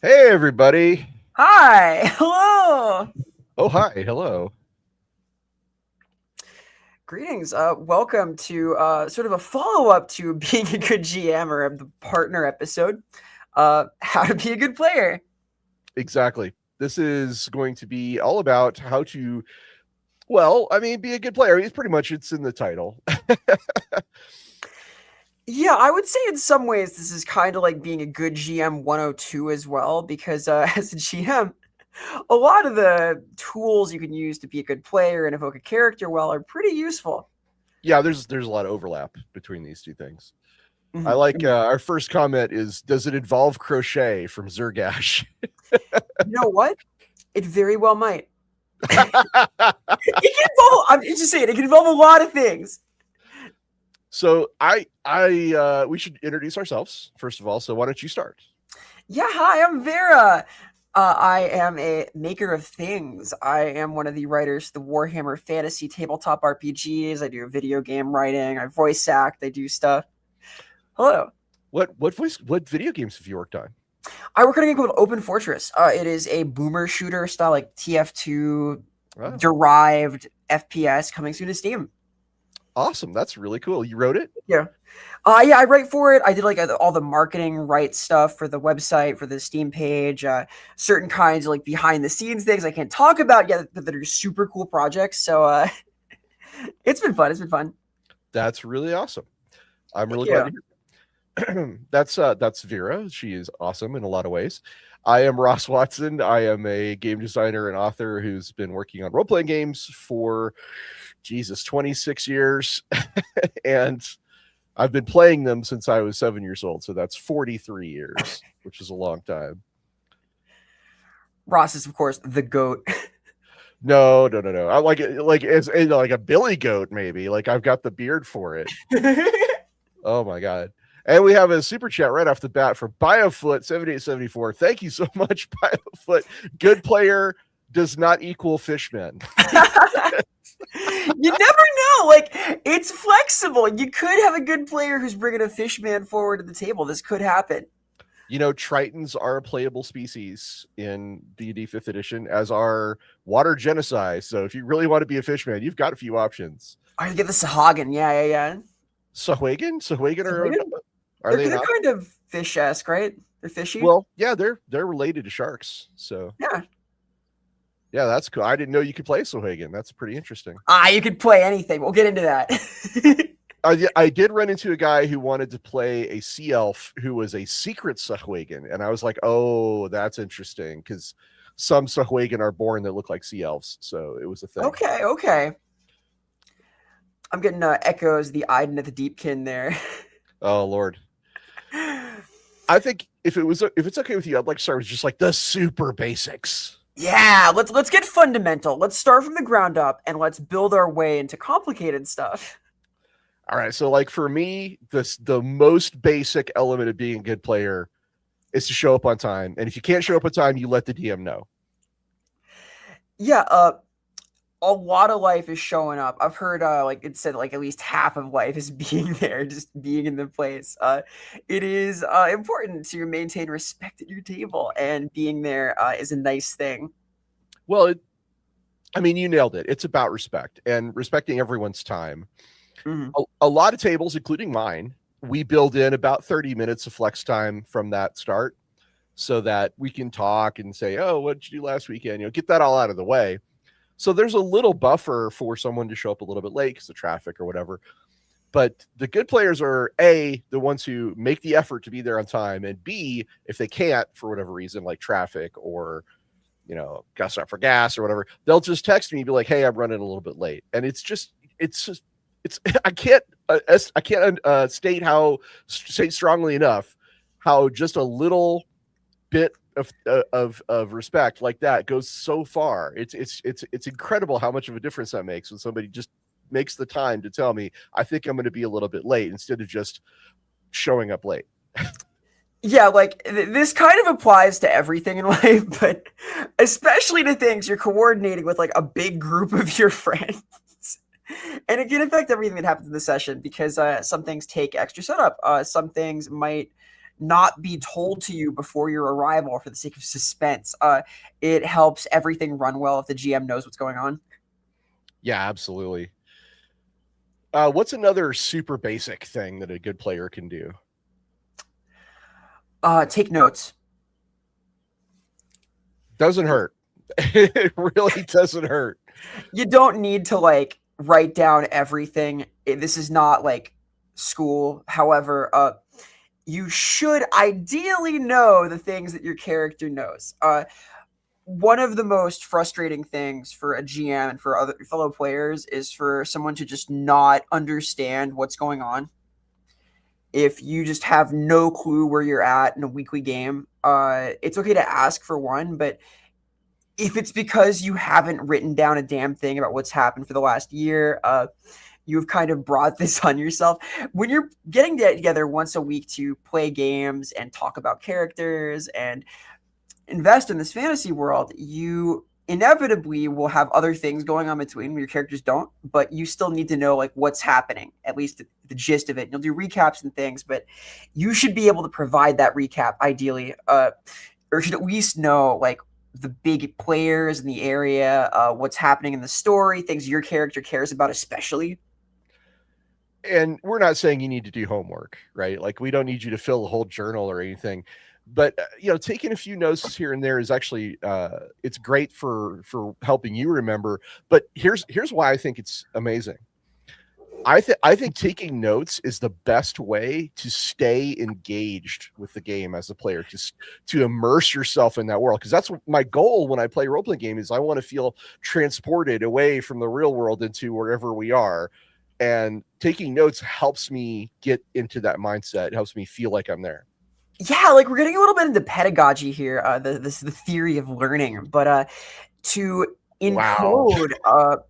Hey, everybody. Hi, hello. Oh, hi. Hello. Greetings. Welcome to sort of a follow-up to being a good GM or the partner episode. How to be a good player. Exactly. This is going to be all about how to, well, I mean, be a good player. It's pretty much it's in the title. Yeah, I would say in some ways this is kind of like being a good GM 102 as well, because as a GM, a lot of the tools you can use to be a good player and evoke a character well are pretty useful. Yeah, there's a lot of overlap between these two things. I Mhm. like our first comment is, does it involve crochet from Zergash? You know what? It very well might. It can involve. I'm just saying it can involve a lot of things. So we should introduce ourselves first of all. So why don't you start? Yeah, hi, I'm Vera. I am a maker of things. I am one of the writers of the Warhammer Fantasy tabletop RPGs. I do video game writing. I voice act. I do stuff. Hello. What video games have you worked on? I work on a game called Open Fortress. It is a boomer shooter style, like TF2 Oh, derived FPS coming soon to Steam. awesome. That's really cool. You wrote it? Yeah. Yeah, I write for it. I did like all the marketing right stuff for the website, for the Steam page, certain kinds of like behind the scenes things I can't talk about yet, but that are super cool projects. So it's been fun. It's been fun. That's really awesome. I'm Thank really glad you. to hear. That's Vera. She is awesome in a lot of ways. I am Ross Watson. I am a game designer and author who's been working on role playing games for Jesus 26 years, and I've been playing them since I was 7 years old. So that's 43 years, which is a long time. Ross is of course the goat. No, no, no, no. I like it like it's like a billy goat, maybe. Like I've got the beard for it. Oh my god. And we have a super chat right off the bat for Biofoot 7874. Thank you so much, Biofoot. Good player does not equal fishman. You never know. Like it's flexible. You could have a good player who's bringing a fish man forward to the table. This could happen. You know, Tritons are a playable species in D&D 5th edition, as are water genocide. So if you really want to be a fishman, you've got a few options. I get the Sahagin. Yeah, yeah, yeah. Sahuagin? Sahuagin So are they they're not? kind of fish-esque, right? They're fishy. Well, yeah, they're related to sharks. So Yeah. yeah, that's cool. I didn't know you could play Sahuagin. That's pretty interesting. You could play anything. We'll get into that. I did run into a guy who wanted to play a sea elf who was a secret Sahuagin, and I was like, "Oh, that's interesting," because some Sahuagin are born that look like sea elves, so it was a thing. Okay, okay. I'm getting echoes, the Iden at the Deepkin there. Oh Lord, I think if it's okay with you, I'd like to start with just like the super basics. Yeah, let's get fundamental. Let's start from the ground up and let's build our way into complicated stuff. All right, so like for me, the most basic element of being a good player is to show up on time, and if you can't show up on time, you let the DM know. Yeah, a lot of life is showing up. I've heard like it said like at least half of life is being there, just being in the place. It is important to maintain respect at your table, and being there is a nice thing. Well, I mean, you nailed it. It's about respect and respecting everyone's time. Mhm. A lot of tables, including mine, we build in about 30 minutes of flex time from that start so that we can talk and say, oh, what did you do last weekend? You know, get that all out of the way. So there's a little buffer for someone to show up a little bit late because of traffic or whatever. But the good players are A, the ones who make the effort to be there on time, and B, if they can't for whatever reason, like traffic or got stop for gas or whatever, they'll just text me and be like, hey, I'm running a little bit late. And it's I can't state strongly enough how just a little bit of respect like that goes so far. It's incredible how much of a difference that makes when somebody just makes the time to tell me I think I'm going to be a little bit late instead of just showing up late. Yeah, like this kind of applies to everything in life, but especially to things you're coordinating with like a big group of your friends. And it can affect everything that happens in the session because some things take extra setup. Some things might not be told to you before your arrival for the sake of suspense. It helps everything run well if the GM knows what's going on. Yeah, absolutely. What's another super basic thing that a good player can do? Take notes. Doesn't hurt. It really doesn't hurt. You don't need to like write down everything. This is not like school. However, you should ideally know the things that your character knows. One of the most frustrating things for a GM and for other fellow players is for someone to just not understand what's going on. If you just have no clue where you're at in a weekly game, it's okay to ask for one, but if it's because you haven't written down a damn thing about what's happened for the last year, you've kind of brought this on yourself. When you're getting together once a week to play games and talk about characters and invest in this fantasy world, you inevitably will have other things going on between where your characters don't, but you still need to know like what's happening, at least the gist of it. You'll do recaps and things, but you should be able to provide that recap ideally, or should at least know like the big players in the area, what's happening in the story, things your character cares about especially. And we're not saying you need to do homework, right? Like we don't need you to fill a whole journal or anything. But taking a few notes here and there is actually it's great for helping you remember. But here's why I think it's amazing. I think taking notes is the best way to stay engaged with the game as a player, to immerse yourself in that world. Because that's my goal when I play a role playing game is I want to feel transported away from the real world into wherever we are. And taking notes helps me get into that mindset. It helps me feel like I'm there. Yeah, like we're getting a little bit into pedagogy here, the theory of learning, but to Wow. encode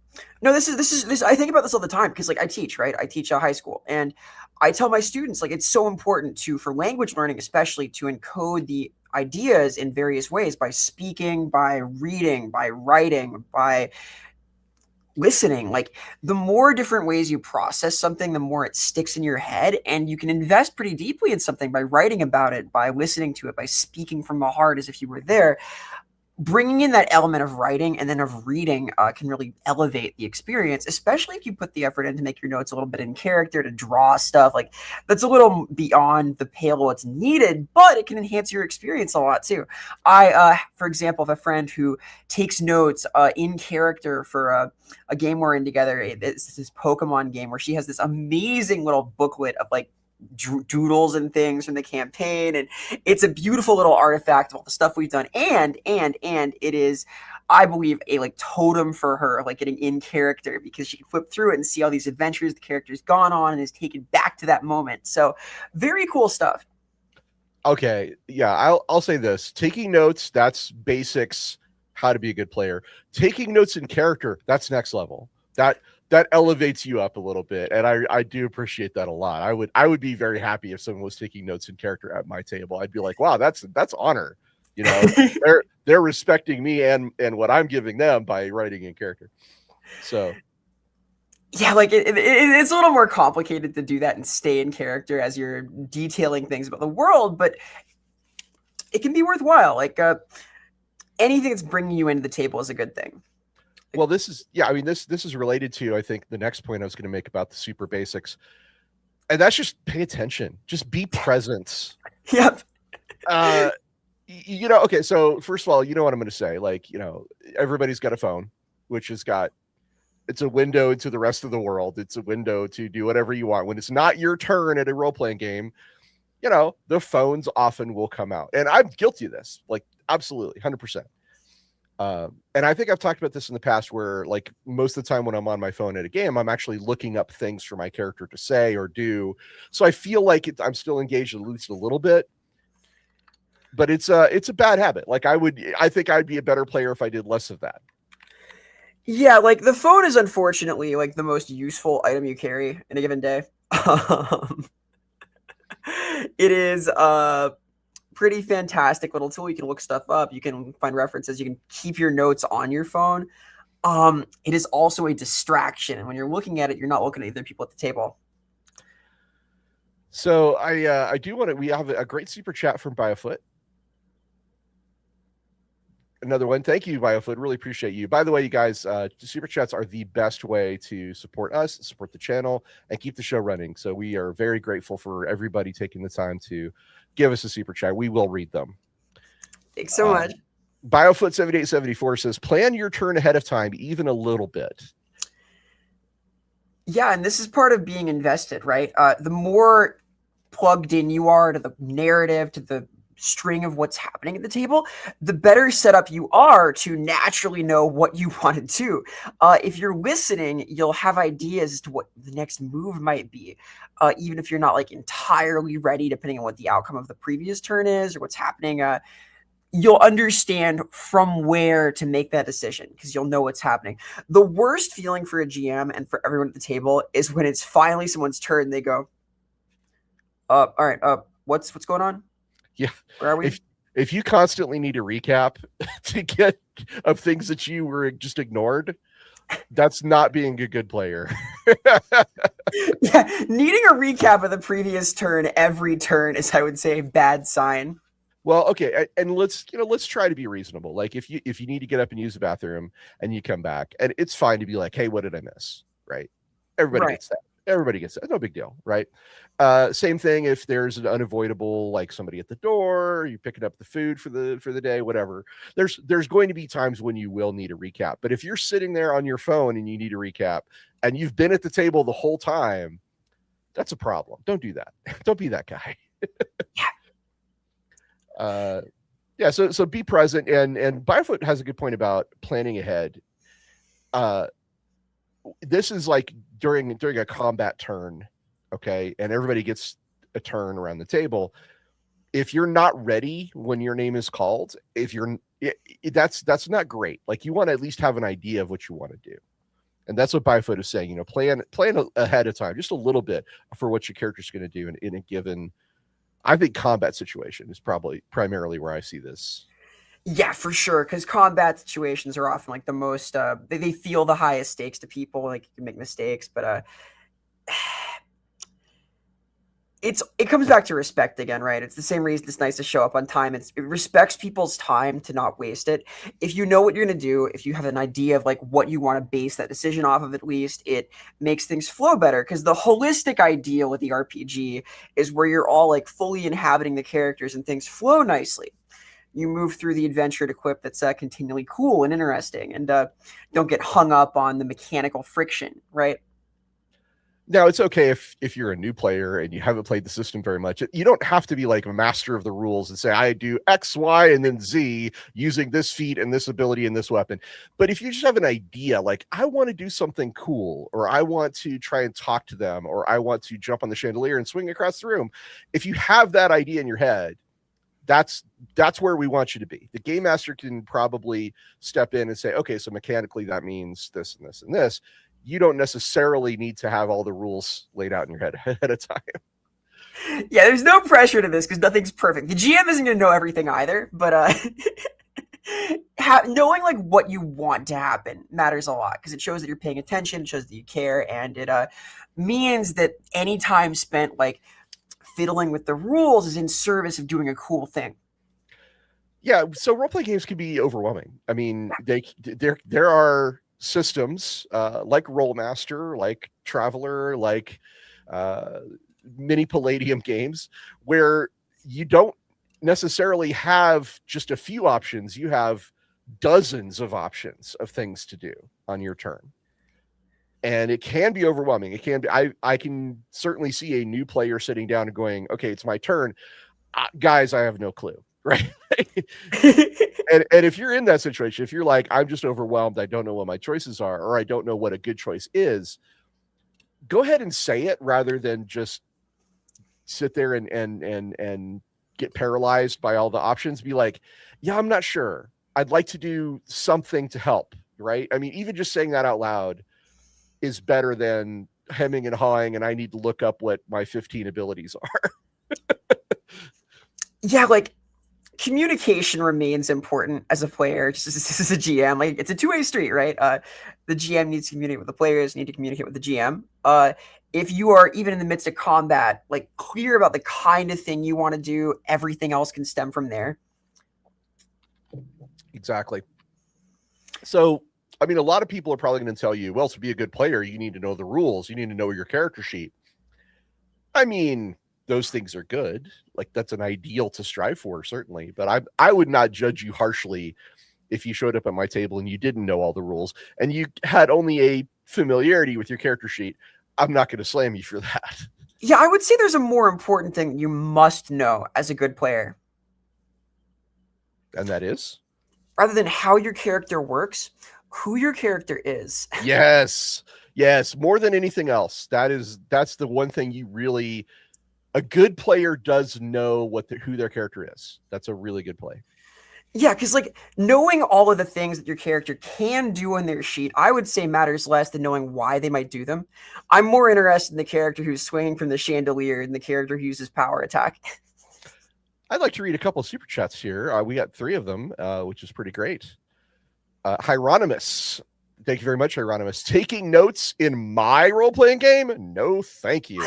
no, this I think about this all the time because like I teach, right? I teach high school, and I tell my students like it's so important to for language learning especially to encode the ideas in various ways by speaking, by reading, by writing, by listening. Like the more different ways you process something, the more it sticks in your head, and you can invest pretty deeply in something by writing about it, by listening to it, by speaking from the heart as if you were there. Bringing in that element of writing and then of reading can really elevate the experience, especially if you put the effort in to make your notes a little bit in character, to draw stuff. Like that's a little beyond the pale of what's needed, but it can enhance your experience a lot too. For example, have a friend who takes notes in character for a game we're in together. It's this Pokemon game where she has this amazing little booklet of like doodles and things from the campaign, and it's a beautiful little artifact of all the stuff we've done, and it is, I believe, a like totem for her, like getting in character, because she can flip through it and see all these adventures the character's gone on and is taken back to that moment. So very cool stuff. Okay, yeah, I'll say this. Taking notes, that's basics, how to be a good player. Taking notes in character, that's next level. That elevates you up a little bit, and I do appreciate that a lot. I would be very happy if someone was taking notes in character at my table. I'd be like, wow, that's honor. They're respecting me and what I'm giving them by writing in character. So yeah, like it's a little more complicated to do that and stay in character as you're detailing things about the world, but it can be worthwhile. Like anything that's bringing you into the table is a good thing. well, this is related to, I think, the next point I was going to make about the super basics, and that's just pay attention, just be present. Yep. Okay, so first of all, you know what I'm going to say, like, everybody's got a phone, which it's a window into the rest of the world. It's a window to do whatever you want. When it's not your turn at a role-playing game, the phones often will come out, and I'm guilty of this, like absolutely 100%. And I think I've talked about this in the past where, like, most of the time when I'm on my phone at a game, I'm actually looking up things for my character to say or do. So I feel like I'm still engaged at least a little bit, but it's a bad habit. Like I think I'd be a better player if I did less of that. Yeah, like the phone is unfortunately like the most useful item you carry in a given day. It is pretty fantastic little tool. You can look stuff up, you can find references, you can keep your notes on your phone. It is also a distraction, and when you're looking at it, you're not looking at other people at the table. So I do want to. We have a great super chat from Biofoot. Another one. Thank you, Biofoot. Really appreciate you. By the way, you guys, super chats are the best way to support us, support the channel, and keep the show running. So we are very grateful for everybody taking the time to give us a super chat. We will read them. Thanks so much. Biofoot 7874 says, plan your turn ahead of time, even a little bit. Yeah, and this is part of being invested, right? The more plugged in you are to the narrative, to the string of what's happening at the table, the better set up you are to naturally know what you want to do. If you're listening, you'll have ideas as to what the next move might be, even if you're not like entirely ready, depending on what the outcome of the previous turn is or what's happening. You'll understand from where to make that decision because you'll know what's happening. The worst feeling for a GM and for everyone at the table is when it's finally someone's turn and they go, all right, what's going on? Yeah. Where are we? If you constantly need a recap to get of things that you were just ignored, that's not being a good player. Yeah, needing a recap of the previous turn every turn is, I would say, a bad sign. Well, okay, and let's try to be reasonable. Like if you need to get up and use the bathroom and you come back, and it's fine to be like, hey, what did I miss? Right? Everybody gets that. Everybody gets that. No big deal, right? Same thing if there's an unavoidable, like somebody at the door, you picking up the food for the day, whatever. There's going to be times when you will need a recap. But if you're sitting there on your phone and you need a recap and you've been at the table the whole time, that's a problem. Don't do that. Don't be that guy. Yeah. So be present, and Biofoot has a good point about planning ahead. This is like during a combat turn, okay, and everybody gets a turn around the table. If you're not ready when your name is called, that's not great. Like you want to at least have an idea of what you want to do. And that's what Biofoot is saying, plan ahead of time, just a little bit for what your character's going to do in a given, I think, combat situation is probably primarily where I see this. Yeah, for sure. Because combat situations are often like the most, they feel the highest stakes to people. Like you can make mistakes, but it comes back to respect again, right? It's the same reason it's nice to show up on time. It respects people's time to not waste it. If you know what you're going to do, if you have an idea of like what you want to base that decision off of, at least it makes things flow better. Because the holistic ideal with the RPG is where you're all like fully inhabiting the characters and things flow nicely. You move through the adventure to quip that's continually cool and interesting, and don't get hung up on the mechanical friction, right? Now, it's okay if you're a new player and you haven't played the system very much. You don't have to be like a master of the rules and say, I do X, Y, and then Z using this feat and this ability and this weapon. But if you just have an idea, like I want to do something cool, or I want to try and talk to them, or I want to jump on the chandelier and swing across the room. If you have that idea in your head, that's where we want you to be. The game master can probably step in and say, okay, so mechanically that means this and this and this. You don't necessarily need to have all the rules laid out in your head ahead of time. Yeah, there's no pressure to this because nothing's perfect. The GM isn't going to know everything either, but knowing like what you want to happen matters a lot because it shows that you're paying attention, it shows that you care, and it means that any time spent like fiddling with the rules is in service of doing a cool thing. Yeah, so roleplay games can be overwhelming. I mean, there are systems like Rolemaster, like Traveler, like mini Palladium games where you don't necessarily have just a few options. You have dozens of options of things to do on your turn. And it can be overwhelming. It can be, I can certainly see a new player sitting down and going, okay, it's my turn. Guys, I have no clue. Right. and if you're in that situation, if you're like, I'm just overwhelmed, I don't know what my choices are, or I don't know what a good choice is, go ahead and say it rather than just sit there and get paralyzed by all the options. Be like, yeah, I'm not sure. I'd like to do something to help. Right. I mean, even just saying that out loud is better than hemming and hawing and I need to look up what my 15 abilities are. Yeah, like communication remains important as a player, just as a GM. Like, it's a two-way street, right? The GM needs to communicate with the players, need to communicate with the GM. If you are even in the midst of combat, like, clear about the kind of thing you want to do, everything else can stem from there. Exactly. So, I mean, a lot of people are probably going to tell you, well, to be a good player, you need to know the rules. You need to know your character sheet. I mean, those things are good. Like, that's an ideal to strive for, certainly. But I would not judge you harshly if you showed up at my table and you didn't know all the rules and you had only a familiarity with your character sheet. I'm not going to slam you for that. Yeah, I would say there's a more important thing you must know as a good player. And that is? Rather than how your character works, who your character is. Yes. Yes. More than anything else. That's the one thing you really, a good player does know who their character is. That's a really good play. Yeah, because like knowing all of the things that your character can do on their sheet, I would say matters less than knowing why they might do them. I'm more interested in the character who's swinging from the chandelier than the character who uses power attack. I'd like to read a couple of super chats here. We got 3 of them, which is pretty great. Hieronymus. Thank you very much, Hieronymus. Taking notes in my role-playing game? No, thank you.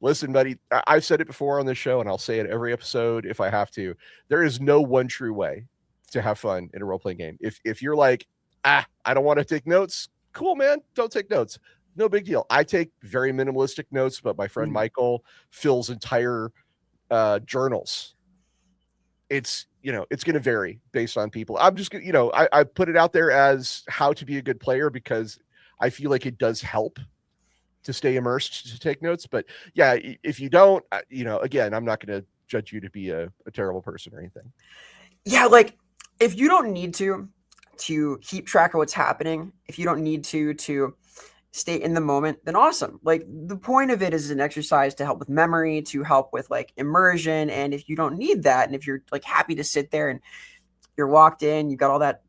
Listen, buddy, I've said it before on this show, and I'll say it every episode if I have to. There is no one true way to have fun in a role-playing game. If you're like, I don't want to take notes, cool, man, don't take notes. No big deal. I take very minimalistic notes, but my friend Michael fills entire journals. It's going to vary based on people. I'm just going to, I put it out there as how to be a good player because I feel like it does help to stay immersed, to take notes. But yeah, if you don't, again, I'm not going to judge you to be a terrible person or anything. Yeah, like if you don't need to keep track of what's happening, if you don't need to stay in the moment, then awesome. Like the point of it is an exercise to help with memory, to help with like immersion. And if you don't need that, and if you're like happy to sit there and you're locked in, you got all that,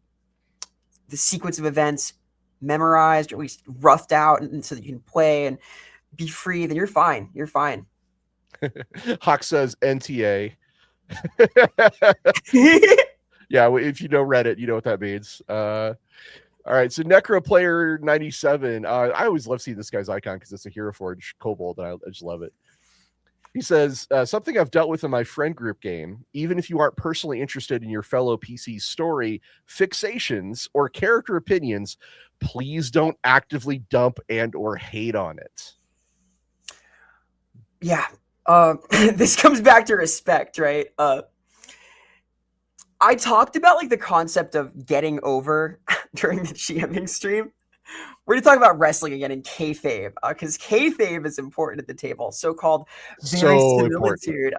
the sequence of events memorized or at least roughed out and so that you can play and be free, then you're fine. You're fine. Hawk says NTA. Yeah, if you know Reddit, you know what that means. All right, so Necroplayer 97. I always love seeing this guy's icon because it's a Hero Forge kobold, and I just love it. He says, something I've dealt with in my friend group game, even if you aren't personally interested in your fellow PC's story, fixations, or character opinions, please don't actively dump and or hate on it. Yeah. This comes back to respect, right? I talked about like the concept of getting over during the GMing stream. We're going to talk about wrestling again in kayfabe, because kayfabe is important at the table. So-called verisimilitude.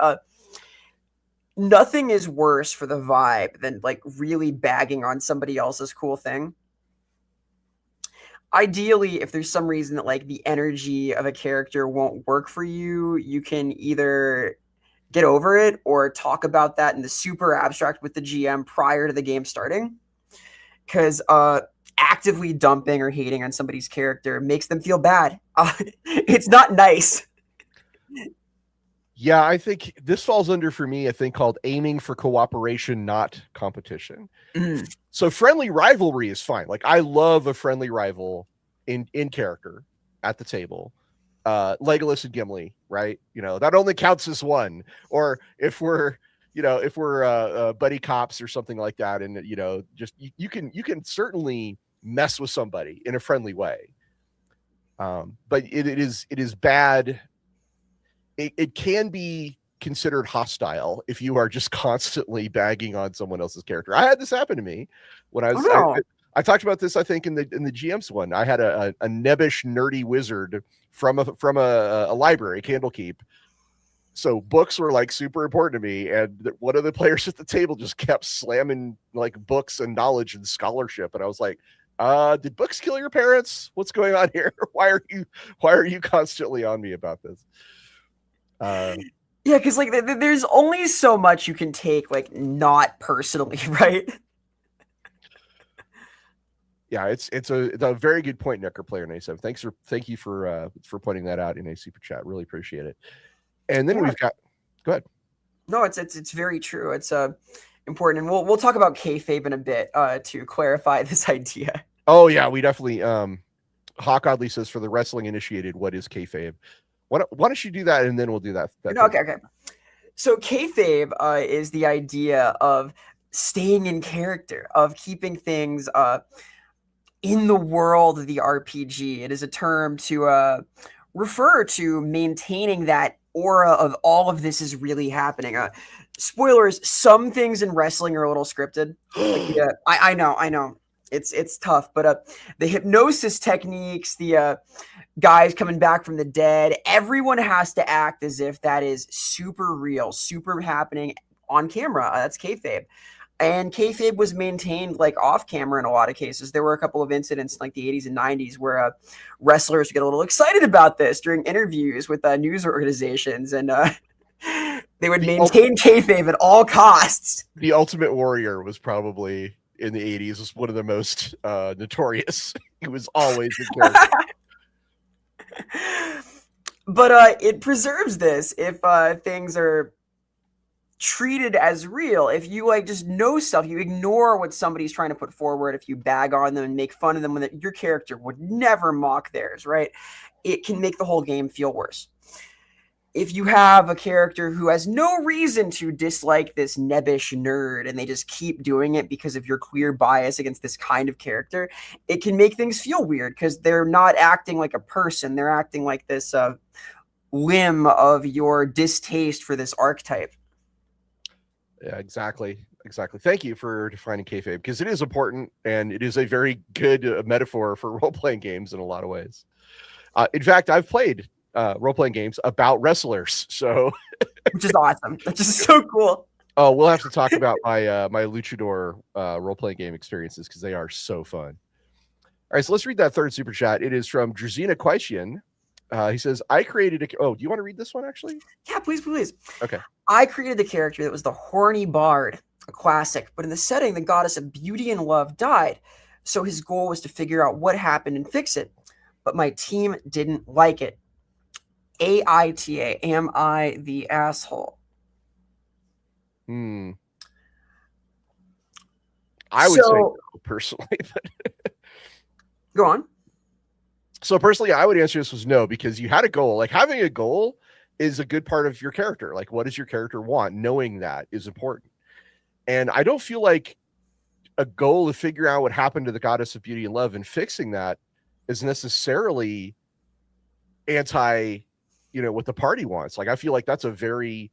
Nothing is worse for the vibe than like really bagging on somebody else's cool thing. Ideally, if there's some reason that like the energy of a character won't work for you, you can either get over it or talk about that in the super abstract with the GM prior to the game starting. Because actively dumping or hating on somebody's character makes them feel bad. It's not nice. Yeah, I think this falls under, for me, a thing called aiming for cooperation, not competition. So friendly rivalry is fine. Like I love a friendly rival in character at the table. Legolas and Gimli, right? That only counts as one. Or if we're buddy cops or something like that, and just you can certainly mess with somebody in a friendly way. But it is bad. It can be considered hostile if you are just constantly bagging on someone else's character. I had this happen to me when I was. I talked about this, I think, in the GM's one. I had a nebbish, nerdy wizard from a library, Candlekeep. So books were like super important to me, and one of the players at the table just kept slamming like books and knowledge and scholarship, and I was like, did books kill your parents? What's going on here? Why are you constantly on me about this? Yeah, because like there's only so much you can take like not personally, right? Yeah, it's a very good point, Necroplayer 97. Thank you for pointing that out in a super chat. Really appreciate it. And then we've got, go ahead. No, it's very true. It's important, and we'll talk about kayfabe in a bit to clarify this idea. Oh yeah, we definitely. Hawk Oddly says for the wrestling initiated, what is kayfabe? Why don't you do that and then we'll do that. Okay, okay. So kayfabe is the idea of staying in character, of keeping things in the world of the RPG. It is a term to refer to maintaining that aura of all of this is really happening. Spoilers: some things in wrestling are a little scripted. Like I know, it's tough, but the hypnosis techniques, the guys coming back from the dead, everyone has to act as if that is super real, super happening on camera. That's kayfabe. And kayfabe was maintained like off camera in a lot of cases. There were a couple of incidents in like the 80s and 90s where wrestlers get a little excited about this during interviews with news organizations, and they would maintain kayfabe at all costs. The Ultimate Warrior was probably in the 80s was one of the most notorious. He was always the character. But it preserves this if things are treated as real. If you like just know stuff, you ignore what somebody's trying to put forward, if you bag on them and make fun of them when your character would never mock theirs, right? It can make the whole game feel worse. If you have a character who has no reason to dislike this nebbish nerd and they just keep doing it because of your clear bias against this kind of character, it can make things feel weird because they're not acting like a person. They're acting like this limb of your distaste for this archetype. Yeah, exactly. Thank you for defining kayfabe, because it is important and it is a very good metaphor for role-playing games in a lot of ways. In fact, I've played role-playing games about wrestlers, so which is awesome. That's just so cool. Oh, we'll have to talk about my my luchador role-playing game experiences because they are so fun. All right, so let's read that third super chat. It is from Drazina Quaitian. He says, I created a... Oh, do you want to read this one, actually? Yeah, please. Okay. I created a character that was the horny bard, a classic, but in the setting, the goddess of beauty and love died. So his goal was to figure out what happened and fix it. But my team didn't like it. AITA, am I the asshole? I would say no, personally. But go on. So personally, I would answer this was no, because you had a goal. Like, having a goal is a good part of your character. Like, what does your character want? Knowing that is important. And I don't feel like a goal to figure out what happened to the goddess of beauty and love and fixing that is necessarily anti, what the party wants. Like, I feel like that's a very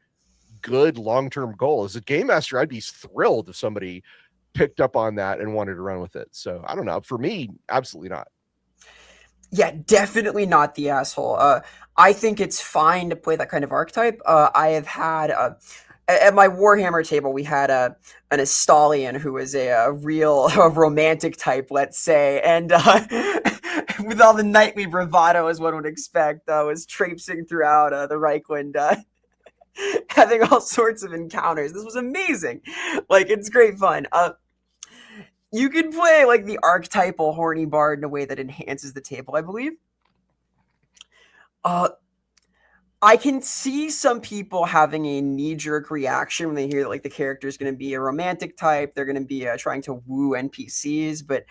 good long-term goal. As a game master, I'd be thrilled if somebody picked up on that and wanted to run with it. So I don't know. For me, absolutely not. Yeah, definitely not the asshole. I think it's fine to play that kind of archetype. I have had at my Warhammer table, we had an Estalian who was a real romantic type, let's say, and with all the knightly bravado as one would expect, was traipsing throughout the Reichland, having all sorts of encounters. This was amazing. Like, it's great fun. You can play like the archetypal horny bard in a way that enhances the table, I believe. I can see some people having a knee-jerk reaction when they hear that like the character is going to be a romantic type. They're going to be trying to woo NPCs, but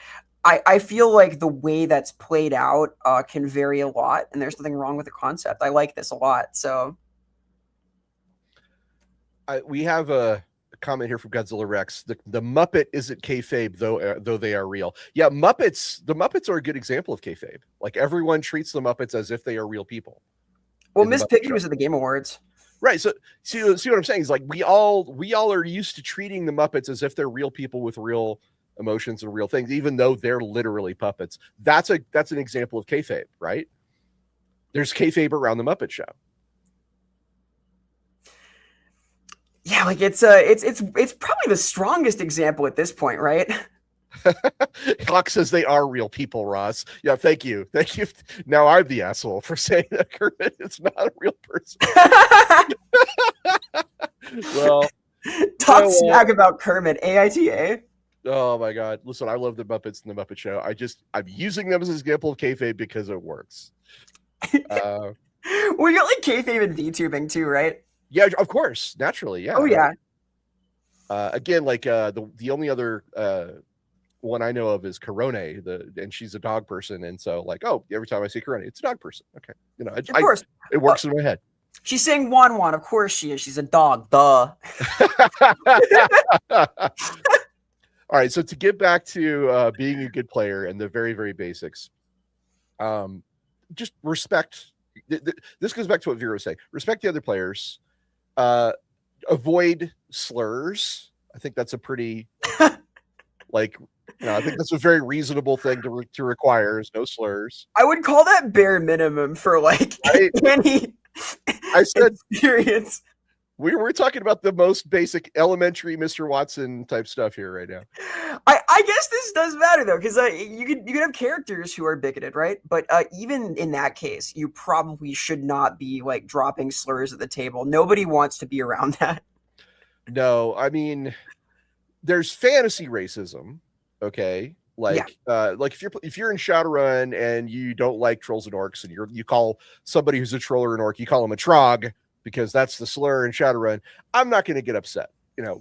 I feel like the way that's played out can vary a lot, and there's nothing wrong with the concept. I like this a lot. So we have a comment here from Godzilla Rex. The Muppet isn't kayfabe, though they are real. Yeah, the Muppets are a good example of kayfabe. Like, everyone treats the Muppets as if they are real people. Well, Miss Piggy was at the Game Awards, right? So see what I'm saying is, like, we all are used to treating the Muppets as if they're real people with real emotions and real things, even though they're literally puppets. That's an example of kayfabe, right? There's kayfabe around the Muppet Show. Yeah, like it's probably the strongest example at this point, right? Hawk says they are real people, Ross. Yeah, thank you. Now I'm the asshole for saying that Kermit is not a real person. Well, talk smack about Kermit. AITA. Oh my God! Listen, I love the Muppets and the Muppet Show. I'm using them as an example of kayfabe because it works. Well, you got like kayfabe and VTubing too, right? Yeah, of course, naturally, yeah. Oh yeah. Again, like the only other one I know of is Corone, and she's a dog person, and so like, oh, every time I see Corone, it's a dog person. Okay, Of course. it works in my head. She's saying Wan. Of course she is. She's a dog. Duh. All right, so to get back to being a good player and the very, very basics, just respect. This goes back to what Vera was saying. Respect the other players. Avoid slurs. I think that's a pretty like. I think that's a very reasonable thing to require is no slurs. I would call that bare minimum for like any I said experience. We're talking about the most basic elementary Mr. Watson type stuff here right now. I guess this does matter though, because you could have characters who are bigoted, right? But even in that case, you probably should not be like dropping slurs at the table. Nobody wants to be around that. No, I mean, there's fantasy racism, okay? Like if you're in Shadowrun and you don't like trolls and orcs, and you call somebody who's a troll or an orc, you call them a trog, because that's the slur in Shadowrun, I'm not going to get upset.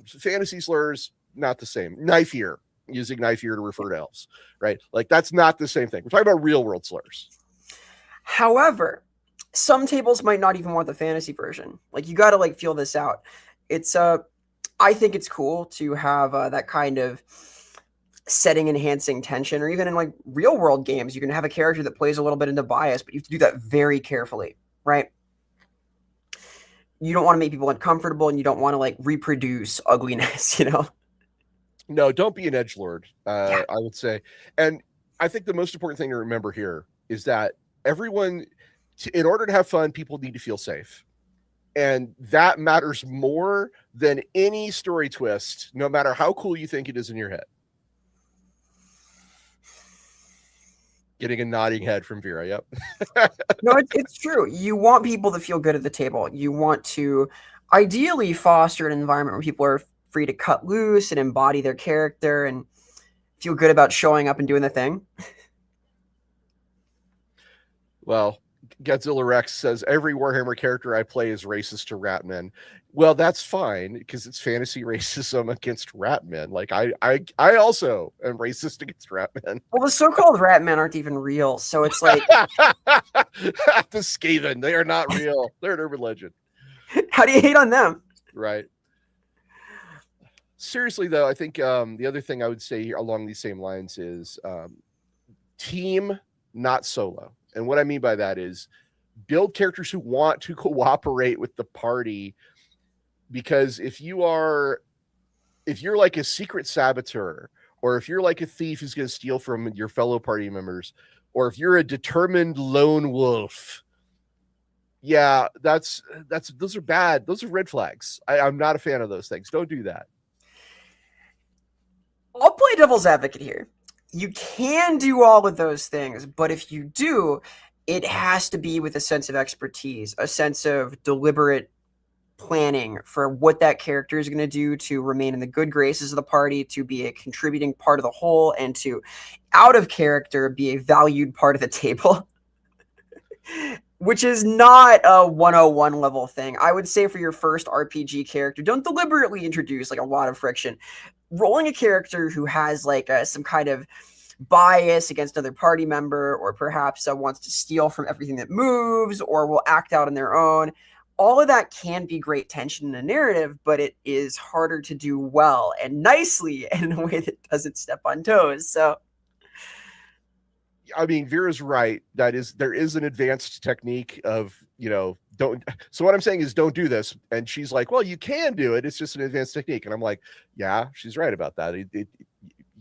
Fantasy slurs, not the same. Knife ear, using knife ear to refer to elves, right? Like that's not the same thing. We're talking about real world slurs. However, some tables might not even want the fantasy version. Like you got to like feel this out. It's I think it's cool to have that kind of setting enhancing tension, or even in like real world games, you can have a character that plays a little bit into bias, but you have to do that very carefully, right? You don't want to make people uncomfortable, and you don't want to like reproduce ugliness, No, don't be an edgelord, I would say. And I think the most important thing to remember here is that everyone, in order to have fun, people need to feel safe. And that matters more than any story twist, no matter how cool you think it is in your head. Getting a nodding head from Vera. Yep. No, it's true. You want people to feel good at the table. You want to ideally foster an environment where people are free to cut loose and embody their character and feel good about showing up and doing the thing. Well, Godzilla Rex says every Warhammer character I play is racist to ratmen. Well, that's fine because it's fantasy racism against ratmen. Like I also am racist against ratmen. Well, the so-called ratmen aren't even real, so it's like the Skaven, they are not real. They're an urban legend. How do you hate on them? Right. Seriously, though, I think the other thing I would say along these same lines is team, not solo. And what I mean by that is build characters who want to cooperate with the party. Because if you're like a secret saboteur, or if you're like a thief who's going to steal from your fellow party members, or if you're a determined lone wolf, yeah, those are bad. Those are red flags. I'm not a fan of those things. Don't do that. I'll play devil's advocate here. You can do all of those things, but if you do, it has to be with a sense of expertise, a sense of deliberate planning for what that character is going to do to remain in the good graces of the party, to be a contributing part of the whole, and to, out of character, be a valued part of the table. Which is not a 101 level thing. I would say for your first RPG character, don't deliberately introduce like a lot of friction. Rolling a character who has like some kind of bias against another party member, or perhaps wants to steal from everything that moves, or will act out on their own. All of that can be great tension in a narrative, but it is harder to do well and nicely and in a way that doesn't step on toes. So, I mean, Vera's right. There is an advanced technique of, don't. So what I'm saying is don't do this. And she's like, well, you can do it. It's just an advanced technique. And I'm like, yeah, she's right about that. It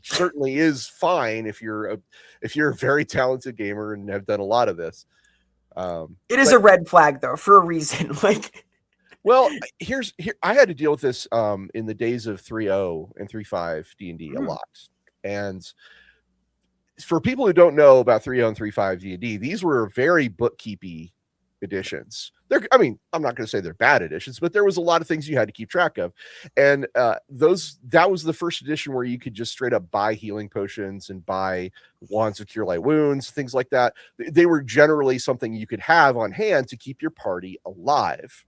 certainly is fine if you're a very talented gamer and have done a lot of this. it is a red flag though, for a reason. Like, well, I had to deal with this in the days of 3.0 and 3.5 D&D a lot. And for people who don't know about 3.0 and 3.5 D&D, these were very bookkeepy editions. I'm not going to say they're bad editions, but there was a lot of things you had to keep track of. And that was the first edition where you could just straight up buy healing potions and buy wands of cure light wounds, things like that. They were generally something you could have on hand to keep your party alive.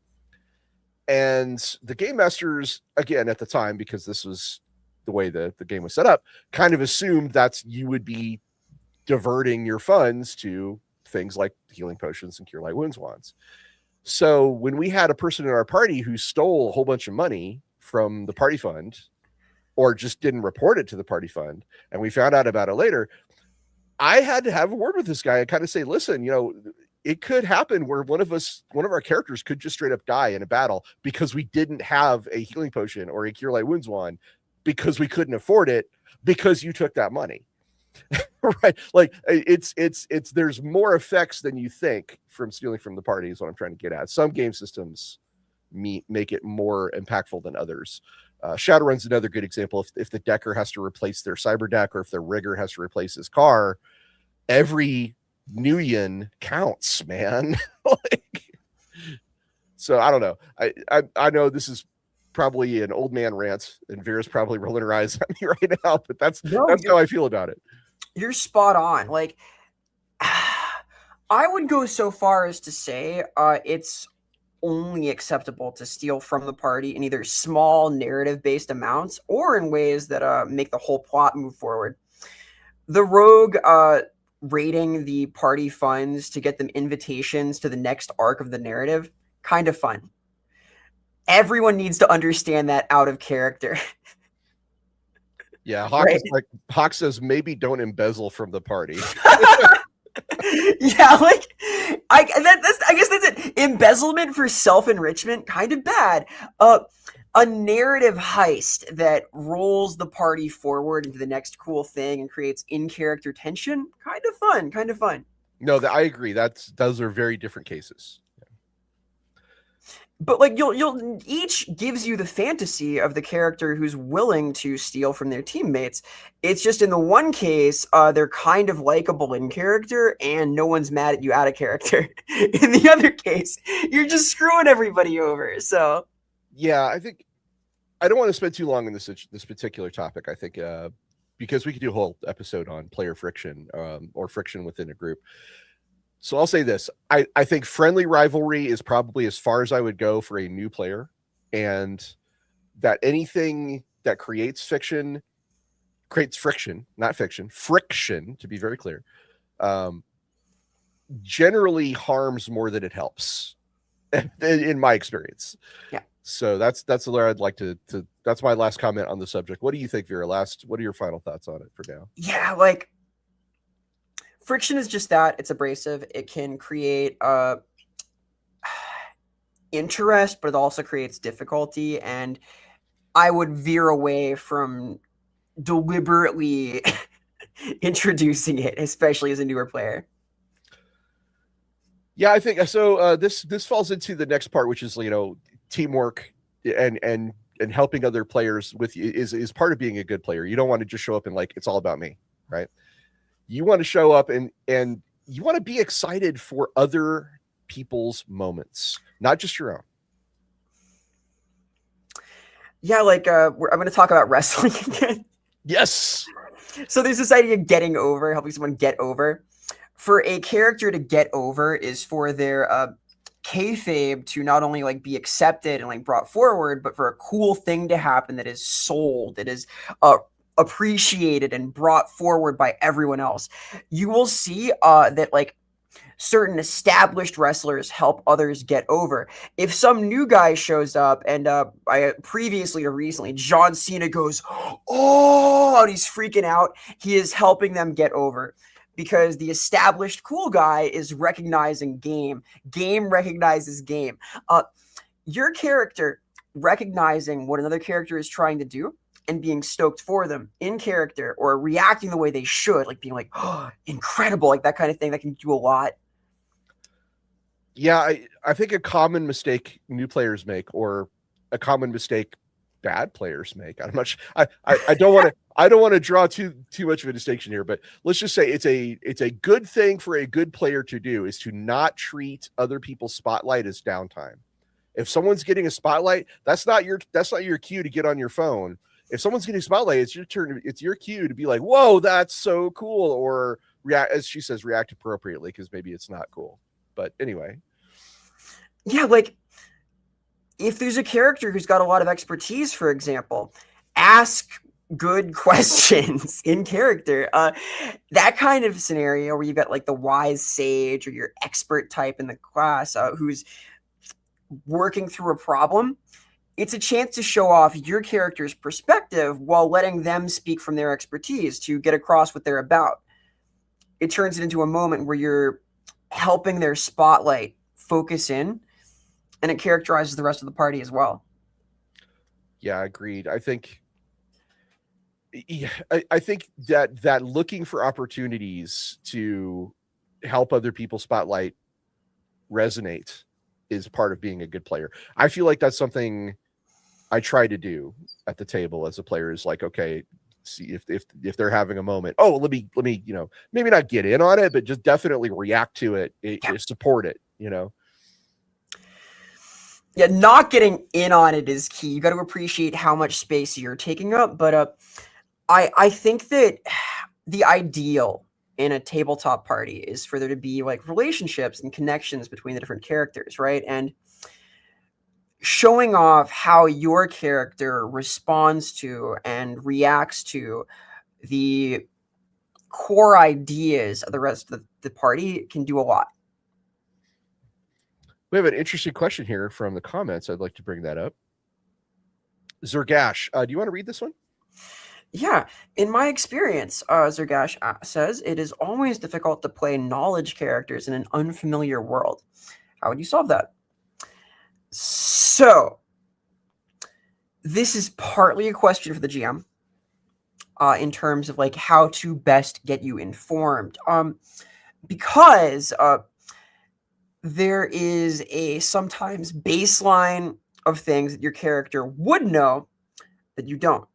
And the game masters, again, at the time, because this was the way the game was set up, kind of assumed that you would be diverting your funds to things like healing potions and cure light wounds wands. So when we had a person in our party who stole a whole bunch of money from the party fund or just didn't report it to the party fund, and we found out about it later, I had to have a word with this guy and kind of say, listen, it could happen where one of our characters could just straight up die in a battle because we didn't have a healing potion or a cure light wounds wand because we couldn't afford it because you took that money. Right? Like it's there's more effects than you think from stealing from the party is what I'm trying to get at. Some game systems make it more impactful than others. Shadowrun's another good example. If the decker has to replace their cyber deck or if the rigger has to replace his car, every Nuyen counts, man. So I don't know. I know this is probably an old man rant, and Vera's probably rolling her eyes at me right now, but that's how I feel about it. You're spot on. Like, I would go so far as to say it's only acceptable to steal from the party in either small narrative-based amounts or in ways that make the whole plot move forward. The rogue raiding the party funds to get them invitations to the next arc of the narrative, kind of fun. Everyone needs to understand that out of character. Yeah, Hawk is like, Hawk says maybe don't embezzle from the party. Yeah, like I guess that's it. Embezzlement for self-enrichment, kind of bad. A narrative heist that rolls the party forward into the next cool thing and creates in-character tension, kind of fun. No, I agree. Those are very different cases. But like you'll each gives you the fantasy of the character who's willing to steal from their teammates. It's just in the one case, they're kind of likable in character and no one's mad at you out of character. In the other case, you're just screwing everybody over. So yeah, I think I don't want to spend too long on this particular topic. I think because we could do a whole episode on player friction or friction within a group. So I'll say this. I think friendly rivalry is probably as far as I would go for a new player, and that anything that creates friction, not fiction, friction, to be very clear, generally harms more than it helps, in my experience. Yeah. So that's where I'd like to that's my last comment on the subject. What do you think, Vera? What are your final thoughts on it for now? Yeah, like friction is just that. It's abrasive. It can create interest, but it also creates difficulty. And I would veer away from deliberately introducing it, especially as a newer player. Yeah, I think so. This falls into the next part, which is teamwork and helping other players with you is part of being a good player. You don't want to just show up and it's all about me, right? You want to show up and you want to be excited for other people's moments, not just your own. Yeah, I'm going to talk about wrestling again. Yes. So there's this idea of getting over, helping someone get over. For a character to get over is for their kayfabe to not only be accepted and brought forward, but for a cool thing to happen that is sold, that is appreciated and brought forward by everyone else. You will see that certain established wrestlers help others get over. If some new guy shows up and previously or recently John Cena goes, oh, and he's freaking out, he is helping them get over because the established cool guy is recognizing game recognizes game. Your character recognizing what another character is trying to do and being stoked for them in character or reacting the way they should, being oh, incredible, that kind of thing, that can do a lot. Yeah, I think a common mistake new players make, or a common mistake bad players make. I don't want to draw too much of a distinction here, but let's just say it's a good thing for a good player to do is to not treat other people's spotlight as downtime. If someone's getting a spotlight, that's not your cue to get on your phone. If someone's getting spotlight, it's your turn. It's your cue to be like, whoa, that's so cool. Or react, as she says, react appropriately because maybe it's not cool. But anyway. Yeah, if there's a character who's got a lot of expertise, for example, ask good questions in character. That kind of scenario where you've got like the wise sage or your expert type in the class who's working through a problem, it's a chance to show off your character's perspective while letting them speak from their expertise to get across what they're about. It turns it into a moment where you're helping their spotlight focus in, and it characterizes the rest of the party as well. Yeah, agreed. I think that looking for opportunities to help other people spotlight resonate is part of being a good player. I feel like that's something I try to do at the table as a player, is like, okay, see if they're having a moment. Oh, let me, maybe not get in on it, but just definitely react to it, support it, Yeah, not getting in on it is key. You got to appreciate how much space you're taking up. But I think that the ideal in a tabletop party is for there to be like relationships and connections between the different characters, right? And showing off how your character responds to and reacts to the core ideas of the rest of the party can do a lot. We have an interesting question here from the comments. I'd like to bring that up. Zergash, do you want to read this one? Yeah, in my experience, Zergash says, it is always difficult to play knowledge characters in an unfamiliar world. How would you solve that? So, this is partly a question for the GM in terms of like how to best get you informed. Because there is a sometimes baseline of things that your character would know that you don't,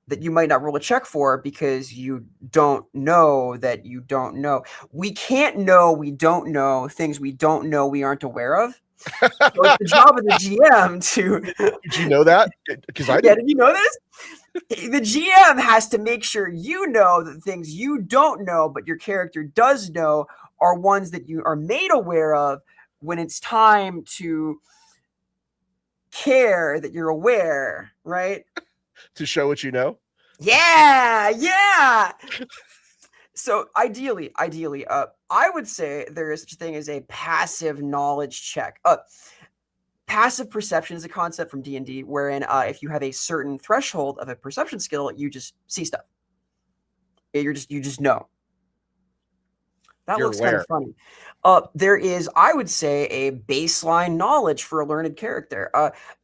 that you might not roll a check for because you don't know that you don't know. We can't know we don't know things we don't know we aren't aware of. So it's the job of the GM to... Did you know that? Because I didn't. Yeah, did you know this? The GM has to make sure you know that things you don't know but your character does know are ones that you are made aware of when it's time to care that you're aware, right? To show what you know? Yeah. So ideally, I would say there is such a thing as a passive knowledge check. Passive perception is a concept from D&D wherein if you have a certain threshold of a perception skill, you just see stuff. You just know. That looks kind of funny. There is, I would say, a baseline knowledge for a learned character.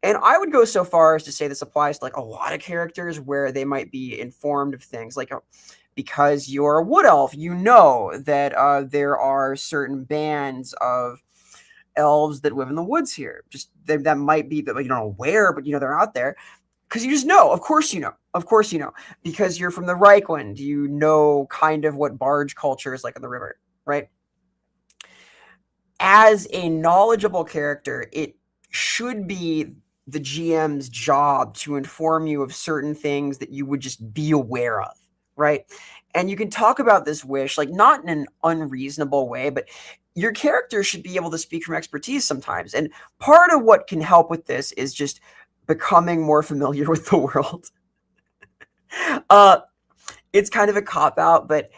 And I would go so far as to say this applies to like a lot of characters where they might be informed of things. Like because you're a wood elf, you know that there are certain bands of elves that live in the woods here. Just that might be that you don't know where, but you know they're out there. Because you just know. Of course you know. Because you're from the Reichland. You know kind of what barge culture is like on the river. Right? As a knowledgeable character, it should be the GM's job to inform you of certain things that you would just be aware of, right? And you can talk about this wish, like not in an unreasonable way, but your character should be able to speak from expertise sometimes. And part of what can help with this is just becoming more familiar with the world. It's kind of a cop-out, but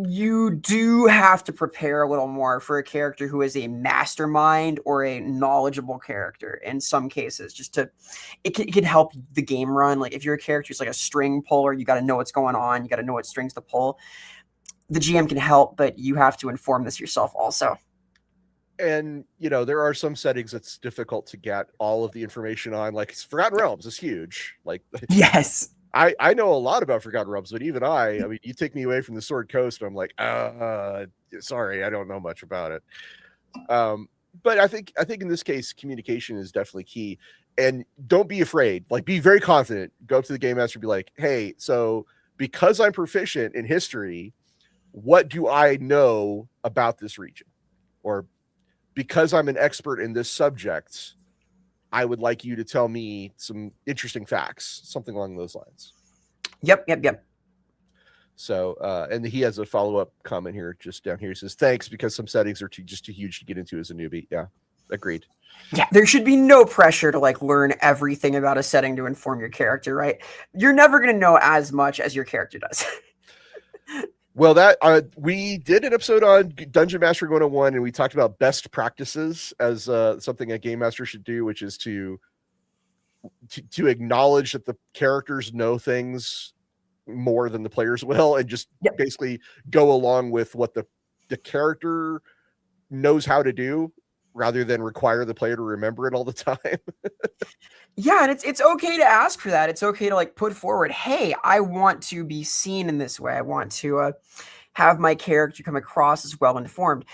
you do have to prepare a little more for a character who is a mastermind or a knowledgeable character in some cases, just to it can help the game run. Like if you're a character who's like a string puller, you got to know what's going on, you got to know what strings to pull. The GM can help, but you have to inform this yourself also. And there are some settings that's difficult to get all of the information on. Like Forgotten Realms is huge. Like yes, I know a lot about Forgotten Realms, but even I mean, you take me away from the Sword Coast, and I'm like, sorry, I don't know much about it. But I think in this case, communication is definitely key. And don't be afraid. Like, be very confident. Go up to the game master and be like, hey, so because I'm proficient in history, what do I know about this region? Or because I'm an expert in this subject, I would like you to tell me some interesting facts, something along those lines. Yep. So, and he has a follow-up comment here, just down here. He says, thanks, because some settings are too huge to get into as a newbie. Yeah. Agreed. Yeah, there should be no pressure to like learn everything about a setting to inform your character, right? You're never going to know as much as your character does. Well, that we did an episode on Dungeon Master 101, and we talked about best practices as something a game master should do, which is to acknowledge that the characters know things more than the players will, and just basically go along with what the character knows how to do, rather than require the player to remember it all the time. Yeah, and it's okay to ask for that. It's okay to like put forward, hey, I want to be seen in this way. I want to have my character come across as well informed.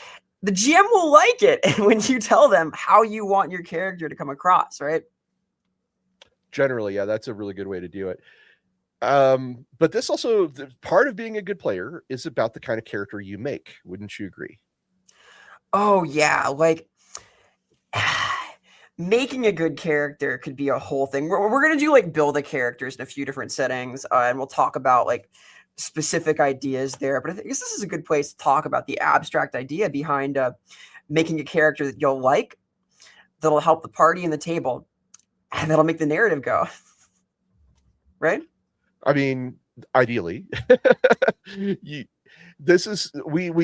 The GM will like it when you tell them how you want your character to come across, right? Generally, yeah, that's a really good way to do it. But this also, part of being a good player is about the kind of character you make. Wouldn't you agree? Oh yeah, like making a good character could be a whole thing. We're gonna do like build a characters in a few different settings, and we'll talk about like specific ideas there. But I guess this is a good place to talk about the abstract idea behind making a character that you'll like, that'll help the party and the table, and that'll make the narrative go. Right? I mean, ideally. We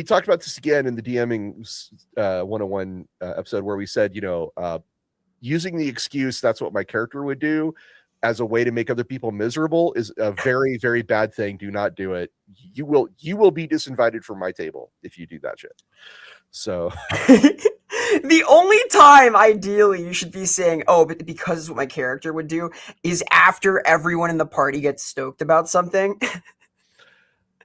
talked about this again in the DMing 101 episode, where we said, using the excuse that's what my character would do as a way to make other people miserable is a very, very bad thing. Do not do it. You will be disinvited from my table if you do that shit. So the only time ideally you should be saying, oh, but because it's what my character would do, is after everyone in the party gets stoked about something.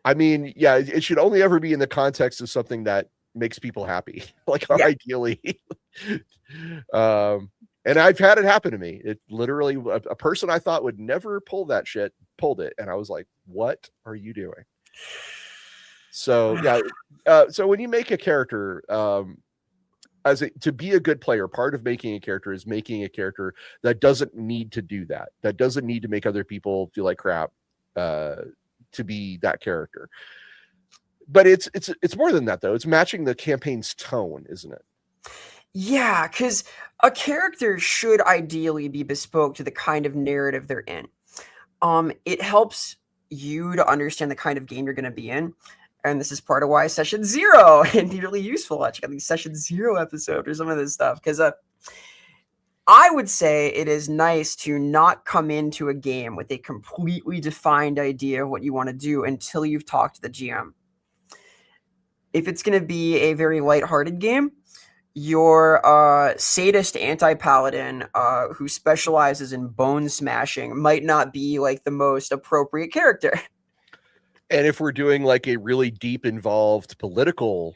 I mean, yeah, it should only ever be in the context of something that makes people happy. Like, ideally. And I've had it happen to me. It literally, a person I thought would never pull that shit pulled it, and I was like, what are you doing? So yeah, so when you make a character, to be a good player, part of making a character is making a character that doesn't need to do that doesn't need to make other people feel like crap to be that character. But it's more than that, though. It's matching the campaign's tone, isn't it? Yeah, because a character should ideally be bespoke to the kind of narrative they're in. It helps you to understand the kind of game you're going to be in. And this is part of why session 0 can be really useful. Check out the session 0 episode or some of this stuff. Because I would say it is nice to not come into a game with a completely defined idea of what you want to do until you've talked to the GM. If it's going to be a very lighthearted game, your sadist anti-paladin who specializes in bone smashing might not be like the most appropriate character. And if we're doing like a really deep, involved political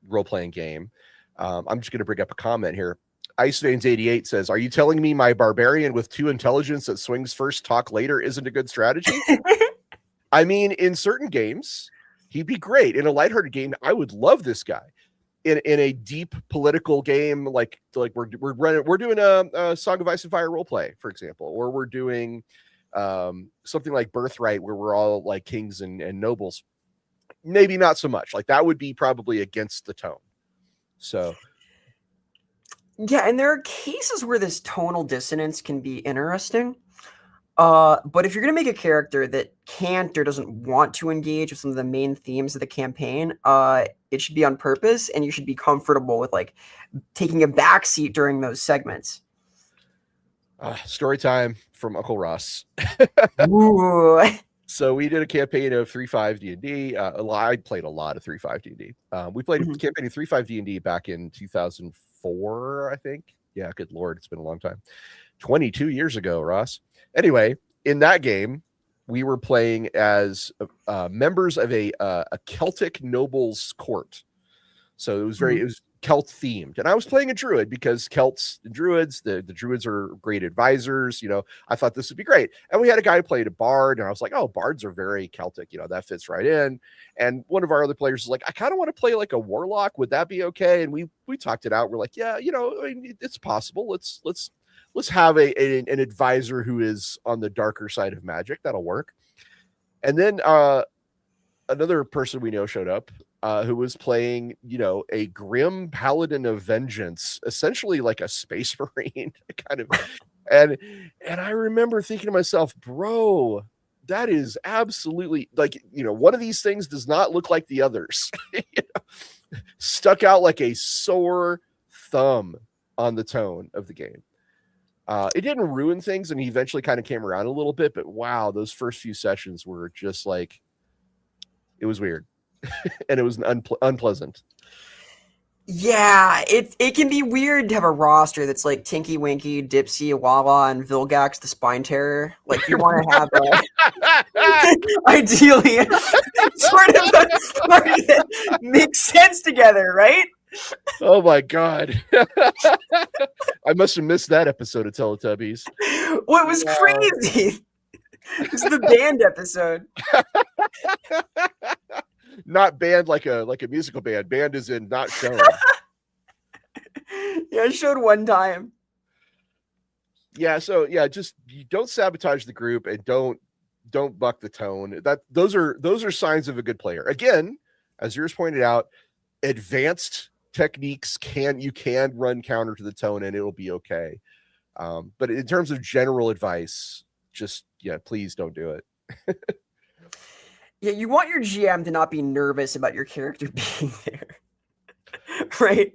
role-playing game, I'm just going to bring up a comment here. Iceveins88 says, are you telling me my barbarian with 2 intelligence that swings first, talk later isn't a good strategy? I mean, in certain games, he'd be great. In a lighthearted game, I would love this guy. In a deep political game, like we're doing a Song of Ice and Fire roleplay, for example, or we're doing something like Birthright, where we're all like kings and nobles. Maybe not so much. Like, that would be probably against the tone. So yeah, and there are cases where this tonal dissonance can be interesting. But if you're going to make a character that can't or doesn't want to engage with some of the main themes of the campaign, it should be on purpose, and you should be comfortable with like taking a backseat during those segments. Story time from Uncle Ross. Ooh. So we did a campaign of 3.5 D&D. I played a lot of 3.5 D&D. We played a campaign of 3.5 D&D back in 2004, I think. Yeah, good Lord, it's been a long time. 22 years ago, Ross. Anyway, in that game, we were playing as members of a Celtic nobles court. So it was it was Celt themed, and I was playing a druid because Celts and druids, the druids are great advisors. I thought this would be great. And we had a guy who played a bard, and I was like, oh, bards are very Celtic. That fits right in. And one of our other players was like, I kind of want to play like a warlock. Would that be okay? And we talked it out. We're like, yeah, I mean, it's possible. Let's have an advisor who is on the darker side of magic. That'll work. And then another person we know showed up, who was playing, a grim paladin of vengeance, essentially like a space marine kind of. And I remember thinking to myself, bro, that is absolutely like, one of these things does not look like the others. Stuck out like a sore thumb on the tone of the game. It didn't ruin things, and he eventually kind of came around a little bit, but wow, those first few sessions were just like, it was weird. And it was unpleasant. Yeah, it can be weird to have a roster that's like Tinky Winky, Dipsy, Wawa, and Vilgax the Spine Terror. Like, you want to have ideally sort of a story that makes sense together, right? Oh my god. I must have missed that episode of Teletubbies. What was crazy? This is the band episode. Not band like a musical band. Band is in not shown. Yeah, I showed one time. Yeah, so yeah, just you don't sabotage the group and don't buck the tone. Those are signs of a good player. Again, as yours pointed out, advanced techniques you can run counter to the tone and it'll be okay. But in terms of general advice, just please don't do it. Yeah, you want your GM to not be nervous about your character being there. Right?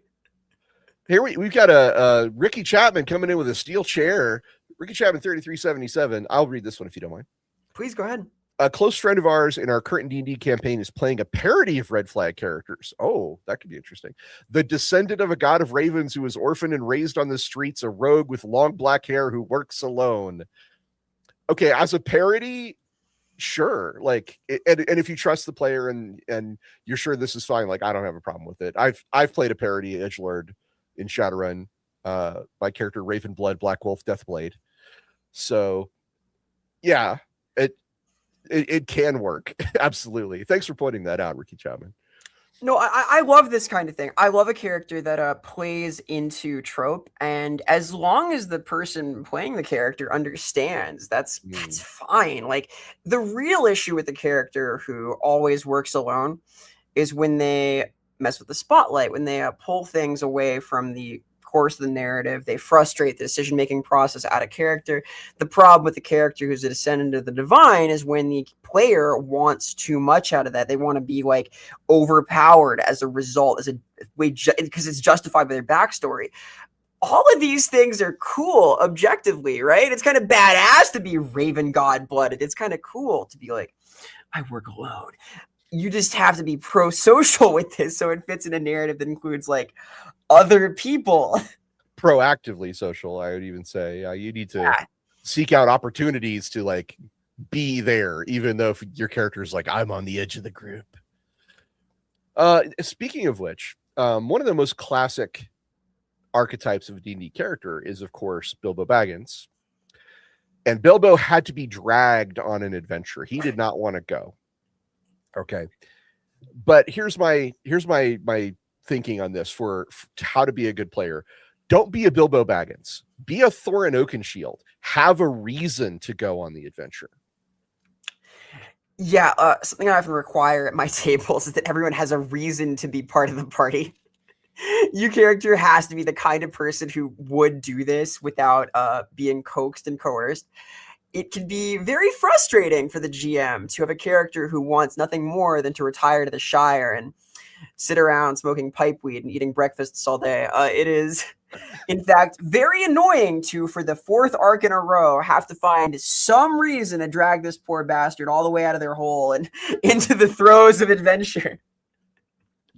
Here we've got a Ricky Chapman coming in with a steel chair. Ricky Chapman 3377. I'll read this one if you don't mind. Please go ahead. A close friend of ours in our current D&D campaign is playing a parody of Red Flag characters. Oh, that could be interesting. The descendant of a god of ravens who was orphaned and raised on the streets, a rogue with long black hair who works alone. Okay, as a parody, sure. Like, and if you trust the player and you're sure this is fine, like, I don't have a problem with it. I've played a parody edgelord in Shadowrun, my character Ravenblood, Black Wolf, Deathblade. So yeah, it can work. Absolutely. Thanks for pointing that out, Ricky Chapman. No, I love this kind of thing. I love a character that plays into trope, and as long as the person playing the character understands, that's fine. Like, the real issue with the character who always works alone is when they mess with the spotlight, when they pull things away from the course of the narrative, they frustrate the decision-making process out of character. The problem with the character who's a descendant of the divine is when the player wants too much out of that. They want to be like overpowered as a result, as a way, because it's justified by their backstory. All of these things are cool objectively, right? It's kind of badass to be Raven God blooded. It's kind of cool to be like, I work alone. You just have to be pro-social with this so it fits in a narrative that includes like other people. Proactively social, I would even say. You need to seek out opportunities to like be there, even though if your character is like, I'm on the edge of the group. Speaking of which, one of the most classic archetypes of a D&D character is, of course, Bilbo Baggins. And Bilbo had to be dragged on an adventure. He did not want to go. Okay. But here's my thinking on this for how to be a good player. Don't be a Bilbo Baggins. Be a Thorin Oakenshield. Have a reason to go on the adventure. Yeah, something I often require at my tables is that everyone has a reason to be part of the party. Your character has to be the kind of person who would do this without being coaxed and coerced. It can be very frustrating for the GM to have a character who wants nothing more than to retire to the Shire and sit around smoking pipeweed and eating breakfasts all day. It is, in fact, very annoying to, for the fourth arc in a row, have to find some reason to drag this poor bastard all the way out of their hole and into the throes of adventure.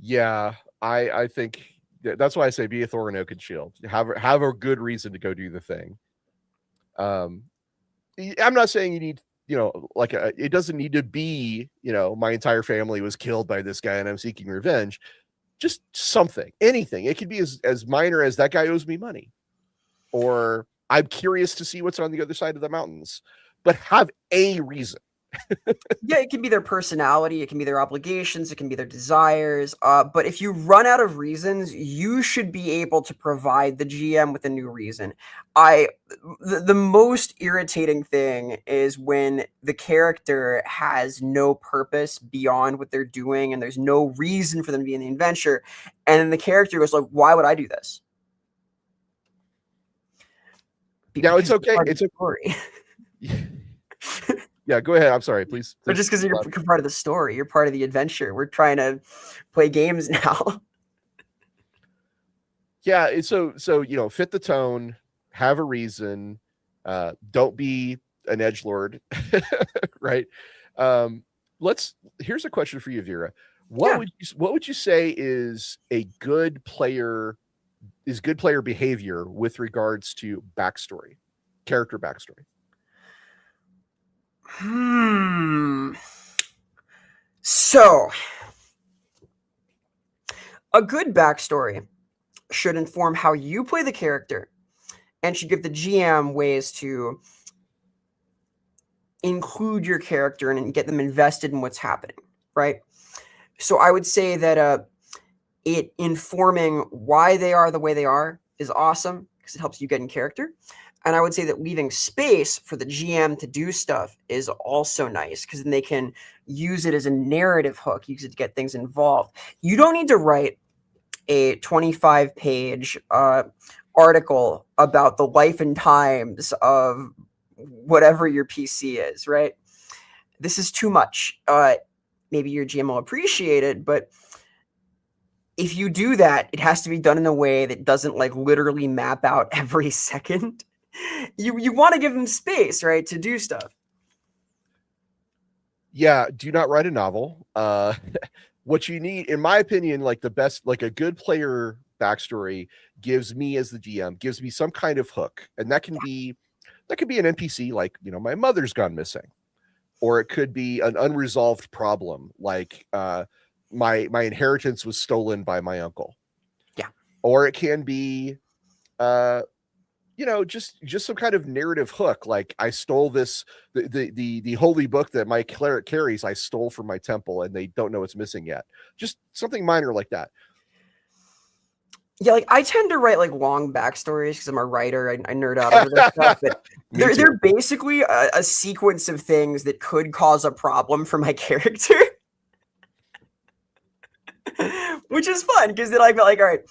Yeah, I think that's why I say be a Thorin Oakenshield. Have a good reason to go do the thing. I'm not saying you need, it doesn't need to be, my entire family was killed by this guy and I'm seeking revenge. Just something, anything. It could be as minor as that guy owes me money, or I'm curious to see what's on the other side of the mountains, but have a reason. Yeah, it can be their personality, it can be their obligations, it can be their desires. But if you run out of reasons, you should be able to provide the GM with a new reason. The most irritating thing is when the character has no purpose beyond what they're doing, and there's no reason for them to be in the adventure, and then the character goes like, "Why would I do this?" Now it's okay. It's a story. Yeah, go ahead. I'm sorry, please. But just because you're part of the story, you're part of the adventure. We're trying to play games now. Yeah, so fit the tone, have a reason, don't be an edgelord, right? Here's a question for you, Vera. What would you say is good player behavior with regards to backstory, character backstory? So, a good backstory should inform how you play the character and should give the GM ways to include your character and get them invested in what's happening, right? So I would say that it informing why they are the way they are is awesome because it helps you get in character. And I would say that leaving space for the GM to do stuff is also nice because then they can use it as a narrative hook, use it to get things involved. You don't need to write a 25-page article about the life and times of whatever your PC is, right? This is too much. Maybe your GM will appreciate it, but if you do that, it has to be done in a way that doesn't like literally map out every second. You want to give them space, right, to do stuff. Yeah, do not write a novel. What you need, in my opinion, like the best, like a good player backstory gives me as the GM, gives me some kind of hook. And that can be an NPC, like, my mother's gone missing. Or it could be an unresolved problem, like my inheritance was stolen by my uncle. Yeah. Or it can be just some kind of narrative hook, like I stole this, the holy book that my cleric carries, I stole from my temple and they don't know it's missing yet. Just something minor like that. Yeah, like I tend to write like long backstories because I'm a writer. I nerd out over this stuff, but they're basically a sequence of things that could cause a problem for my character. Which is fun because then I feel like, all right,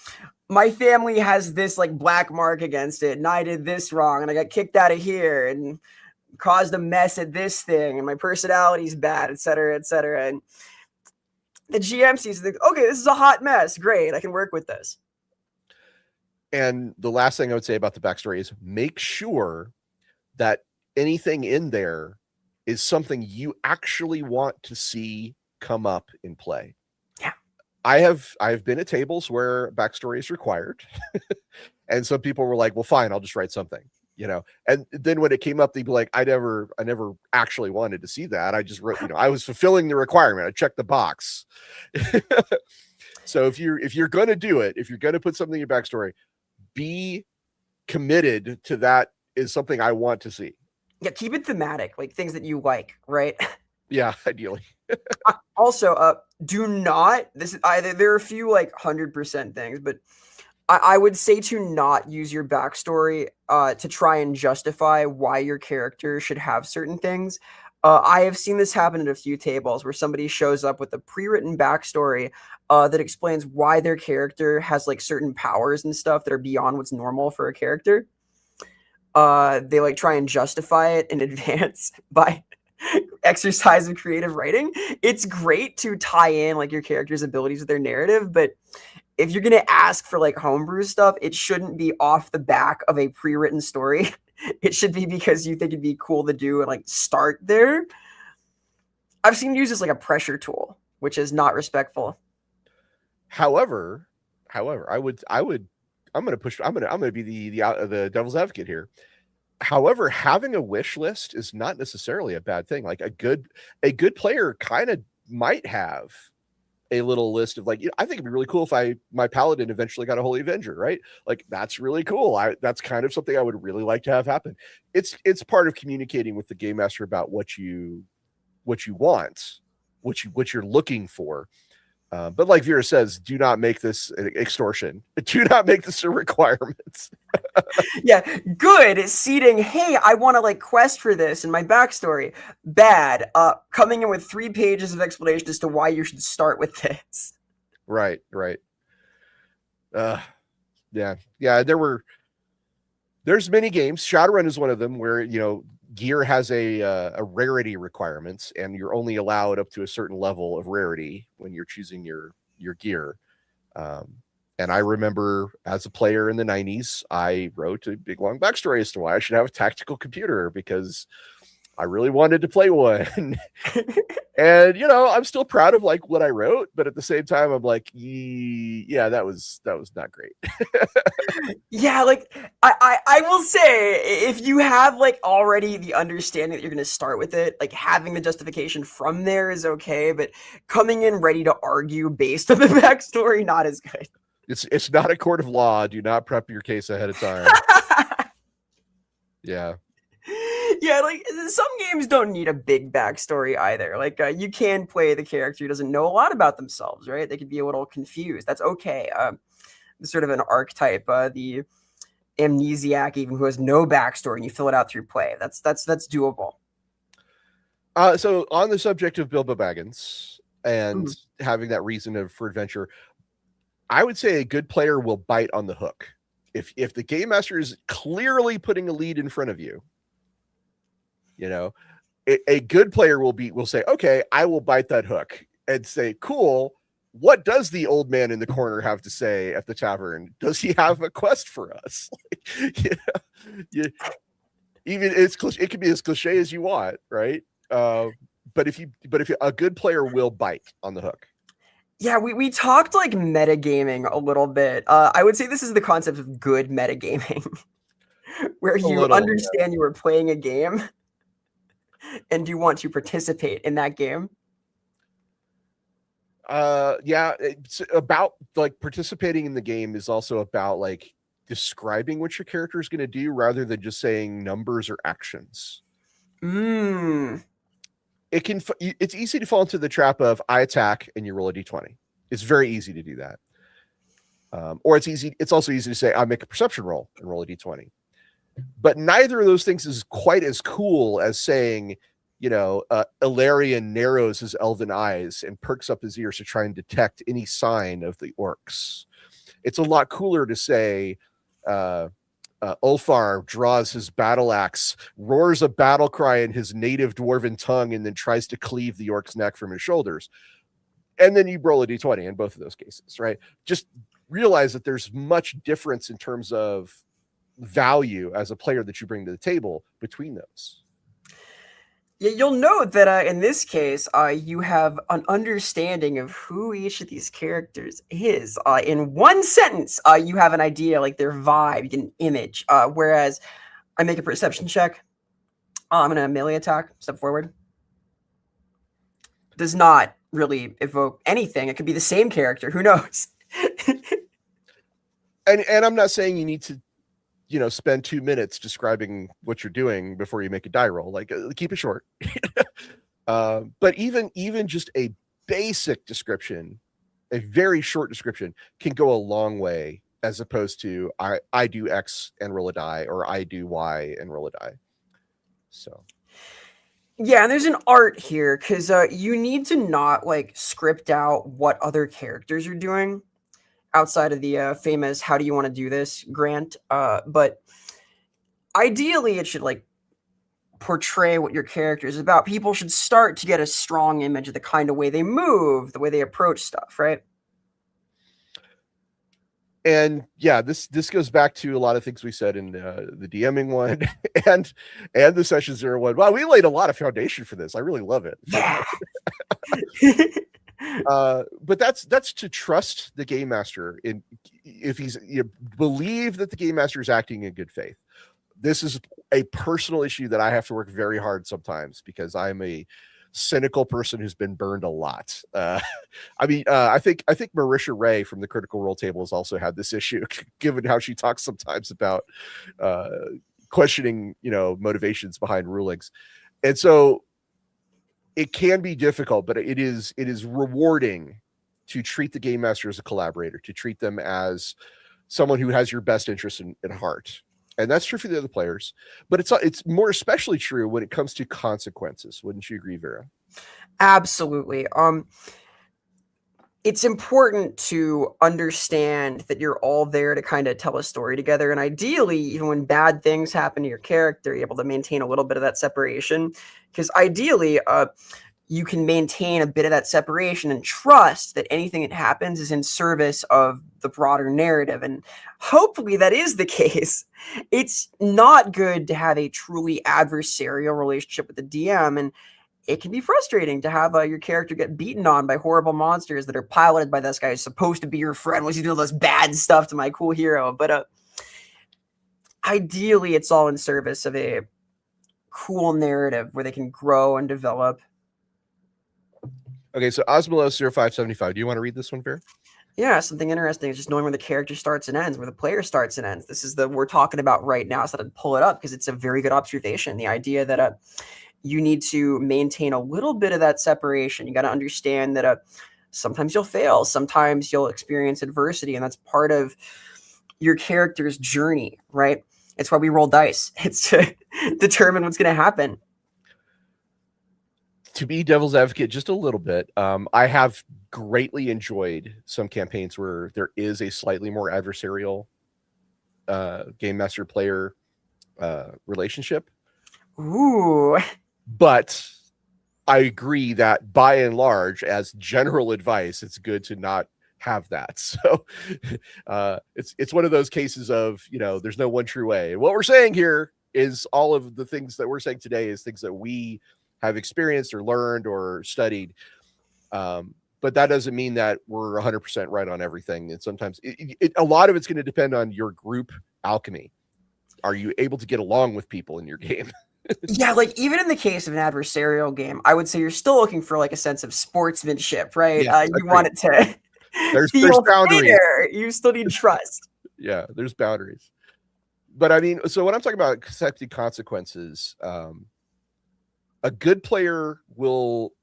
my family has this like black mark against it, and I did this wrong, and I got kicked out of here and caused a mess at this thing, and my personality's bad, etc., etc. And the GM sees it, okay, this is a hot mess. Great, I can work with this. And the last thing I would say about the backstory is make sure that anything in there is something you actually want to see come up in play. Yeah. I've been at tables where backstory is required. And some people were like, well, fine, I'll just write something, and then when it came up, they'd be like, I never actually wanted to see that. I just wrote, I was fulfilling the requirement. I checked the box. So if you're going to do it, if you're going to put something in your backstory, be committed to that is something I want to see. Yeah, keep it thematic, like things that you like, right? Yeah, ideally. Also, do not, this is either, there are a few like 100% things, but I would say to not use your backstory to try and justify why your character should have certain things. I have seen this happen at a few tables where somebody shows up with a pre-written backstory that explains why their character has like certain powers and stuff that are beyond what's normal for a character. They like try and justify it in advance by exercise of creative writing. It's great to tie in like your character's abilities with their narrative, but if you're going to ask for like homebrew stuff, it shouldn't be off the back of a pre-written story. It should be because you think it'd be cool to do and like start there. I've seen it used as like a pressure tool, which is not respectful. However, I'm going to be the devil's advocate here. However, having a wish list is not necessarily a bad thing. Like a good player kind of might have a little list of like, I think it'd be really cool if my paladin eventually got a holy avenger, right? Like that's really cool. That's kind of something I would really like to have happen. It's part of communicating with the game master about what you what you want, what you're looking for. But like Vera says, do not make this extortion. Do not make this a requirement. Yeah, good seeding. Hey, I want to like quest for this in my backstory. Bad. Coming in with 3 pages of explanation as to why you should start with this. Right. Yeah. There's many games. Shadowrun is one of them where, gear has a rarity requirements, and you're only allowed up to a certain level of rarity when you're choosing your gear. And I remember as a player in the 90s, I wrote a big long backstory as to why I should have a tactical computer, because I really wanted to play one. And I'm still proud of like what I wrote, but at the same time I'm like, yeah, that was not great. Yeah, like I will say, if you have like already the understanding that you're going to start with it, like having the justification from there is okay, but coming in ready to argue based on the backstory, not as good. It's not a court of law. Do not prep your case ahead of time. Yeah. Yeah, like some games don't need a big backstory either. Like you can play the character who doesn't know a lot about themselves, right? They could be a little confused. That's okay. Sort of an archetype, the amnesiac, even who has no backstory, and you fill it out through play. That's doable. So on the subject of Bilbo Baggins and having that reason for adventure, I would say a good player will bite on the hook. If the game master is clearly putting a lead in front of you, a good player will say, okay, I will bite that hook and say, cool. What does the old man in the corner have to say at the tavern? Does he have a quest for us? Even it can be as cliche as you want, right? But if a good player will bite on the hook. Yeah, we talked like metagaming a little bit. I would say this is the concept of good metagaming, where you understand you were playing a game and you want to participate in that game. Yeah, it's about like participating in the game is also about like describing what your character is going to do rather than just saying numbers or actions. It's easy to fall into the trap of I attack and you roll a d20. It's very easy to do that. Or it's also easy to say I make a perception roll and roll a d20. But neither of those things is quite as cool as saying, Ilarion narrows his elven eyes and perks up his ears to try and detect any sign of the orcs. It's a lot cooler to say, Ulfar draws his battle axe, roars a battle cry in his native dwarven tongue, and then tries to cleave the orc's neck from his shoulders. And then you roll a d20 in both of those cases, right? Just realize that there's much difference in terms of value as a player that you bring to the table between those. Yeah, you'll note that in this case, you have an understanding of who each of these characters is. In one sentence, you have an idea, like their vibe, you get an image. Whereas I make a perception check. I'm going to melee attack, step forward. Does not really evoke anything. It could be the same character. Who knows? And I'm not saying you need to, spend 2 minutes describing what you're doing before you make a die roll. Like, keep it short. But even just a basic description, a very short description, can go a long way, as opposed to I do X and roll a die, or I do Y and roll a die. So. Yeah, and there's an art here, because you need to not like script out what other characters are doing outside of the famous "How do you want to do this?" grant. But ideally, it should like portray what your character is about. People should start to get a strong image of the kind of way they move, the way they approach stuff, right? And yeah, this goes back to a lot of things we said in the DMing one and the session 01. Wow, we laid a lot of foundation for this. I really love it. Yeah. But that's to trust the game master if you believe that the game master is acting in good faith. This is a personal issue that I have to work very hard sometimes, because I'm a cynical person who's been burned a lot. I think Marisha Ray from the Critical Role Table has also had this issue, given how she talks sometimes about questioning, motivations behind rulings. And so it can be difficult, but it is rewarding to treat the game master as a collaborator, to treat them as someone who has your best interest in heart. And that's true for the other players, but it's more especially true when it comes to consequences. Wouldn't you agree, Vera? Absolutely. It's important to understand that you're all there to kind of tell a story together. And ideally, even when bad things happen to your character, you're able to maintain a little bit of that separation. Because ideally, you can maintain a bit of that separation and trust that anything that happens is in service of the broader narrative. And hopefully that is the case. It's not good to have a truly adversarial relationship with the DM. And it can be frustrating to have your character get beaten on by horrible monsters that are piloted by this guy who's supposed to be your friend. Was he doing all this bad stuff to my cool hero? But ideally, it's all in service of a cool narrative where they can grow and develop. Okay, so Osmolos0575. Do you want to read this one, Vera? Yeah, something interesting is just knowing where the character starts and ends, where the player starts and ends. This is the we're talking about right now, so I'd pull it up because it's a very good observation. The idea that you need to maintain a little bit of that separation. You got to understand that sometimes you'll fail, sometimes you'll experience adversity, and that's part of your character's journey, right? It's why we roll dice. It's to determine what's going to happen. To be devil's advocate just a little bit, I have greatly enjoyed some campaigns where there is a slightly more adversarial game master player relationship. Ooh. But I agree that by and large, as general advice, it's good to not have that. So it's one of those cases of, there's no one true way. What we're saying here is all of the things that we're saying today is things that we have experienced or learned or studied. But that doesn't mean that we're 100% right on everything. And sometimes a lot of it's going to depend on your group alchemy. Are you able to get along with people in your game? Yeah, like even in the case of an adversarial game, I would say you're still looking for like a sense of sportsmanship, right? Yes, You want it to there's feel boundaries. fair. You still need trust. Yeah, there's boundaries. But I mean, so when I'm talking about accepting consequences, a good player will,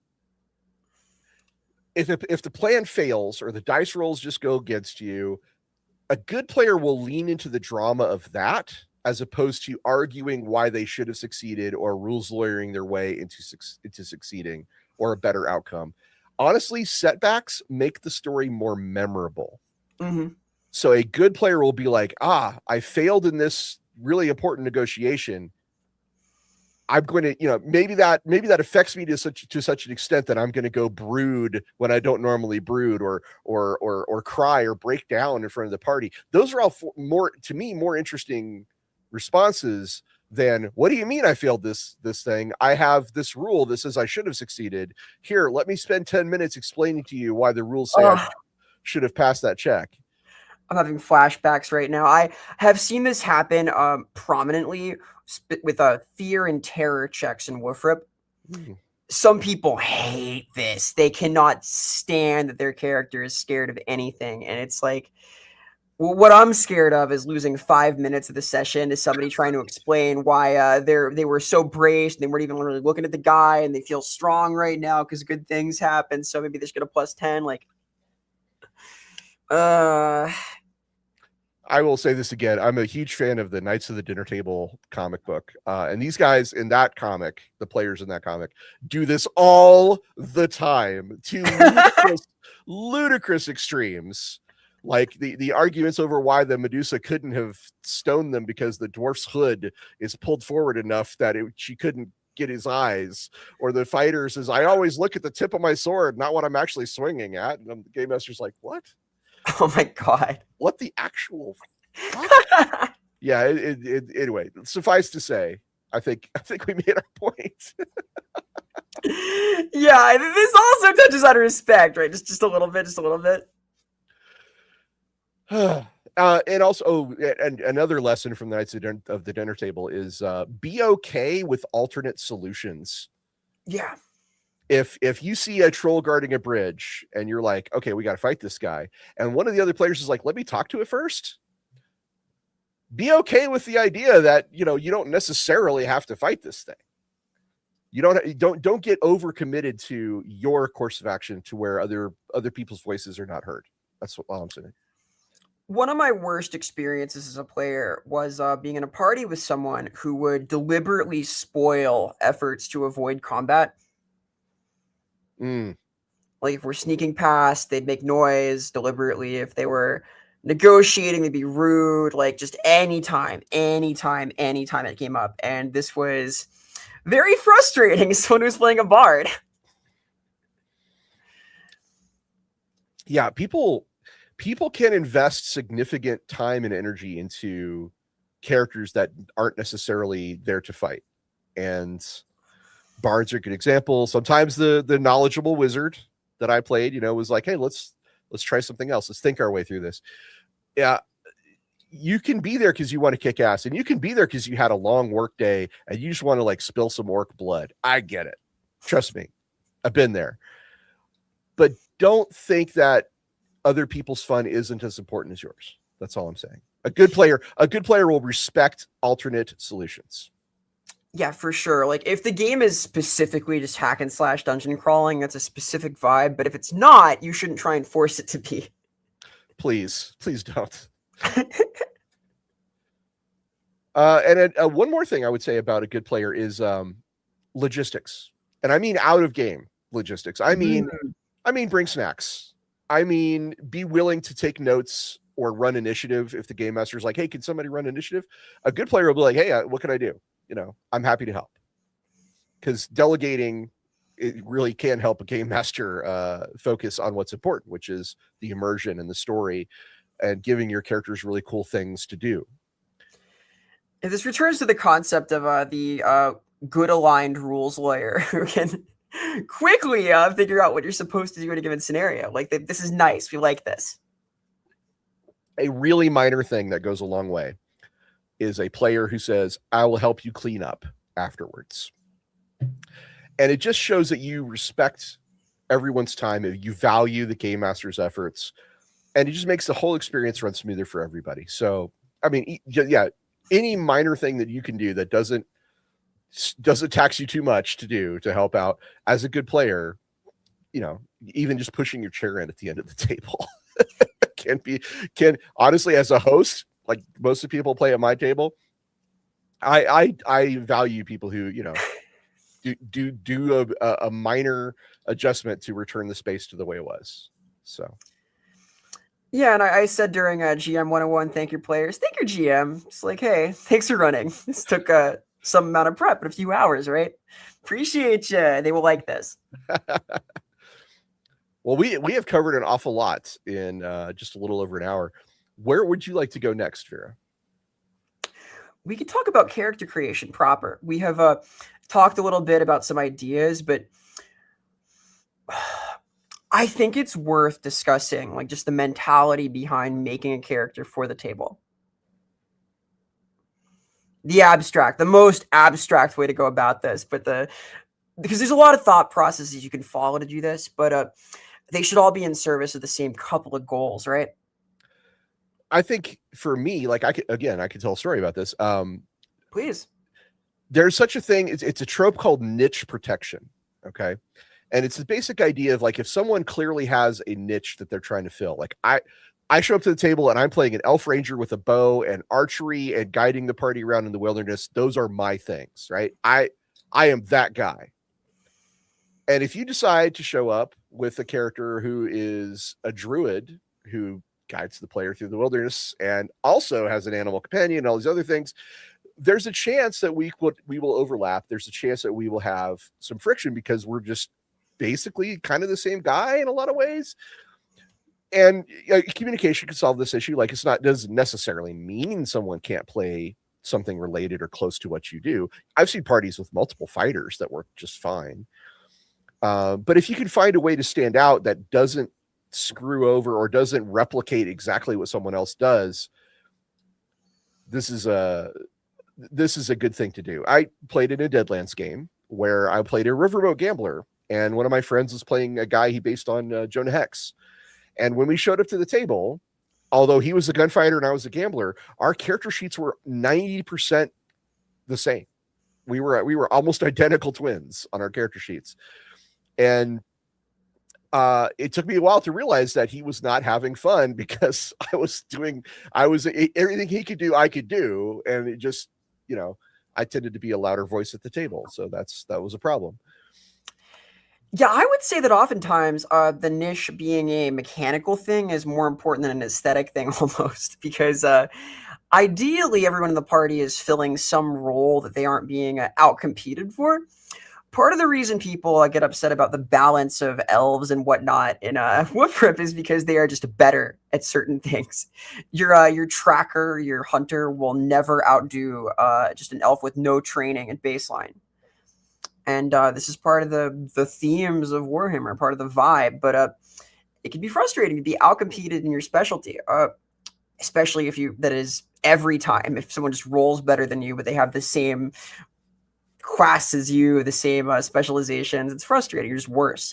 if the plan fails or the dice rolls just go against you, a good player will lean into the drama of that as opposed to arguing why they should have succeeded or rules lawyering their way into succeeding or a better outcome. Honestly, setbacks make the story more memorable. Mm-hmm. So a good player will be like, I failed in this really important negotiation. I'm going to, maybe that affects me to such an extent that I'm going to go brood when I don't normally brood or cry or break down in front of the party. Those are all more interesting responses than, what do you mean I failed this thing? I have this rule that says I should have succeeded. Here, let me spend 10 minutes explaining to you why the rules say I should have passed that check. I'm having flashbacks right now. I have seen this happen prominently with fear and terror checks in Woofrip. Some people hate this. They cannot stand that their character is scared of anything. And it's like, well, what I'm scared of is losing 5 minutes of the session to somebody trying to explain why they were so braced and they weren't even really looking at the guy and they feel strong right now because good things happen. So maybe they should get a +10. Like, I will say this again. I'm a huge fan of the Knights of the Dinner Table comic book. And these guys in that comic, the players in that comic, do this all the time to ludicrous extremes. Like the arguments over why the Medusa couldn't have stoned them because the dwarf's hood is pulled forward enough that she couldn't get his eyes, or the fighter says, I always look at the tip of my sword, not what I'm actually swinging at. And the game master's like, what? Oh my God. What the actual fuck? Yeah, anyway, suffice to say, I think we made our point. Yeah, this also touches on respect, right? Just a little bit, And also, and another lesson from the Knights of the Dinner Table is be okay with alternate solutions. Yeah. If you see a troll guarding a bridge and you're like, okay, we got to fight this guy, and one of the other players is like, let me talk to it first, be okay with the idea that you don't necessarily have to fight this thing. You don't get overcommitted to your course of action to where other people's voices are not heard. That's all I'm saying. One of my worst experiences as a player was being in a party with someone who would deliberately spoil efforts to avoid combat. Mm. Like if we're sneaking past, they'd make noise deliberately. If they were negotiating, they'd be rude. Like just anytime it came up. And this was very frustrating as someone who's playing a bard. Yeah, people can invest significant time and energy into characters that aren't necessarily there to fight. And bards are a good example. Sometimes the knowledgeable wizard that I played, was like, hey, let's try something else. Let's think our way through this. Yeah. You can be there because you want to kick ass, and you can be there because you had a long work day and you just want to like spill some orc blood. I get it. Trust me. I've been there. But don't think that other people's fun isn't as important as yours. That's all I'm saying. A good player will respect alternate solutions. Yeah, for sure. Like if the game is specifically just hack and slash dungeon crawling, that's a specific vibe. But if it's not, you shouldn't try and force it to be. Please don't. And one more thing I would say about a good player is logistics. And I mean out of game logistics. I mean bring snacks. I mean be willing to take notes or run initiative if the game master's like, hey, can somebody run initiative? A good player will be like, hey, what can I do? I'm happy to help. Because delegating, it really can help a game master focus on what's important, which is the immersion and the story and giving your characters really cool things to do. And this returns to the concept of the good aligned rules lawyer who can quickly figure out what you're supposed to do in a given scenario. Like, this is nice. We like this. A really minor thing that goes a long way is a player who says, I will help you clean up afterwards. And it just shows that you respect everyone's time, you value the game master's efforts, and it just makes the whole experience run smoother for everybody. So, I mean, yeah, any minor thing that you can do that doesn't tax you too much to do to help out as a good player, even just pushing your chair in at the end of the table can honestly, as a host, like most of the people play at my table, I value people who, do a minor adjustment to return the space to the way it was. So. Yeah, and I said during GM 101, thank your players. Thank your GM. It's like, hey, thanks for running. This took some amount of prep, but a few hours, right? Appreciate you. They will like this. Well, we have covered an awful lot in just a little over an hour. Where would you like to go next, Vera? We could talk about character creation proper. We have talked a little bit about some ideas, but I think it's worth discussing, like, just the mentality behind making a character for the table. The most abstract way to go about this, because there's a lot of thought processes you can follow to do this, but they should all be in service of the same couple of goals, right? I think for me, like I could tell a story about this. Please. There's such a thing. It's a trope called niche protection. Okay. And it's the basic idea of like, if someone clearly has a niche that they're trying to fill, like I show up to the table and I'm playing an elf ranger with a bow and archery and guiding the party around in the wilderness. Those are my things, right? I am that guy. And if you decide to show up with a character who is a druid who guides the player through the wilderness and also has an animal companion and all these other things, there's a chance that we will overlap. There's a chance that we will have some friction because we're just basically kind of the same guy in a lot of ways. And communication can solve this issue. Like, doesn't necessarily mean someone can't play something related or close to what you do. I've seen parties with multiple fighters that work just fine. But if you can find a way to stand out that doesn't screw over or doesn't replicate exactly what someone else does, this is a good thing to do. I played in a Deadlands game where I played a riverboat gambler, and one of my friends was playing a guy he based on Jonah Hex. And when we showed up to the table, although he was a gunfighter and I was a gambler, our character sheets were 90% the same. We were almost identical twins on our character sheets, and it took me a while to realize that he was not having fun because everything he could do, I could do. And it just, I tended to be a louder voice at the table. So that was a problem. Yeah, I would say that oftentimes the niche being a mechanical thing is more important than an aesthetic thing almost, because ideally everyone in the party is filling some role that they aren't being outcompeted for. Part of the reason people get upset about the balance of elves and whatnot in Woofrip is because they are just better at certain things. Your tracker, your hunter will never outdo just an elf with no training at baseline. And this is part of the themes of Warhammer, part of the vibe. But it can be frustrating to be outcompeted in your specialty, especially that is every time. If someone just rolls better than you, but they have the same class as you, the same specializations, it's frustrating. You're just worse.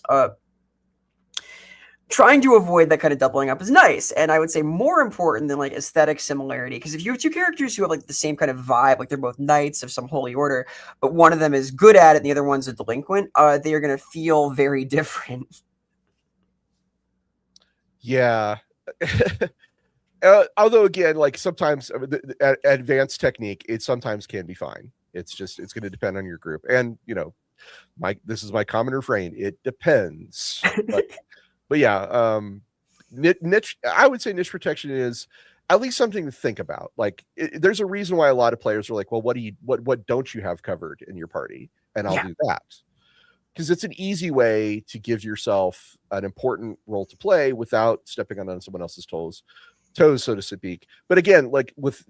Trying to avoid that kind of doubling up is nice, and I would say more important than like aesthetic similarity, because if you have two characters who have like the same kind of vibe, like they're both knights of some holy order, but one of them is good at it and the other one's a delinquent, they are going to feel very different. Yeah. Although again, like sometimes advanced technique, it sometimes can be fine. It's going to depend on your group, and this is my common refrain: it depends. But yeah, niche. I would say niche protection is at least something to think about. Like, there's a reason why a lot of players are like, "Well, what don't you have covered in your party?" And I'll do that, because it's an easy way to give yourself an important role to play without stepping on someone else's toes, so to speak. But again, like with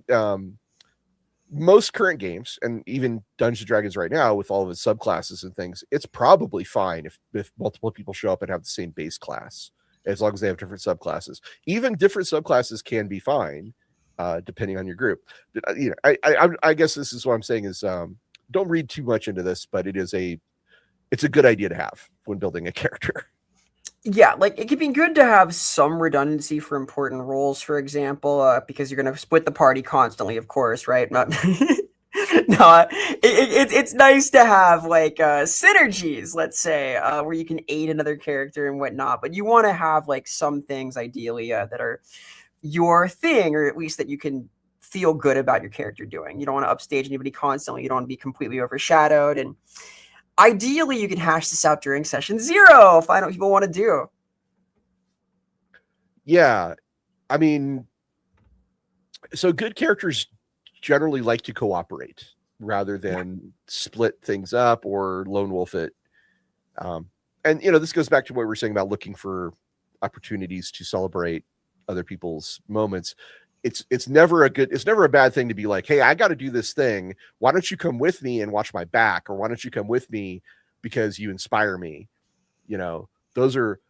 most current games, and even Dungeons and Dragons right now with all of its subclasses and things, it's probably fine if multiple people show up and have the same base class, as long as they have different subclasses. Even different subclasses can be fine, depending on your group. But, I guess this is what I'm saying is, don't read too much into this, but it's a good idea to have when building a character. Yeah, like it could be good to have some redundancy for important roles, for example, because you're going to split the party constantly, of course, right? No, it's nice to have like synergies, let's say, where you can aid another character and whatnot. But you want to have like some things, ideally, that are your thing, or at least that you can feel good about your character doing. You don't want to upstage anybody constantly. You don't want to be completely overshadowed, and ideally, you can hash this out during session 0. Find out what people want to do. Yeah. I mean, so good characters generally like to cooperate rather than split things up or lone wolf it. And, this goes back to what we were saying about looking for opportunities to celebrate other people's moments. It's never a bad thing to be like, hey, I got to do this thing. Why don't you come with me and watch my back? Or why don't you come with me because you inspire me? Those are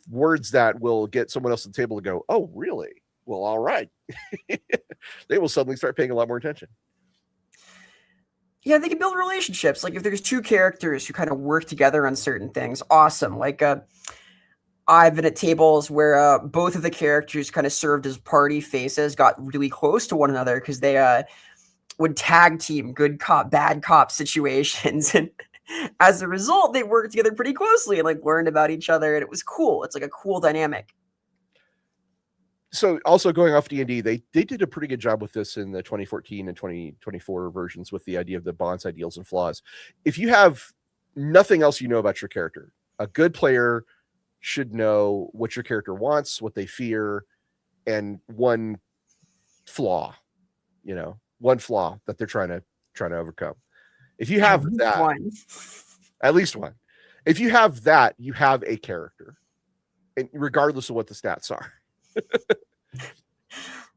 words that will get someone else at the table to go, oh, really? Well, all right. They will suddenly start paying a lot more attention. Yeah, they can build relationships. Like if there's two characters who kind of work together on certain things, awesome. Like I've been at tables where both of the characters kind of served as party faces, got really close to one another because they would tag team good cop, bad cop situations. And as a result, they worked together pretty closely and like learned about each other. And it was cool. It's like a cool dynamic. So also going off D&D, they did a pretty good job with this in the 2014 and 2024 versions with the idea of the bonds, ideals, and flaws. If you have nothing else you know about your character, a good player should know what your character wants, what they fear, and one flaw that they're trying to overcome. If you have that, at least one. If you have that, you have a character, and regardless of what the stats are.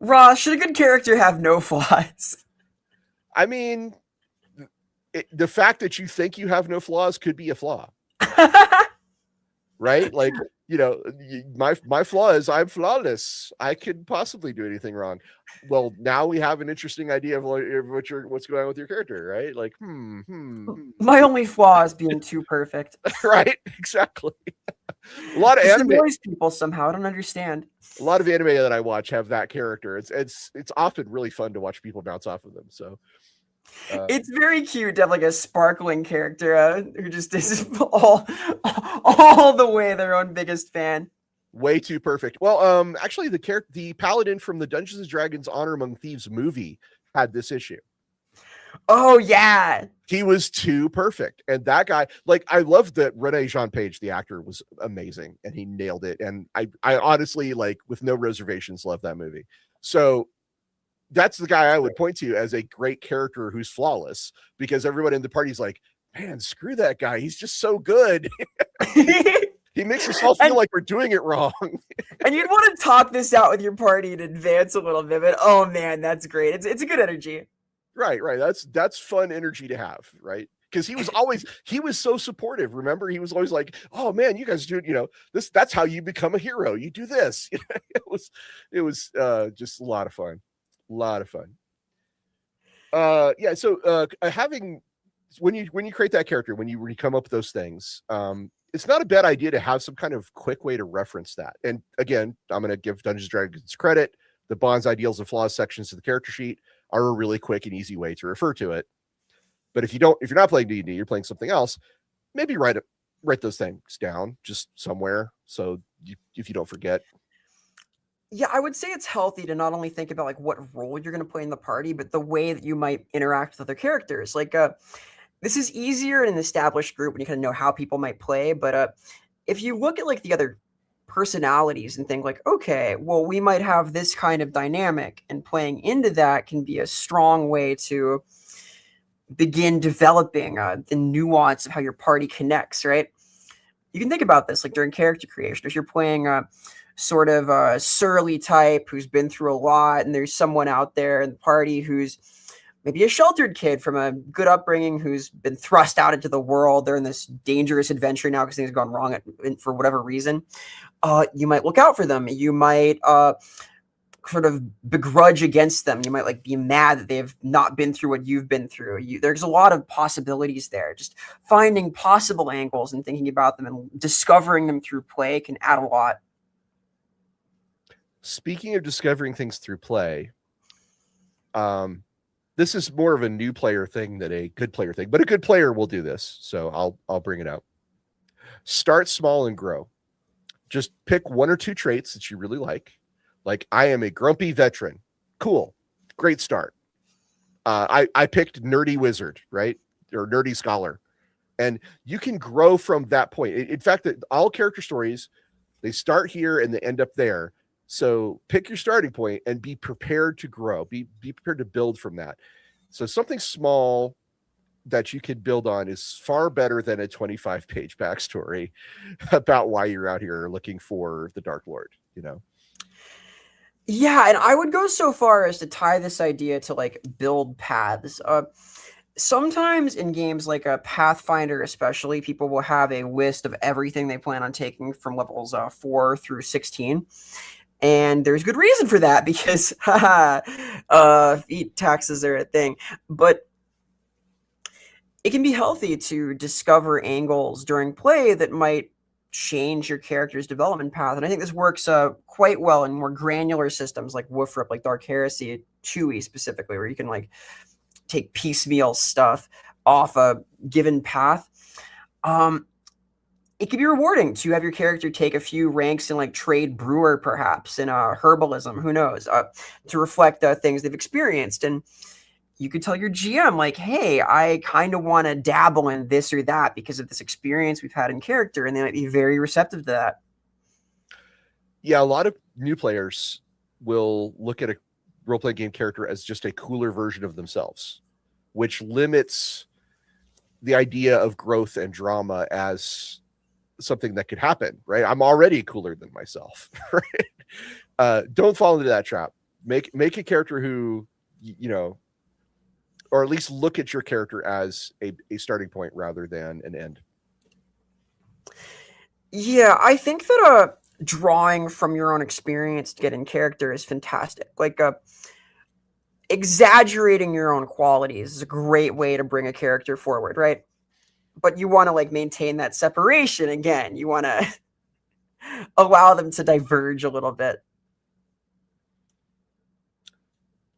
Ross, should a good character have no flaws? I mean, the fact that you think you have no flaws could be a flaw. Right? Like, my flaw is I'm flawless. I could possibly do anything wrong. Well, now we have an interesting idea of what's going on with your character, right? Like, My only flaw is being too perfect. Right? Exactly. A lot of anime annoys people somehow. I don't understand. A lot of anime that I watch have that character. It's often really fun to watch people bounce off of them. So It's very cute to have like a sparkling character who just is all the way their own biggest fan. Way too perfect. Well, actually, the paladin from the Dungeons and Dragons Honor Among Thieves movie had this issue. Oh yeah, he was too perfect, and that guy, like, I love that Rene Jean Page, the actor, was amazing, and he nailed it. And I honestly, like, with no reservations, love that movie. So that's the guy I would point to as a great character who's flawless, because everyone in the party's like, man, screw that guy. He's just so good. He makes us all feel like we're doing it wrong. And you'd want to talk this out with your party in advance a little bit, but oh man, that's great. It's a good energy. Right. That's fun energy to have, right? Because he was so supportive. Remember, he was always like, oh man, you guys do, that's how you become a hero. You do this. It was just a lot of fun. Yeah. So having, when you create that character, when you come up with those things, it's not a bad idea to have some kind of quick way to reference that. And again, I'm going to give Dungeons and Dragons credit. The bonds, ideals, and flaws sections of the character sheet are a really quick and easy way to refer to it. But if you're not playing D&D, you're playing something else, maybe write those things down just somewhere, so if you don't forget. Yeah, I would say it's healthy to not only think about like what role you're going to play in the party, but the way that you might interact with other characters. Like, this is easier in an established group when you kind of know how people might play. But if you look at like the other personalities and think like, okay, well, we might have this kind of dynamic, and playing into that can be a strong way to begin developing the nuance of how your party connects, right? You can think about this like during character creation. If you're playing sort of a surly type who's been through a lot, and there's someone out there in the party who's maybe a sheltered kid from a good upbringing who's been thrust out into the world. They're in this dangerous adventure now because things have gone wrong for whatever reason. You might look out for them. You might sort of begrudge against them. You might like be mad that they've not been through what you've been through. There's a lot of possibilities there. Just finding possible angles and thinking about them and discovering them through play can add a lot. Speaking of discovering things through play, this is more of a new player thing than a good player thing, but a good player will do this. So I'll bring it out. Start small and grow. Just pick one or two traits that you really like. Like, I am a grumpy veteran. Cool. Great start. I picked nerdy wizard, right? Or nerdy scholar. And you can grow from that point. In fact, all character stories, they start here and they end up there. So pick your starting point and be prepared to grow. Be prepared to build from that. So something small that you can build on is far better than a 25-page backstory about why you're out here looking for the Dark Lord, Yeah, and I would go so far as to tie this idea to like build paths. Sometimes in games like a Pathfinder, especially, people will have a list of everything they plan on taking from levels 4 through 16. And there's good reason for that because feat taxes are a thing. But it can be healthy to discover angles during play that might change your character's development path. And I think this works quite well in more granular systems like Woofrip, like Dark Heresy, Chewy specifically, where you can like take piecemeal stuff off a given path. It can be rewarding to have your character take a few ranks in like trade brewer, perhaps in herbalism, who knows, to reflect things they've experienced. And you could tell your GM like, hey, I kind of want to dabble in this or that because of this experience we've had in character. And they might be very receptive to that. Yeah, a lot of new players will look at a role-playing game character as just a cooler version of themselves, which limits the idea of growth and drama as something that could happen, right? I'm already cooler than myself, right? Don't fall into that trap. Make a character who, or at least look at your character as a starting point rather than an end. Yeah, I think that drawing from your own experience to get in character is fantastic. Like exaggerating your own qualities is a great way to bring a character forward, right? But you want to like maintain that separation again. You want to allow them to diverge a little bit.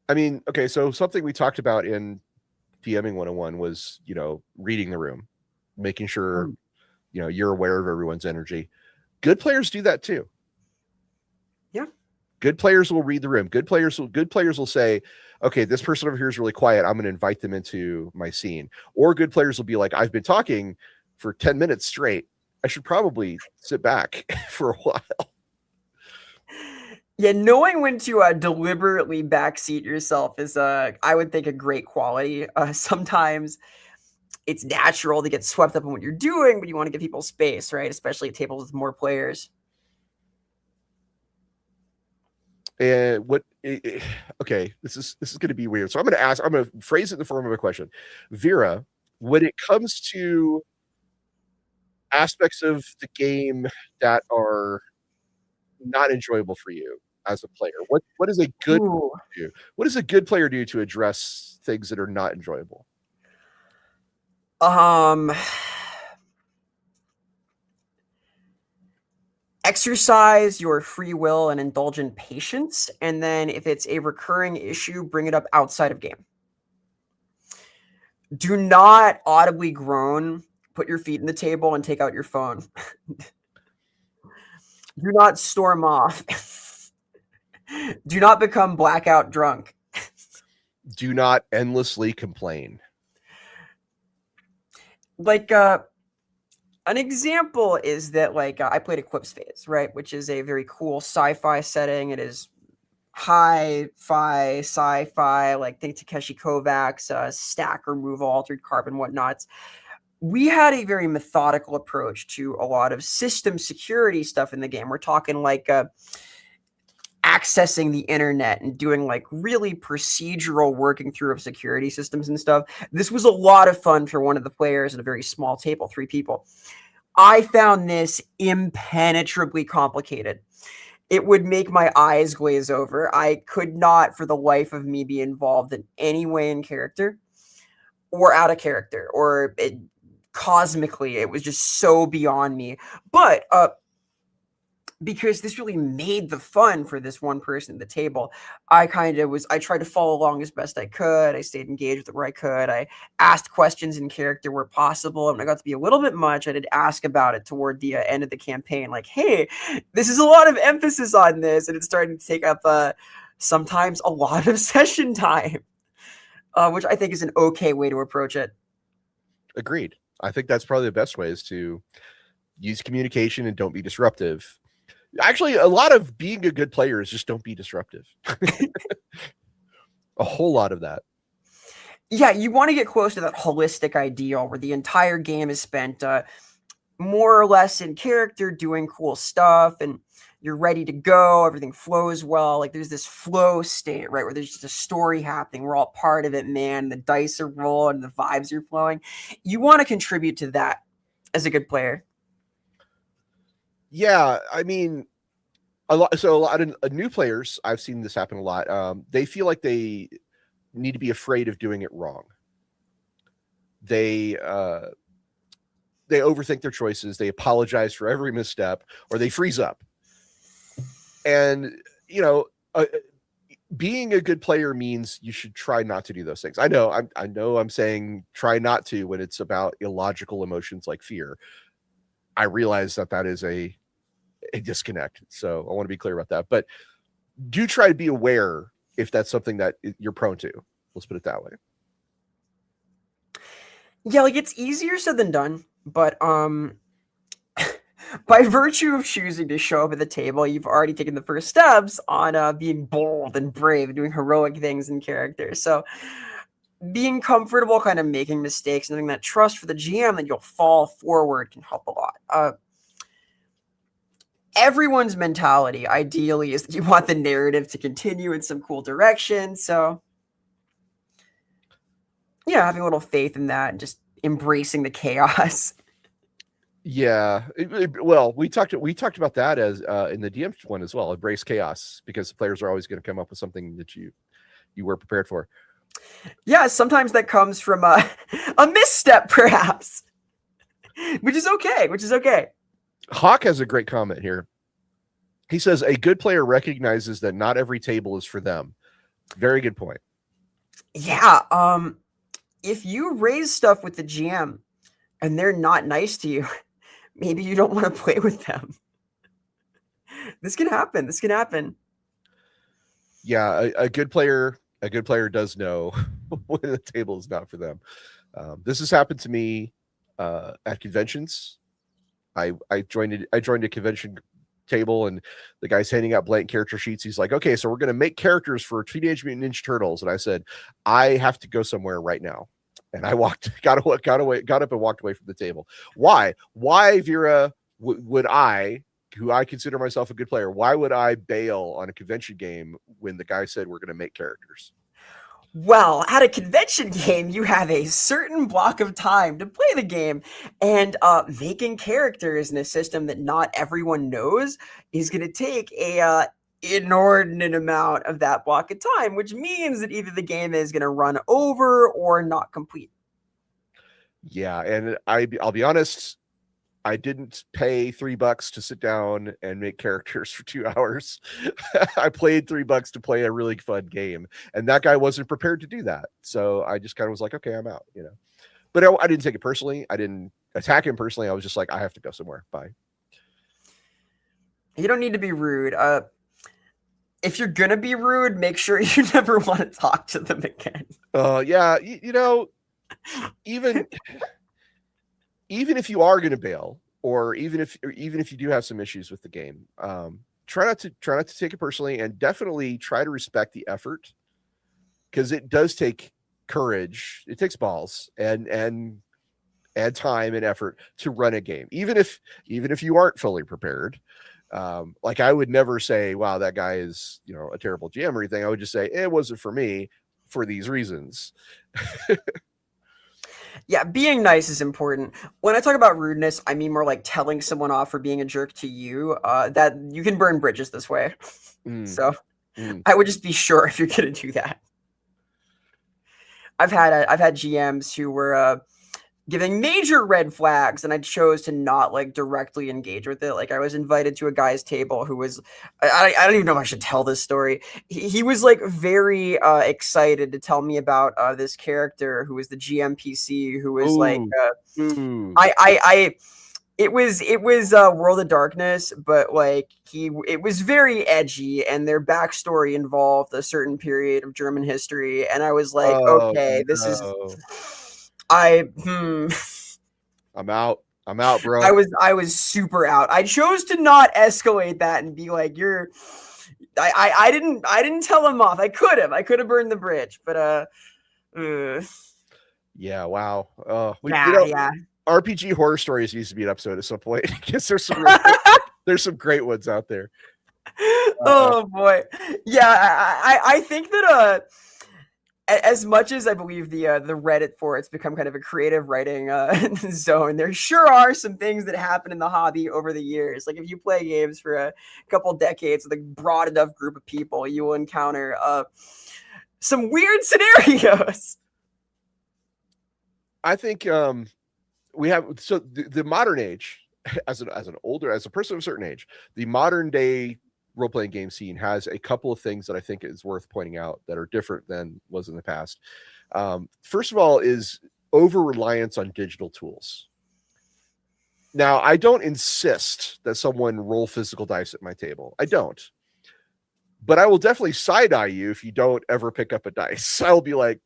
I mean, okay, so something we talked about in DMing 101 was, reading the room, making sure, Mm. You're aware of everyone's energy. Good players do that too. Yeah. Good players will read the room. Good players will say, okay, this person over here is really quiet. I'm going to invite them into my scene. Or good players will be like, I've been talking for 10 minutes straight. I should probably sit back for a while. Yeah, knowing when to deliberately backseat yourself is, I would think, a great quality. Sometimes it's natural to get swept up in what you're doing, but you want to give people space, right? Especially at tables with more players. And okay, this is going to be weird. So I'm going to phrase it in the form of a question. Vera, when it comes to aspects of the game that are not enjoyable for you as a player, what is a good Ooh. do? What does a good player do to address things that are not enjoyable? Exercise your free will and indulgent patience, and then if it's a recurring issue, bring it up outside of game. Do not audibly groan, put your feet in the table, and take out your phone. Do not storm off. Do not become blackout drunk. Do not endlessly complain. Like, an example is that, like, I played Eclipse Phase, right? Which is a very cool sci-fi setting. It is hi-fi, sci-fi, like think Takeshi Kovacs, stack removal, altered carbon, whatnots. We had a very methodical approach to a lot of system security stuff in the game. We're talking like accessing the internet and doing like really procedural working through of security systems and stuff. This was a lot of fun for one of the players at a very small table, 3 people. I found this impenetrably complicated. It would make my eyes glaze over. I could not, for the life of me, be involved in any way in character or out of character, or cosmically. It was just so beyond me. But because this really made the fun for this one person at the table, I tried to follow along as best I could. I stayed engaged with it where I could. I asked questions in character where possible. And I got to be a little bit much. I did ask about it toward the end of the campaign. Like, hey, this is a lot of emphasis on this. And it's starting to take up sometimes a lot of session time, which I think is an okay way to approach it. Agreed. I think that's probably the best way is to use communication and don't be disruptive. Actually, a lot of being a good player is just don't be disruptive. A whole lot of that. Yeah, you want to get close to that holistic ideal where the entire game is spent more or less in character doing cool stuff and you're ready to go. Everything flows well. Like there's this flow state, right? Where there's just a story happening. We're all part of it, man. The dice are rolling and the vibes are flowing. You want to contribute to that as a good player. Yeah, I mean, a lot of new players, I've seen this happen a lot. They feel like they need to be afraid of doing it wrong. They overthink their choices. They apologize for every misstep, or they freeze up. And being a good player means you should try not to do those things. I know I'm saying try not to when it's about illogical emotions like fear. I realize that is a disconnect. So I want to be clear about that. But do try to be aware if that's something that you're prone to. Let's put it that way. Yeah, like it's easier said than done, but by virtue of choosing to show up at the table, you've already taken the first steps on being bold and brave, doing heroic things in character. So being comfortable kind of making mistakes and having that trust for the GM that you'll fall forward can help a lot. Everyone's mentality, ideally, is that you want the narrative to continue in some cool direction. So, yeah, having a little faith in that and just embracing the chaos. Yeah, well, we talked about that as in the DM one as well. Embrace chaos because the players are always going to come up with something that you were prepared for. Yeah, sometimes that comes from a misstep, perhaps, which is okay. Hawk has a great comment here. He says a good player recognizes that not every table is for them. Very good point. Yeah. if you raise stuff with the GM and they're not nice to you, maybe you don't want to play with them. This can happen. This can happen. Yeah, a good player does know when the table is not for them. This has happened to me at conventions. I joined a convention table, and the guy's handing out blank character sheets. He's like, "Okay, so we're going to make characters for Teenage Mutant Ninja Turtles." And I said, "I have to go somewhere right now." And I got up and walked away from the table. Why? Why, Vera, would I, who I consider myself a good player, why would I bail on a convention game when the guy said we're going to make characters? Well, at a convention game, you have a certain block of time to play the game, and making characters in a system that not everyone knows is going to take a inordinate amount of that block of time, which means that either the game is going to run over or not complete. Yeah, and I'll be honest, I didn't pay $3 to sit down and make characters for 2 hours. I paid $3 to play a really fun game, and that guy wasn't prepared to do that. So I just kind of was like, okay, I'm out, you know. But I didn't take it personally. I didn't attack him personally. I was just like, I have to go somewhere. Bye. You don't need to be rude. If you're gonna be rude, make sure you never want to talk to them again. Yeah, you know, even if you are going to bail, or even if you do have some issues with the game, try not to take it personally, and definitely try to respect the effort, because it does take courage. It takes balls and time and effort to run a game, even if you aren't fully prepared. Like, I would never say, wow, that guy is, you know, a terrible GM or anything. I would just say it wasn't for me for these reasons. Yeah, being nice is important. When I talk about rudeness, I mean more like telling someone off for being a jerk to you. That you can burn bridges this way. So I would just be sure if you're gonna do that. I've had GMs who were giving major red flags, and I chose to not like directly engage with it. Like, I was invited to a guy's table who was, I don't even know if I should tell this story. He was like very excited to tell me about this character who was the GMPC, who was like, it was World of Darkness, but like it was very edgy, and their backstory involved a certain period of German history, and I was like, okay, this is. I'm out, bro. I was super out. I chose to not escalate that and be like, I didn't tell him off. I could have burned the bridge, but yeah, wow. Yeah. RPG horror stories used to be an episode at some point, because there's some great ones out there. Oh boy. Yeah, I think that as much as I believe the Reddit for it's become kind of a creative writing zone, there sure are some things that happen in the hobby over the years. Like, if you play games for a couple decades with a broad enough group of people, you will encounter some weird scenarios. I think we have, so the modern age, as a person of a certain age, the modern day role-playing game scene has a couple of things that I think is worth pointing out that are different than was in the past. First of all is over-reliance on digital tools. Now, I don't insist that someone roll physical dice at my table. I don't. But I will definitely side-eye you if you don't ever pick up a dice. I'll be like,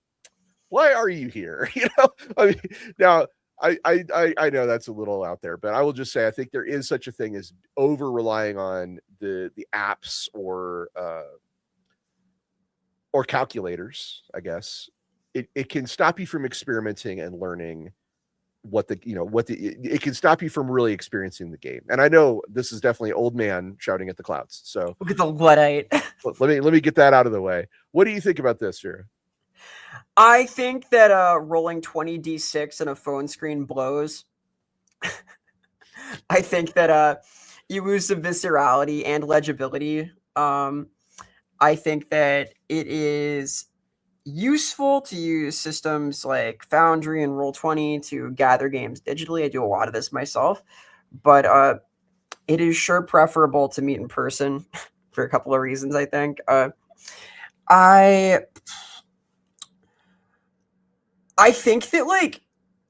why are you here? You know, I mean, now, I know that's a little out there, but I will just say, I think there is such a thing as over relying on the apps or calculators, I guess. It can stop you from experimenting and learning it can stop you from really experiencing the game. And I know this is definitely old man shouting at the clouds. So look at the Luddite. let me get that out of the way. What do you think about this, Vera? I think that rolling 20d6 in a phone screen blows. I think that you lose some viscerality and legibility. I think that it is useful to use systems like Foundry and Roll20 to gather games digitally. I do a lot of this myself, but it is sure preferable to meet in person for a couple of reasons, I think. I think that like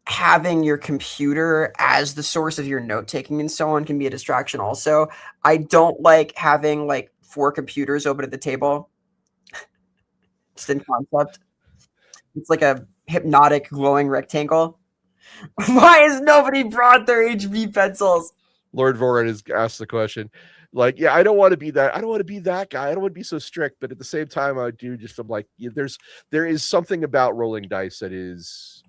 having your computer as the source of your note taking and so on can be a distraction also. I don't like having like 4 computers open at the table, just in concept. It's like a hypnotic glowing rectangle. Why has nobody brought their HB pencils? Lord Voran has asked the question. Like, yeah, I don't want to be that. I don't want to be that guy. I don't want to be so strict. But at the same time, I do just, I'm like, yeah, there is something about rolling dice that is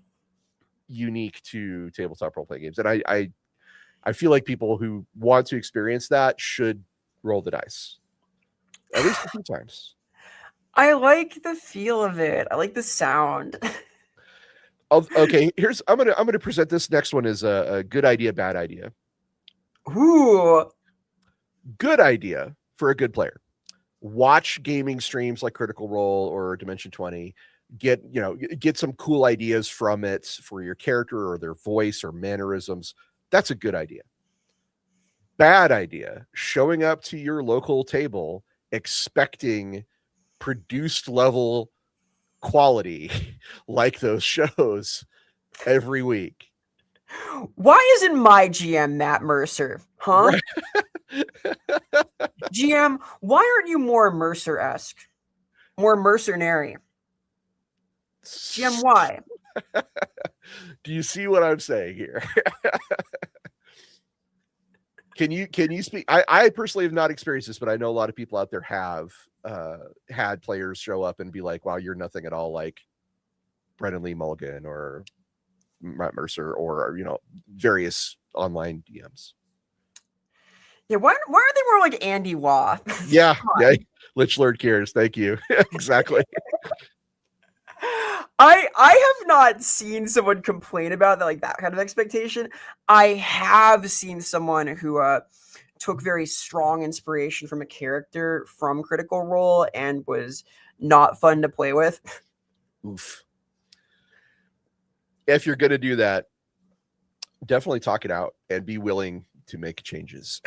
unique to tabletop role playing games. And I feel like people who want to experience that should roll the dice at least a few times. I like the feel of it. I like the sound. Okay, I'm gonna present this next one as a good idea, bad idea. Ooh. Good idea for a good player. Watch gaming streams like Critical Role or Dimension 20. Get some cool ideas from it for your character or their voice or mannerisms. That's a good idea. Bad idea, showing up to your local table expecting produced level quality like those shows every week. Why isn't my GM Matt Mercer? Huh? Right. GM, why aren't you more Mercer-esque? More mercenary? GM, why? Do you see what I'm saying here? Can you speak? I personally have not experienced this, but I know a lot of people out there have had players show up and be like, wow, you're nothing at all like Brennan Lee Mulligan or Matt Mercer or various online DMs. Yeah, why are they more like Andy Waugh? Yeah, Lich Lord cares. Thank you. Exactly. I have not seen someone complain about that, like that kind of expectation. I have seen someone who took very strong inspiration from a character from Critical Role and was not fun to play with. Oof. If you're gonna do that, definitely talk it out and be willing to make changes.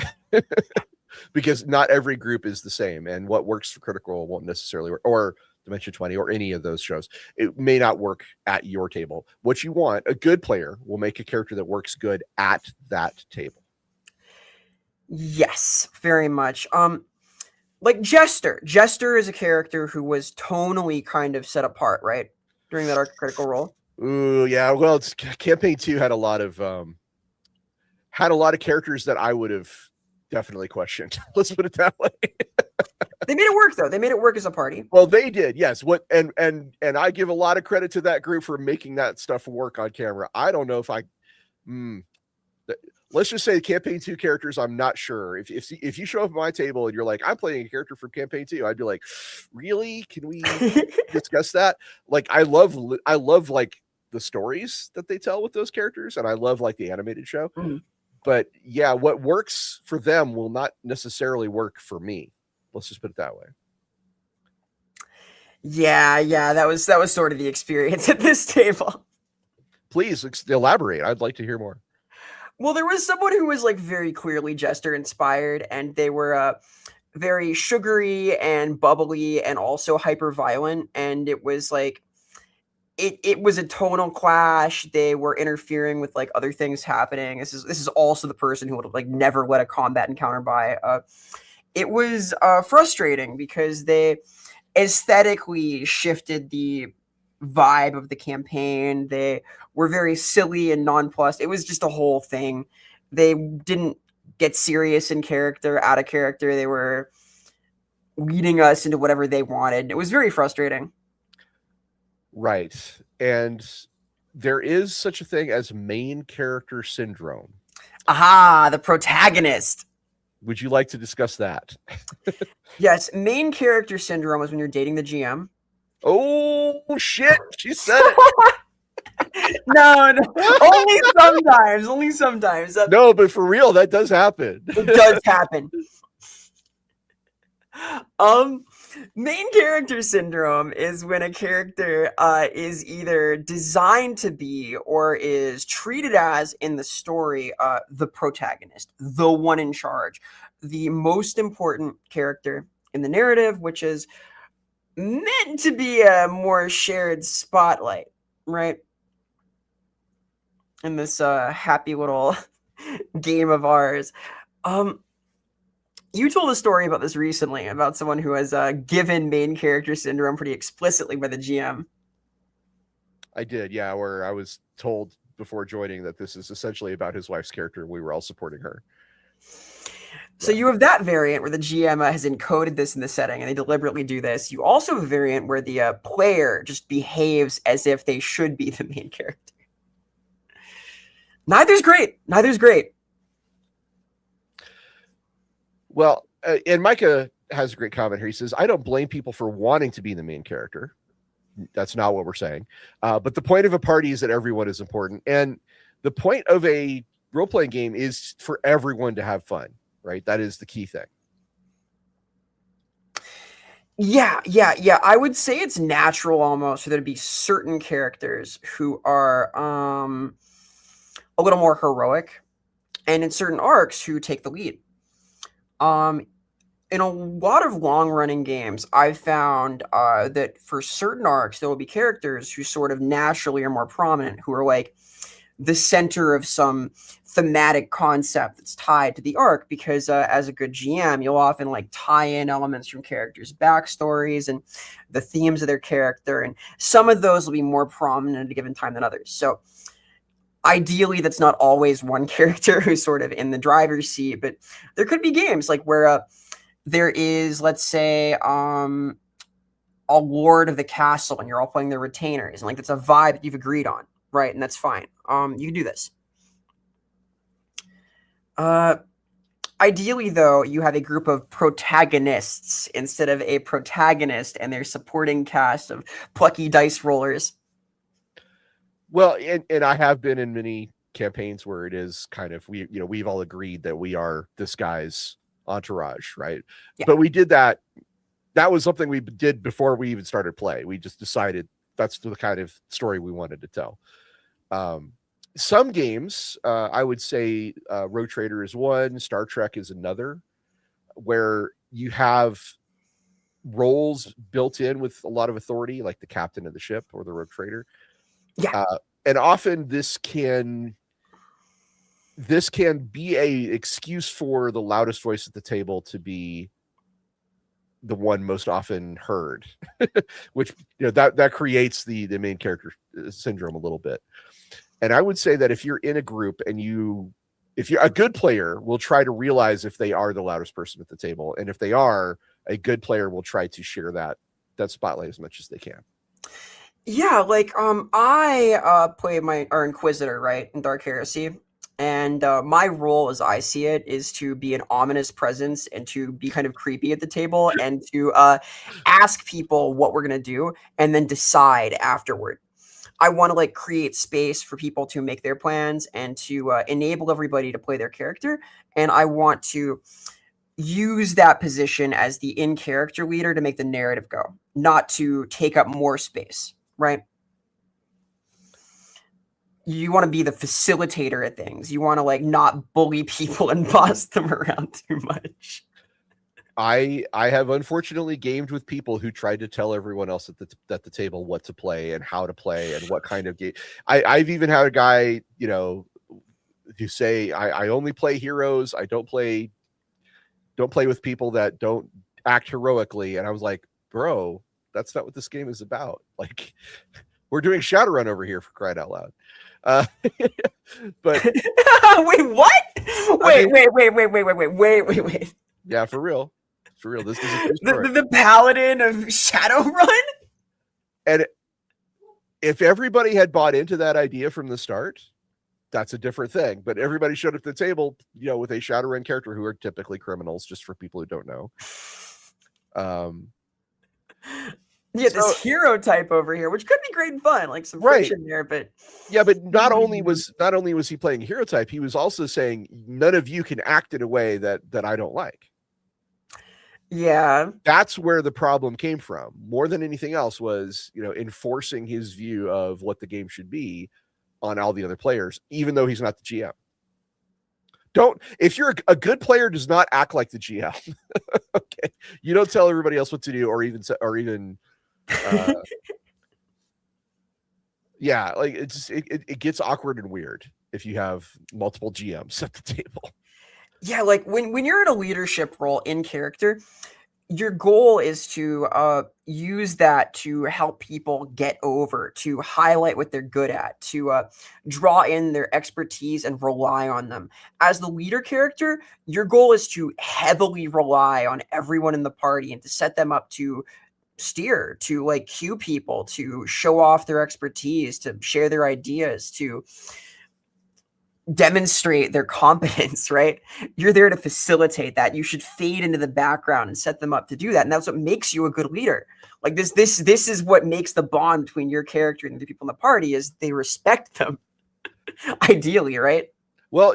Because not every group is the same, and what works for Critical Role won't necessarily work, or Dimension 20 or any of those shows. It may not work at your table. What you want, a good player will make a character that works good at that table. Yes, very much. Like Jester. Jester is a character who was tonally kind of set apart, right? During that arc of Critical Role. Ooh, yeah. Well, campaign 2 had a lot of characters that I would have definitely questioned. Let's put it that way. They made it work though. They made it work as a party. Well, they did, yes. And I give a lot of credit to that group for making that stuff work on camera. I don't know if let's just say campaign 2 characters, I'm not sure. If you show up at my table and you're like, I'm playing a character from campaign 2, I'd be like, really? Can we discuss that? Like, I love like the stories that they tell with those characters, and I love like the animated show. Mm. But yeah, what works for them will not necessarily work for me. Let's just put it that way. Yeah, that was sort of the experience at this table. Please elaborate. I'd like to hear more. Well, there was someone who was like very clearly Jester inspired, and they were very sugary and bubbly and also hyper violent, and it was like it was a tonal clash. They were interfering with like other things happening. This is also the person who would like never let a combat encounter by. It was frustrating because they aesthetically shifted the vibe of the campaign. They were very silly and nonplussed. It was just a whole thing. They didn't get serious in character, out of character. They were leading us into whatever they wanted. It was very frustrating. Right. And there is such a thing as main character syndrome. Aha, the protagonist. Would you like to discuss that? Yes, main character syndrome is when you're dating the GM. Oh, shit. She said it. No, only sometimes. No, but for real, that does happen. It does happen. Main character syndrome is when a character is either designed to be or is treated as in the story the protagonist, the one in charge, the most important character in the narrative, which is meant to be a more shared spotlight, right? in this happy little game of ours. You told a story about this recently about someone who has given main character syndrome pretty explicitly by the GM. I did, yeah, where I was told before joining that this is essentially about his wife's character, and we were all supporting her. So you have that variant where the GM has encoded this in the setting, and they deliberately do this. You also have a variant where the player just behaves as if they should be the main character. Neither's great. Neither's great. Well, and Micah has a great comment here. He says, I don't blame people for wanting to be the main character. That's not what we're saying. But the point of a party is that everyone is important. And the point of a role-playing game is for everyone to have fun, right? That is the key thing. Yeah. I would say it's natural almost for there to be certain characters who are a little more heroic, and in certain arcs who take the lead. In a lot of long-running games, I've found that for certain arcs, there will be characters who sort of naturally are more prominent, who are like the center of some thematic concept that's tied to the arc, because as a good GM, you'll often like tie in elements from characters' backstories and the themes of their character, and some of those will be more prominent at a given time than others. So ideally, that's not always one character who's sort of in the driver's seat, but there could be games like where there is, let's say, a lord of the castle, and you're all playing their retainers, and like that's a vibe that you've agreed on, right? And that's fine. You can do this. Ideally, though, you have a group of protagonists instead of a protagonist and their supporting cast of plucky dice rollers. Well, and I have been in many campaigns where it is kind of, we've all agreed that we are this guy's entourage, right? Yeah. But we did that. That was something we did before we even started play. We just decided that's the kind of story we wanted to tell. Some games, I would say Road Trader is one, Star Trek is another, where you have roles built in with a lot of authority, like the captain of the ship or the Road Trader. Yeah. And often this can be a excuse for the loudest voice at the table to be the one most often heard, which that creates the main character syndrome a little bit. And I would say that if you're in a group and if you're a good player, will try to realize if they are the loudest person at the table, and if they are, a good player will try to share that spotlight as much as they can. Yeah, like I play our Inquisitor, right, in Dark Heresy, and my role, as I see it, is to be an ominous presence and to be kind of creepy at the table and to ask people what we're gonna do and then decide afterward. I want to like create space for people to make their plans and to enable everybody to play their character, and I want to use that position as the in-character leader to make the narrative go, not to take up more space. Right? You want to be the facilitator at things. You want to like not bully people and boss them around too much. I have unfortunately gamed with people who tried to tell everyone else at the table what to play and how to play and what kind of game. I've even had a guy, who say I only play heroes. I don't play with people that don't act heroically. And I was like, bro, that's not what this game is about. Like, we're doing Shadowrun over here, for crying out loud. But wait, what? Wait. Yeah, for real. This is a the paladin of Shadowrun. And if everybody had bought into that idea from the start, that's a different thing. But everybody showed up at the table, with a Shadowrun character who are typically criminals, just for people who don't know. Yeah, this hero type over here, which could be great and fun, like some friction there, but but not only was he playing hero type, he was also saying none of you can act in a way that I don't like. Yeah, that's where the problem came from. More than anything else was, enforcing his view of what the game should be on all the other players, even though he's not the GM. If you're a good player, does not act like the GM. Okay, you don't tell everybody else what to do, or even Yeah, like it gets awkward and weird if you have multiple GMs at the table. Yeah, like when you're in a leadership role in character, your goal is to use that to help people get over, to highlight what they're good at, to draw in their expertise and rely on them. As the leader character, your goal is to heavily rely on everyone in the party and to set them up to steer, to like cue people, to show off their expertise, to share their ideas, to demonstrate their competence, right? You're there to facilitate that. You should fade into the background and set them up to do that. And that's what makes you a good leader. Like this is what makes the bond between your character and the people in the party is they respect them. Ideally, right? Well,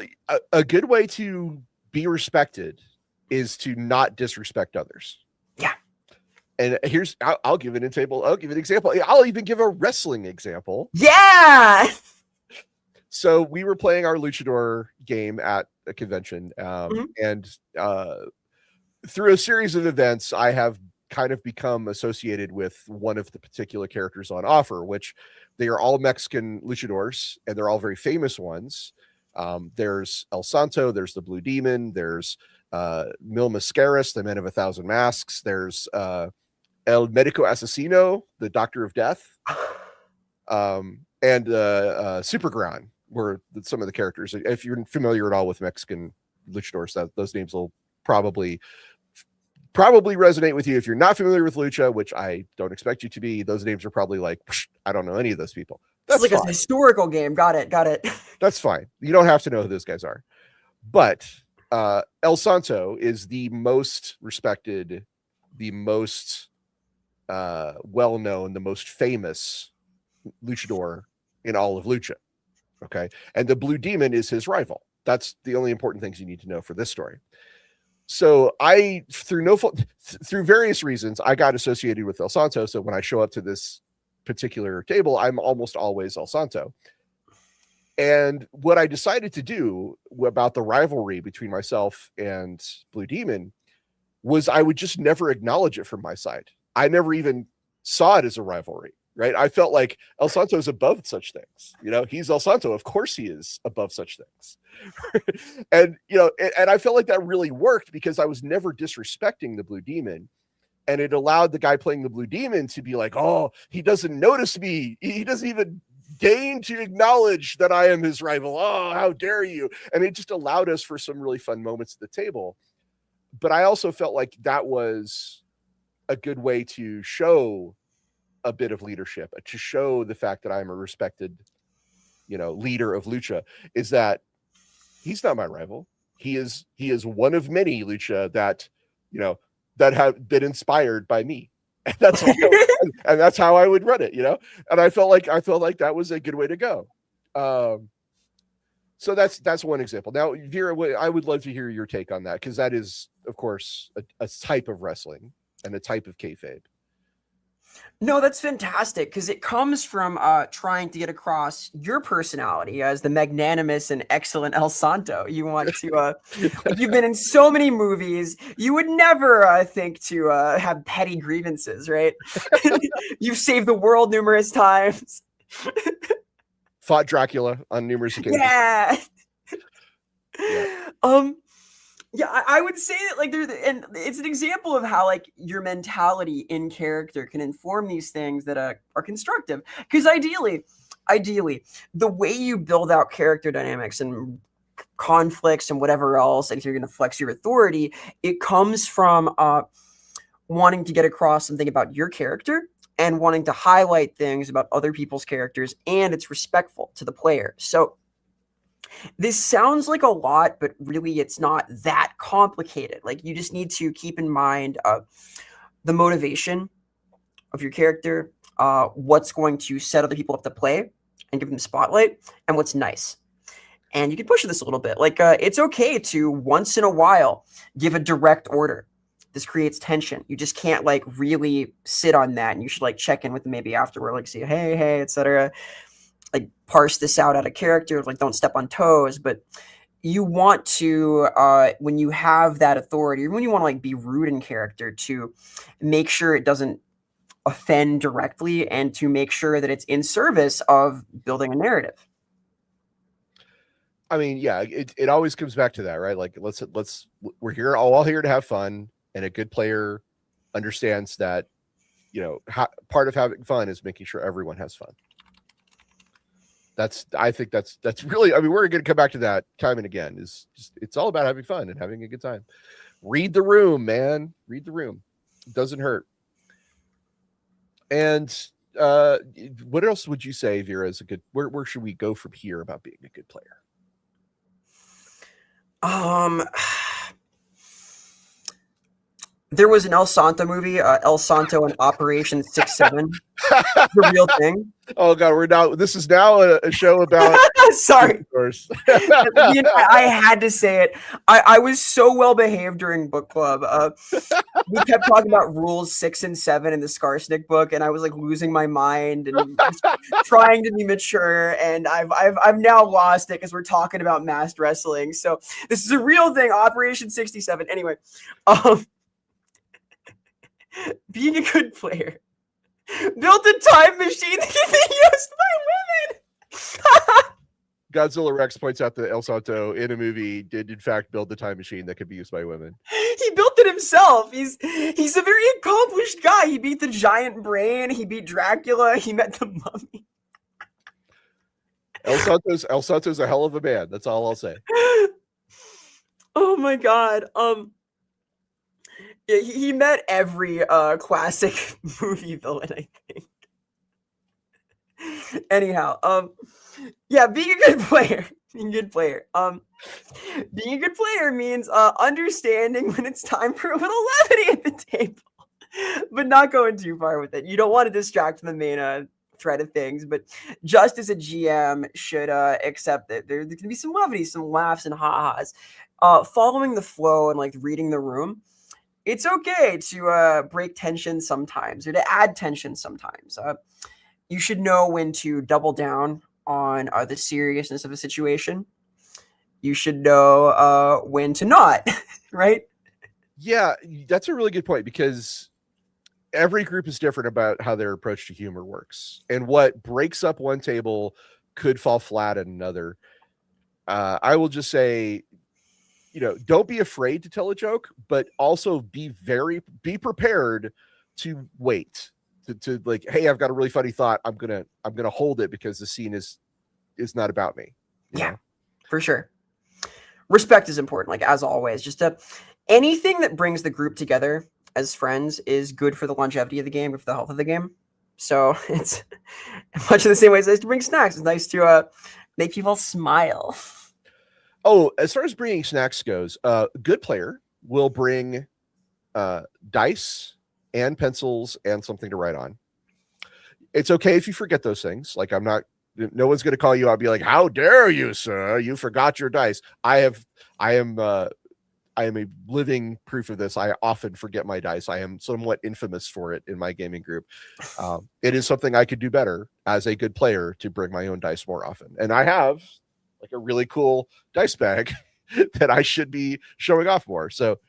a good way to be respected is to not disrespect others. Yeah. And here's I'll give an example. I'll give an example. I'll even give a wrestling example. Yeah. So we were playing our luchador game at a convention, and through a series of events, I have kind of become associated with one of the particular characters on offer, which they are all Mexican luchadors, and they're all very famous ones. There's El Santo, there's the Blue Demon, there's Mil Mascaras, the Man of 1,000 Masks, there's El Medico Asesino, the Doctor of Death, and Super Gran were some of the characters. If you're familiar at all with Mexican luchadors, those names will probably resonate with you. If you're not familiar with lucha, which I don't expect you to be, those names are probably like, I don't know any of those people. That's like a historical game. Got it. That's fine. You don't have to know who those guys are. But El Santo is the most respected, the most well-known, the most famous luchador in all of lucha. Okay. And the Blue Demon is his rival. That's the only important things you need to know for this story. So I, through various reasons, I got associated with El Santo. So when I show up to this particular table, I'm almost always El Santo. And what I decided to do about the rivalry between myself and Blue Demon was I would just never acknowledge it from my side. I never even saw it as a rivalry. Right. I felt like El Santo is above such things. He's El Santo. Of course he is above such things. And I felt like that really worked because I was never disrespecting the Blue Demon. And it allowed the guy playing the Blue Demon to be like, oh, he doesn't notice me. He doesn't even deign to acknowledge that I am his rival. Oh, how dare you. And it just allowed us for some really fun moments at the table. But I also felt like that was a good way to show a bit of leadership, to show the fact that I'm a respected, leader of lucha, is that he's not my rival. He is one of many lucha that, that have been inspired by me. And that's how I would run it, And I felt like that was a good way to go. So that's one example. Now, Vera, I would love to hear your take on that, because that is, of course, a type of wrestling and a type of kayfabe. No, that's fantastic, because it comes from trying to get across your personality as the magnanimous and excellent El Santo. You want to, you've been in so many movies, you would never think to have petty grievances, right? You've saved the world numerous times. Fought Dracula on numerous occasions. Yeah. Yeah, I would say that, like, and it's an example of how, like, your mentality in character can inform these things that are constructive. Because ideally, the way you build out character dynamics and conflicts and whatever else, and if you're going to flex your authority, it comes from wanting to get across something about your character and wanting to highlight things about other people's characters, and it's respectful to the player. So this sounds like a lot, but really it's not that complicated. Like, you just need to keep in mind the motivation of your character, what's going to set other people up to play and give them the spotlight, and what's nice. And you can push this a little bit. Like, it's okay to once in a while give a direct order. This creates tension. You just can't like really sit on that, and you should like check in with them maybe afterward, like say, hey, etc. Like, parse this out of character, like, don't step on toes. But you want to, when you have that authority, or when you want to like be rude in character, to make sure it doesn't offend directly and to make sure that it's in service of building a narrative. I mean, yeah, it always comes back to that, right? Like we're here all here to have fun, and a good player understands that, part of having fun is making sure everyone has fun. I think that's really, I mean, we're going to come back to that time and again. It's all about having fun and having a good time. Read the room, man. Read the room. It doesn't hurt. And what else would you say, Vera, is a good, where should we go from here about being a good player? There was an El Santo movie, El Santo and Operation 6-7. The real thing. Oh God, this is now a show about. Sorry. I had to say it. I was so well behaved during book club. We kept talking about rules 6 and 7 in the Skarsnik book, and I was like losing my mind and trying to be mature. And I've now lost it because we're talking about masked wrestling. So this is a real thing. Operation 67. Anyway, being a good player. Build a time machine that can be used by women. Godzilla Rex points out that El Santo in a movie did in fact build the time machine that could be used by women. He built it himself. He's a very accomplished guy. He beat the giant brain. He beat Dracula. He met the mummy. El Santo's a hell of a man. That's all I'll say. Oh my God. Yeah, he met every classic movie villain, I think. Anyhow, yeah, being a good player. Being a good player. Being a good player means understanding when it's time for a little levity at the table, but not going too far with it. You don't want to distract from the main thread of things, but just as a GM should accept that there can be some levity, some laughs and ha-has. Following the flow and like reading the room. It's okay to break tension sometimes or to add tension sometimes. You should know when to double down on the seriousness of a situation. You should know when to not, right? Yeah, that's a really good point because every group is different about how their approach to humor works. And what breaks up one table could fall flat at another. I will just say, don't be afraid to tell a joke, but also be prepared to wait to like, hey, I've got a really funny thought. I'm gonna hold it because the scene is not about me. Yeah, for sure. Respect is important, like as always. Just anything that brings the group together as friends is good for the longevity of the game, for the health of the game. So it's much in the same way as nice to bring snacks. It's nice to make people smile. Oh, as far as bringing snacks goes, a good player will bring dice and pencils and something to write on. It's okay if you forget those things. Like no one's going to call you out and be like, how dare you, sir? You forgot your dice. I am a living proof of this. I often forget my dice. I am somewhat infamous for it in my gaming group. It is something I could do better as a good player to bring my own dice more often. And I have like a really cool dice bag that I should be showing off more. So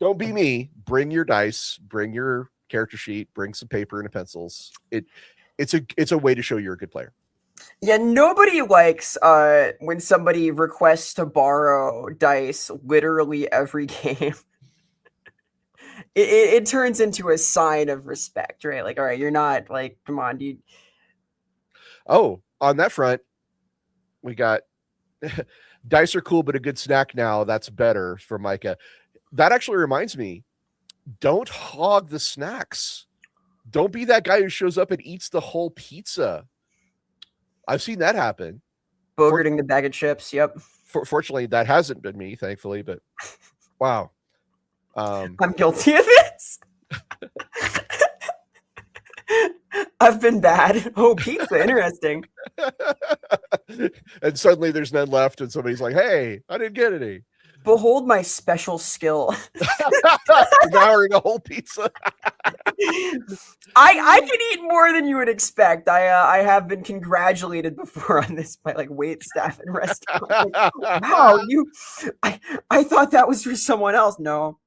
don't be me. Bring your dice, bring your character sheet, bring some paper and pencils. It's a way to show you're a good player. Yeah, nobody likes when somebody requests to borrow dice literally every game. It turns into a sign of respect, right? Like, all right, you're not like, come on, dude. Oh, on that front, we got dice are cool, but a good snack now, that's better for Micah. That actually reminds me, don't hog the snacks. Don't be that guy who shows up and eats the whole pizza. I've seen that happen. Bogarting the bag of chips. Yep. Fortunately, that hasn't been me, thankfully, but wow. I'm guilty of this. I've been bad. Oh, pizza. Interesting. And suddenly there's none left, and somebody's like, hey, I didn't get any. Behold my special skill. Devouring a whole pizza. I can eat more than you would expect. I have been congratulated before on this by like wait staff and restaurants. Like, wow, I thought that was for someone else. No.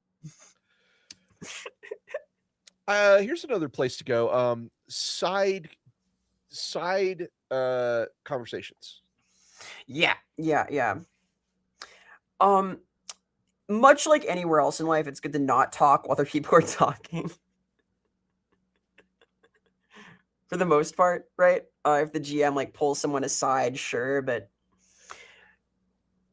Here's another place to go. Side conversations. Yeah. Um, much like anywhere else in life, it's good to not talk while other people are talking. For the most part, right? If the GM like pulls someone aside, sure, but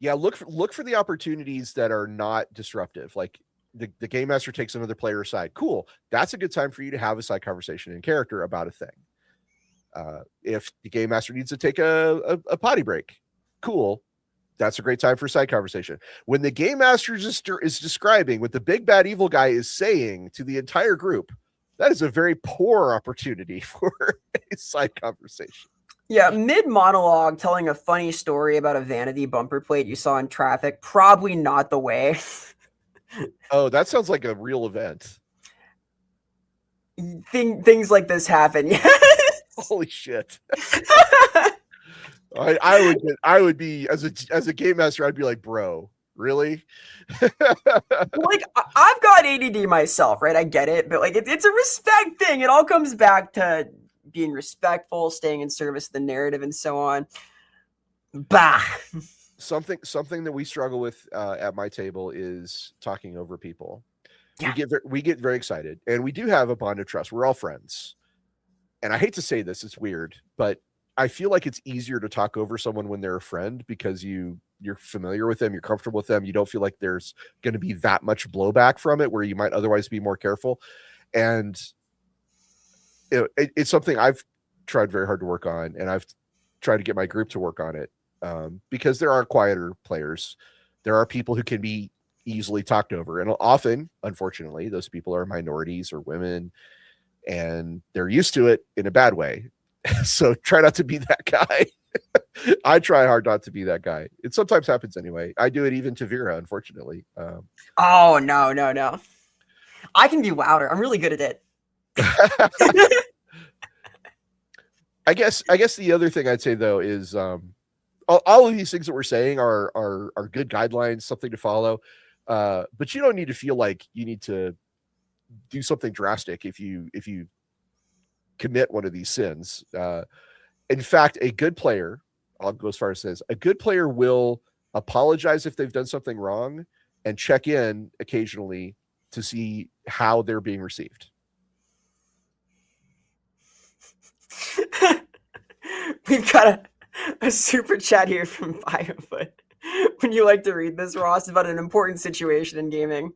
yeah, look for the opportunities that are not disruptive. Like the game master takes another player aside. Cool. That's a good time for you to have a side conversation in character about a thing. If the game master needs to take a potty break, cool. That's a great time for a side conversation. When the game master is describing what the big bad evil guy is saying to the entire group, that is a very poor opportunity for a side conversation. Yeah, mid monologue telling a funny story about a vanity bumper plate you saw in traffic, probably not the way. Oh, that sounds like a real event. Things like this happen. Holy shit. I would be as a game master, I'd be like, bro, really? Like, I've got ADD myself, right? I get it, but like it's a respect thing. It all comes back to being respectful, staying in service of the narrative, and so on. Bah. Something that we struggle with at my table is talking over people. Yeah. We get very excited, and we do have a bond of trust. We're all friends, and I hate to say this, it's weird, but I feel like it's easier to talk over someone when they're a friend because you're familiar with them, you're comfortable with them, you don't feel like there's going to be that much blowback from it where you might otherwise be more careful. And it's something I've tried very hard to work on, and I've tried to get my group to work on it, because there are quieter players. There are people who can be easily talked over, and often, unfortunately, those people are minorities or women, and they're used to it in a bad way. So try not to be that guy. I try hard not to be that guy. It sometimes happens anyway. I do it even to Vera, unfortunately. Oh, no. I can be louder. I'm really good at it. I guess the other thing I'd say though is all of these things that we're saying are good guidelines, something to follow. But you don't need to feel like you need to do something drastic if you commit one of these sins. In fact, a good player, I'll go as far as says, a good player will apologize if they've done something wrong and check in occasionally to see how they're being received. We've got a super chat here from Biofoot. Would you like to read this, Ross, about an important situation in gaming?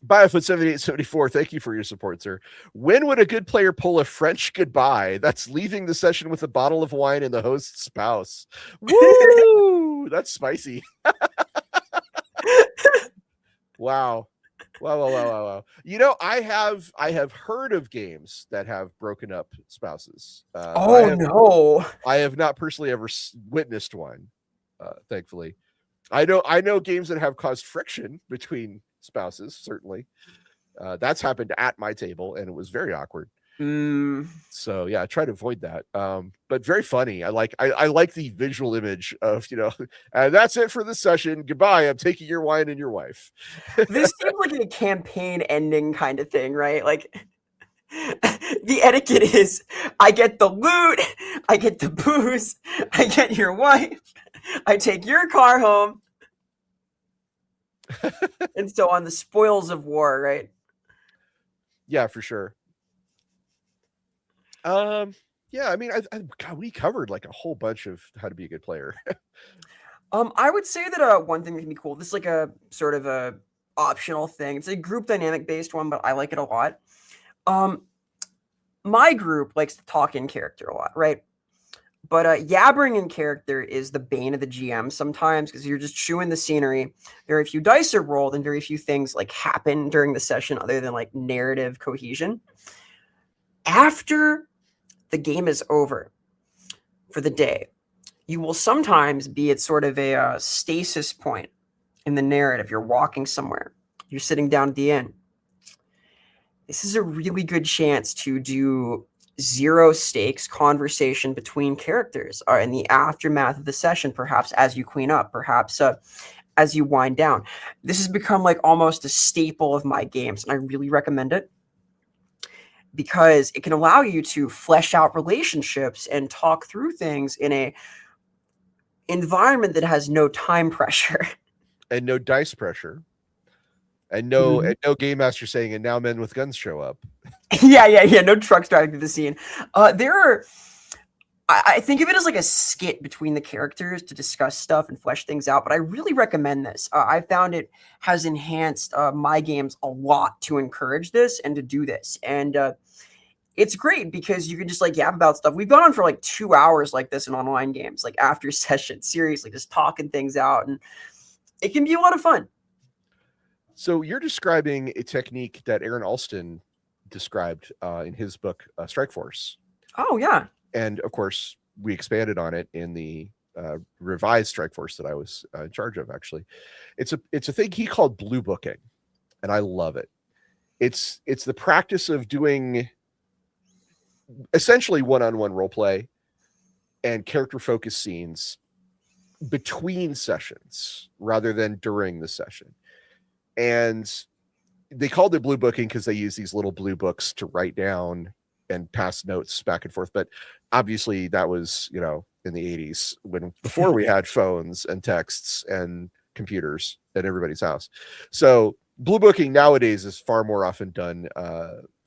Biofoot 7874, thank you for your support, sir. When would a good player pull a French goodbye? That's leaving the session with a bottle of wine and the host's spouse. Woo! That's spicy. Wow. You know, I have heard of games that have broken up spouses. No. I have not personally ever witnessed one, thankfully. I know games that have caused friction between spouses, certainly. That's happened at my table, and it was very awkward. So yeah, I try to avoid that. But very funny. I like the visual image of, and that's it for this session. Goodbye. I'm taking your wine and your wife. This seems like a campaign ending kind of thing, right? Like the etiquette is I get the loot, I get the booze, I get your wife, I take your car home. And so on, the spoils of war, right? Yeah, for sure. Yeah, I mean, God, we covered like a whole bunch of how to be a good player. I would say that one thing that can be cool, this is like a sort of a optional thing. It's a group dynamic based one, but I like it a lot. My group likes to talk in character a lot, right? But yabbering in character is the bane of the GM sometimes because you're just chewing the scenery. Very few dice are rolled and very few things like happen during the session other than like narrative cohesion. After the game is over for the day, you will sometimes be at sort of a stasis point in the narrative. You're walking somewhere. You're sitting down at the inn. This is a really good chance to do zero stakes conversation between characters in the aftermath of the session, perhaps as you clean up, perhaps as you wind down. This has become like almost a staple of my games, and I really recommend it. because it can allow you to flesh out relationships and talk through things in a environment that has no time pressure and no dice pressure, and no game master saying, "And now men with guns show up." Yeah. No trucks driving through the scene. There are. I think of it as like a skit between the characters to discuss stuff and flesh things out, but I really recommend this. I found it has enhanced my games a lot to encourage this and to do this. And it's great because you can just like yap about stuff. We've gone on for like 2 hours like this in online games, like after sessions, seriously, just talking things out. And it can be a lot of fun. So you're describing a technique that Aaron Alston described in his book, Strike Force. Oh, yeah. And of course, we expanded on it in the revised Strike Force that I was in charge of. Actually, it's a thing he called blue booking, and I love it. It's the practice of doing essentially one-on-one role play and character focused scenes between sessions rather than during the session. And they called it blue booking because they use these little blue books to write down and pass notes back and forth. But obviously that was, in the 80s before we had phones and texts and computers at everybody's house. So blue booking nowadays is far more often done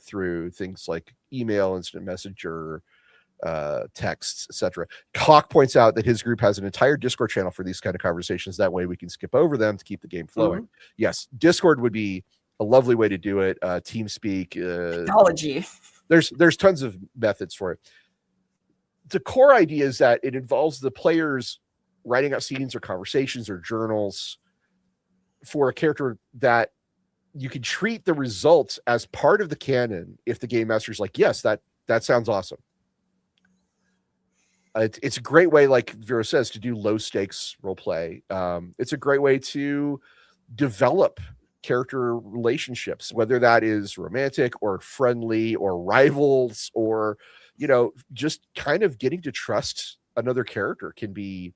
through things like email, instant messenger, texts, etc. Hawk points out that his group has an entire Discord channel for these kind of conversations. That way we can skip over them to keep the game flowing. Yes, Discord would be a lovely way to do it. TeamSpeak, technology. There's tons of methods for it. The core idea is that it involves the players writing out scenes or conversations or journals for a character that you can treat the results as part of the canon if the game master's like, yes, that sounds awesome. It's a great way, like Vera says, to do low stakes role play. It's a great way to develop character relationships, whether that is romantic or friendly or rivals or, just kind of getting to trust another character can be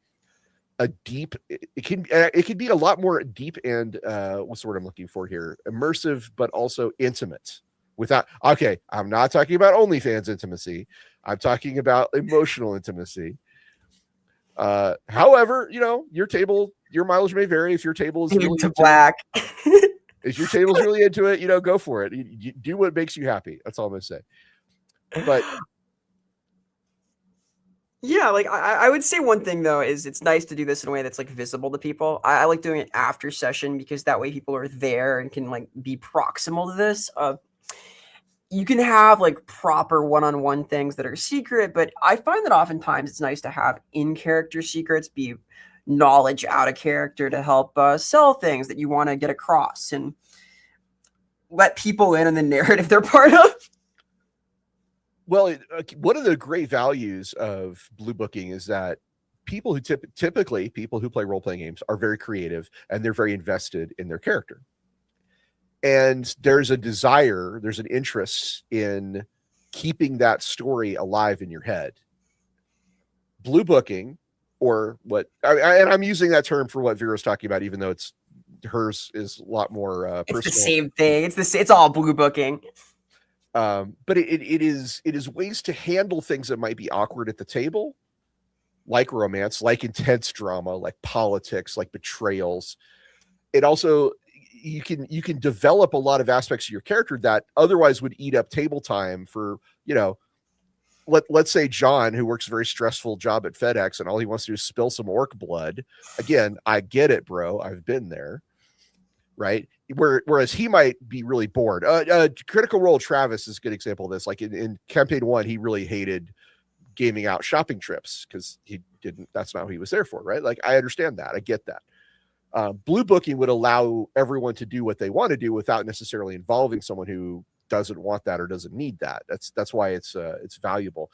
it can be a lot more deep and what's the word I'm looking for here? Immersive, but also intimate. I'm not talking about OnlyFans intimacy. I'm talking about emotional intimacy. However, your mileage may vary. If your table is really into black, if your table's really into it, go for it. You do what makes you happy. That's all I'm gonna say. But yeah, like I would say one thing though is it's nice to do this in a way that's like visible to people. I like doing it after session because that way people are there and can like be proximal to this. You can have like proper one-on-one things that are secret, but I find that oftentimes it's nice to have in-character secrets be knowledge out of character to help sell things that you want to get across and let people in on the narrative they're part of. Well, one of the great values of blue booking is that people who typically people who play role-playing games are very creative and they're very invested in their character. And there's an interest in keeping that story alive in your head. Blue booking, or and I'm using that term for what Vera's talking about, even though hers is a lot more personal. It's the same thing. It's all blue booking. But it is ways to handle things that might be awkward at the table, like romance, like intense drama, like politics, like betrayals. It also, you can develop a lot of aspects of your character that otherwise would eat up table time for, let's say John, who works a very stressful job at FedEx and all he wants to do is spill some orc blood. Again, I get it, bro. I've been there. Right. Whereas he might be really bored. Critical Role Travis is a good example of this. Like in campaign 1, he really hated gaming out shopping trips because that's not what he was there for. Right. Like, I understand that. I get that. Blue booking would allow everyone to do what they want to do without necessarily involving someone who doesn't want that or doesn't need that. That's why it's valuable.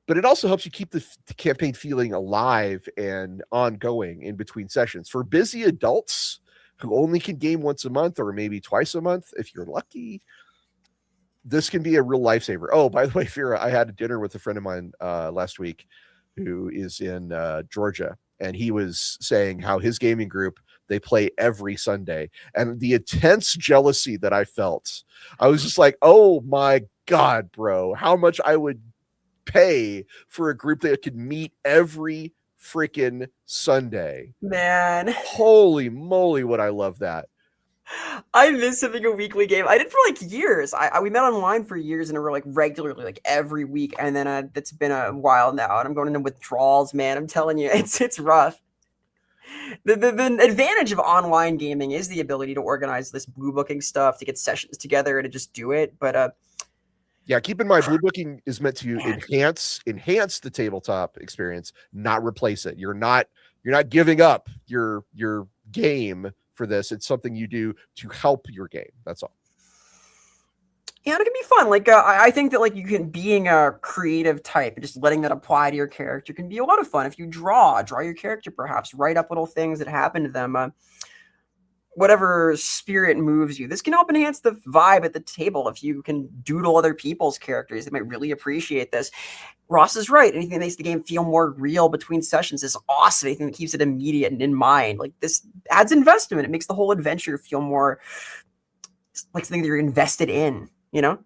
But it also helps you keep the campaign feeling alive and ongoing in between sessions. For busy adults who only can game once a month or maybe twice a month, if you're lucky, this can be a real lifesaver. Oh, by the way, Vera, I had a dinner with a friend of mine last week who is in Georgia, and he was saying how his gaming group, they play every Sunday, and the intense jealousy that I felt, I was just like, oh my God, bro, how much I would pay for a group that could meet every freaking Sunday. Man, Holy moly, would I love that. I miss having a weekly game. I did for like years. We met online for years in a row, like regularly, like every week. And then it's been a while now, and I'm going into withdrawals, man. I'm telling you, it's rough. The advantage of online gaming is the ability to organize this blue booking stuff, to get sessions together, and to just do it. But yeah, keep in mind, blue booking is meant to enhance the tabletop experience, not replace it. You're not giving up your game for this. It's something you do to help your game. That's all. Yeah, it can be fun. Like I think that like you can being a creative type and just letting that apply to your character can be a lot of fun. If you draw your character, perhaps write up little things that happen to them. Whatever spirit moves you. This can help enhance the vibe at the table. If you can doodle other people's characters, they might really appreciate this. Ross is right. Anything that makes the game feel more real between sessions is awesome. Anything that keeps it immediate and in mind. Like this adds investment. It makes the whole adventure feel more like something that you're invested in, you know?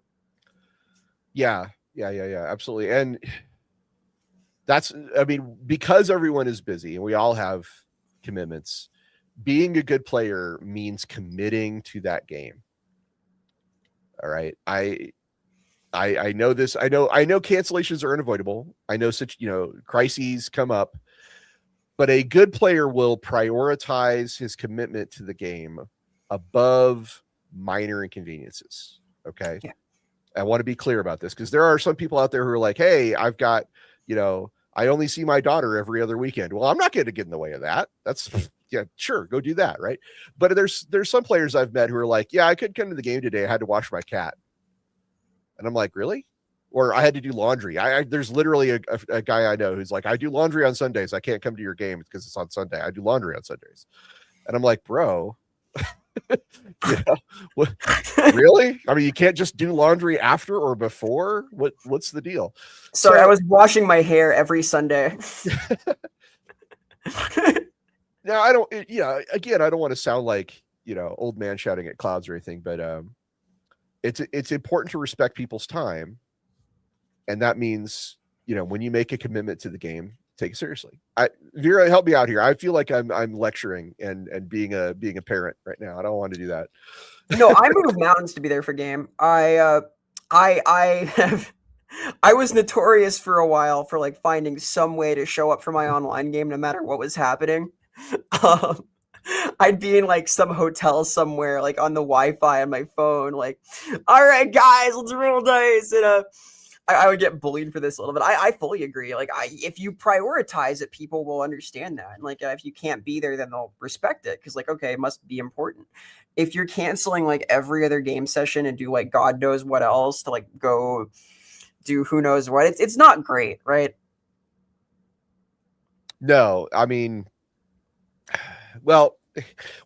Yeah, absolutely. And that's, I mean, because everyone is busy and we all have commitments, being a good player means committing to that game. All right. I know this. I know cancellations are unavoidable. I know such, crises come up, but a good player will prioritize his commitment to the game above minor inconveniences. Okay. Yeah. I want to be clear about this because there are some people out there who are like, hey, I've got, I only see my daughter every other weekend. Well, I'm not going to get in the way of that. That's yeah, sure, go do that, right? But there's some players I've met who are like, yeah, I couldn't come to the game today. I had to wash my cat. And I'm like, really? Or I had to do laundry. There's literally a guy I know who's like, I do laundry on Sundays. I can't come to your game because it's on Sunday. I do laundry on Sundays. And I'm like, bro, what, really? I mean, you can't just do laundry after or before? What's the deal? Sorry, I was washing my hair every Sunday. Now, I don't, again, I don't want to sound like, old man shouting at clouds or anything, but it's important to respect people's time. And that means, when you make a commitment to the game, take it seriously. Vera, help me out here. I feel like I'm lecturing and being a parent right now. I don't want to do that. No, I moved mountains to be there for game. I was notorious for a while for like finding some way to show up for my online game no matter what was happening. I'd be in like some hotel somewhere, like on the Wi-Fi on my phone, like, all right, guys, let's roll dice. And I would get bullied for this a little bit. I fully agree. Like, if you prioritize it, people will understand that. And like, if you can't be there, then they'll respect it because, like, okay, it must be important. If you're canceling like every other game session and do like God knows what else to like go do who knows what, it's not great, right? No, I mean, well,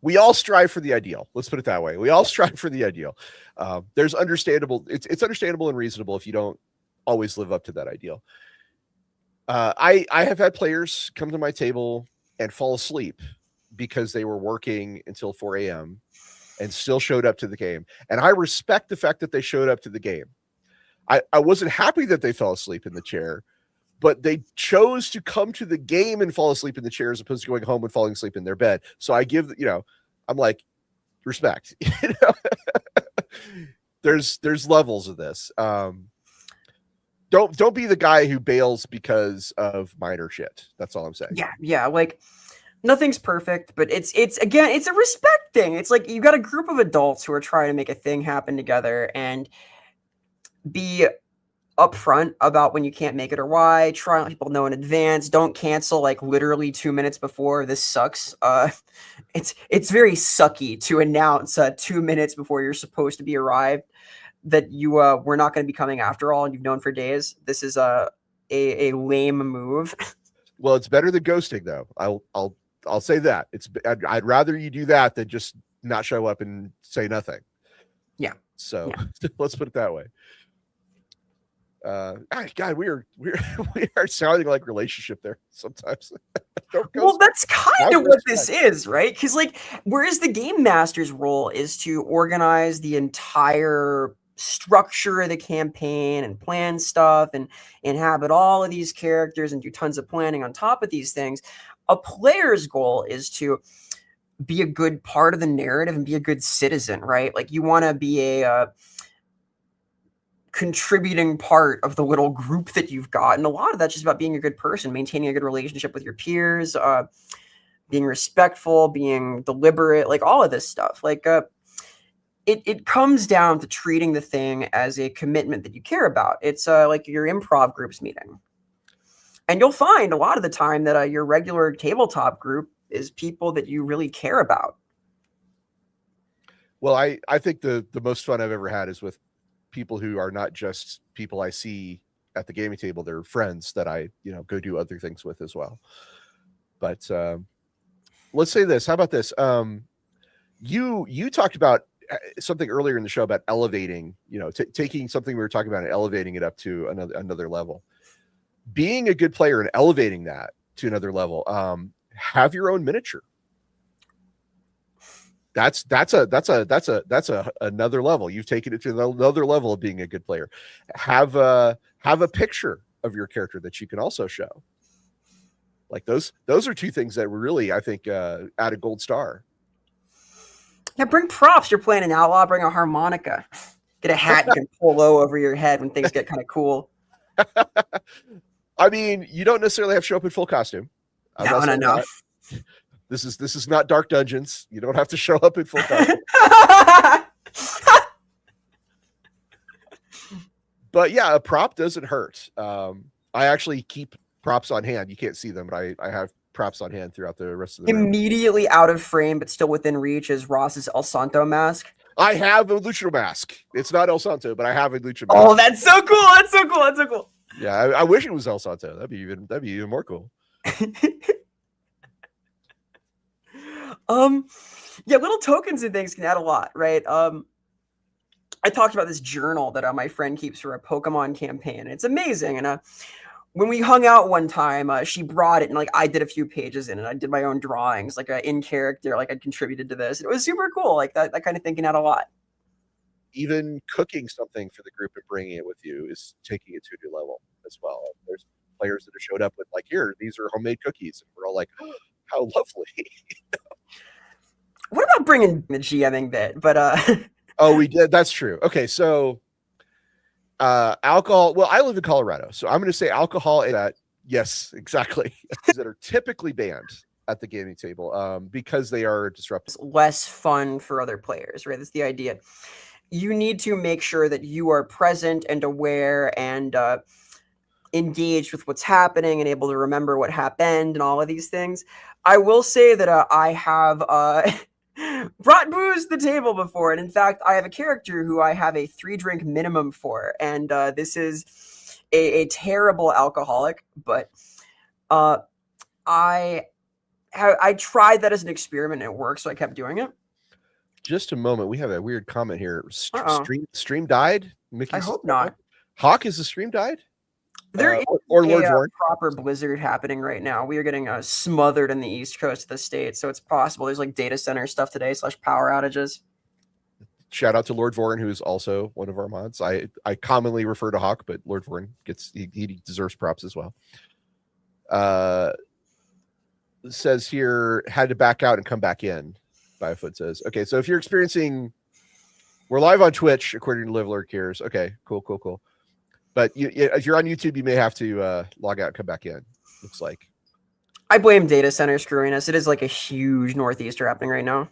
we all strive for the ideal. Let's put it that way. We all strive for the ideal. There's understandable. It's understandable and reasonable if you don't always live up to that ideal. I have had players come to my table and fall asleep because they were working until 4 a.m. and still showed up to the game. And I respect the fact that they showed up to the game. I wasn't happy that they fell asleep in the chair, but they chose to come to the game and fall asleep in the chair as opposed to going home and falling asleep in their bed. So I give, I'm like, respect. There's levels of this. Don't be the guy who bails because of minor shit. That's all I'm saying. Yeah. Like, nothing's perfect, but it's again, it's a respect thing. It's like you got a group of adults who are trying to make a thing happen together and be upfront about when you can't make it or why. Try and let people know in advance. Don't cancel like literally 2 minutes before. This sucks. It's very sucky to announce 2 minutes before you're supposed to be arrived that you were not going to be coming after all, and you've known for days. This is a lame move. Well, it's better than ghosting, though. I'll say that. I'd rather you do that than just not show up and say nothing. Yeah. So let's put it that way. God, we are sounding like relationship there sometimes. Well, that's kind of what this is, right? Because like, whereas the game master's role is to organize the entire structure the campaign and plan stuff and inhabit all of these characters and do tons of planning on top of these things. A player's goal is to be a good part of the narrative and be a good citizen, right? Like you want to be a contributing part of the little group that you've got. And a lot of that's just about being a good person, maintaining a good relationship with your peers, being respectful, being deliberate, like all of this stuff. Like it comes down to treating the thing as a commitment that you care about. It's like your improv group's meeting. And you'll find a lot of the time that your regular tabletop group is people that you really care about. Well, I think the most fun I've ever had is with people who are not just people I see at the gaming table. They're friends that I, go do other things with as well. But let's say this. How about this? You talked about something earlier in the show about elevating, taking something we were talking about and elevating it up to another level. Being a good player and elevating that to another level. Have your own miniature. That's another level. You've taken it to another level of being a good player. Have a picture of your character that you can also show. Like those are two things that were really, I think, add a gold star. Yeah, bring props. You're playing an outlaw, bring a harmonica. Get a hat you can pull low over your head when things get kind of cool. I mean, you don't necessarily have to show up in full costume. No. This is not Dark Dungeons. You don't have to show up in full costume. But yeah, a prop doesn't hurt. I actually keep props on hand. You can't see them, but I have props on hand throughout the rest of the room. Immediately out of frame, but still within reach, is Ross's El Santo mask. I have a luchador mask. It's not El Santo, but I have a luchador mask. Oh, that's so cool! That's so cool! Yeah, I wish it was El Santo. That'd be even more cool. Yeah, little tokens and things can add a lot, right? I talked about this journal that my friend keeps for a Pokemon campaign. It's amazing, and when we hung out one time, she brought it, and like I did a few pages in it. I did my own drawings, like in character, like I contributed to this. It was super cool. Like that kind of thing can add a lot. Even cooking something for the group and bringing it with you is taking it to a new level as well. There's players that have showed up with like, here, these are homemade cookies, and we're all like, oh, how lovely. What about bringing the GMing bit? But oh, we did. That's true. Okay, so alcohol. Well, I live in Colorado, so I'm going to say alcohol. Yes, exactly. That are typically banned at the gaming table because they are disruptive. Less fun for other players, right? That's the idea. You need to make sure that you are present and aware and engaged with what's happening and able to remember what happened and all of these things. I will say that I have brought booze to the table before, and in fact, I have a character who I have a 3-drink minimum for, and this is a terrible alcoholic, but I tried that as an experiment and it worked, so I kept doing it. Just a moment. We have a weird comment here. Stream died? Mickey, I hope not. Hawk, is the stream died? There is or Lord Warren. Proper blizzard happening right now. We are getting smothered in the east coast of the state, so it's possible. There's like data center stuff today / power outages. Shout out to Lord Warren, who is also one of our mods. I commonly refer to Hawk, but Lord Warren he deserves props as well. Says here, had to back out and come back in. Biofoot says, okay, so if you're experiencing, we're live on Twitch according to Live Lurk Cares. Okay, cool. But if you're on YouTube, you may have to log out and come back in. Looks like. I blame data center screwing us. It is like a huge northeaster happening right now.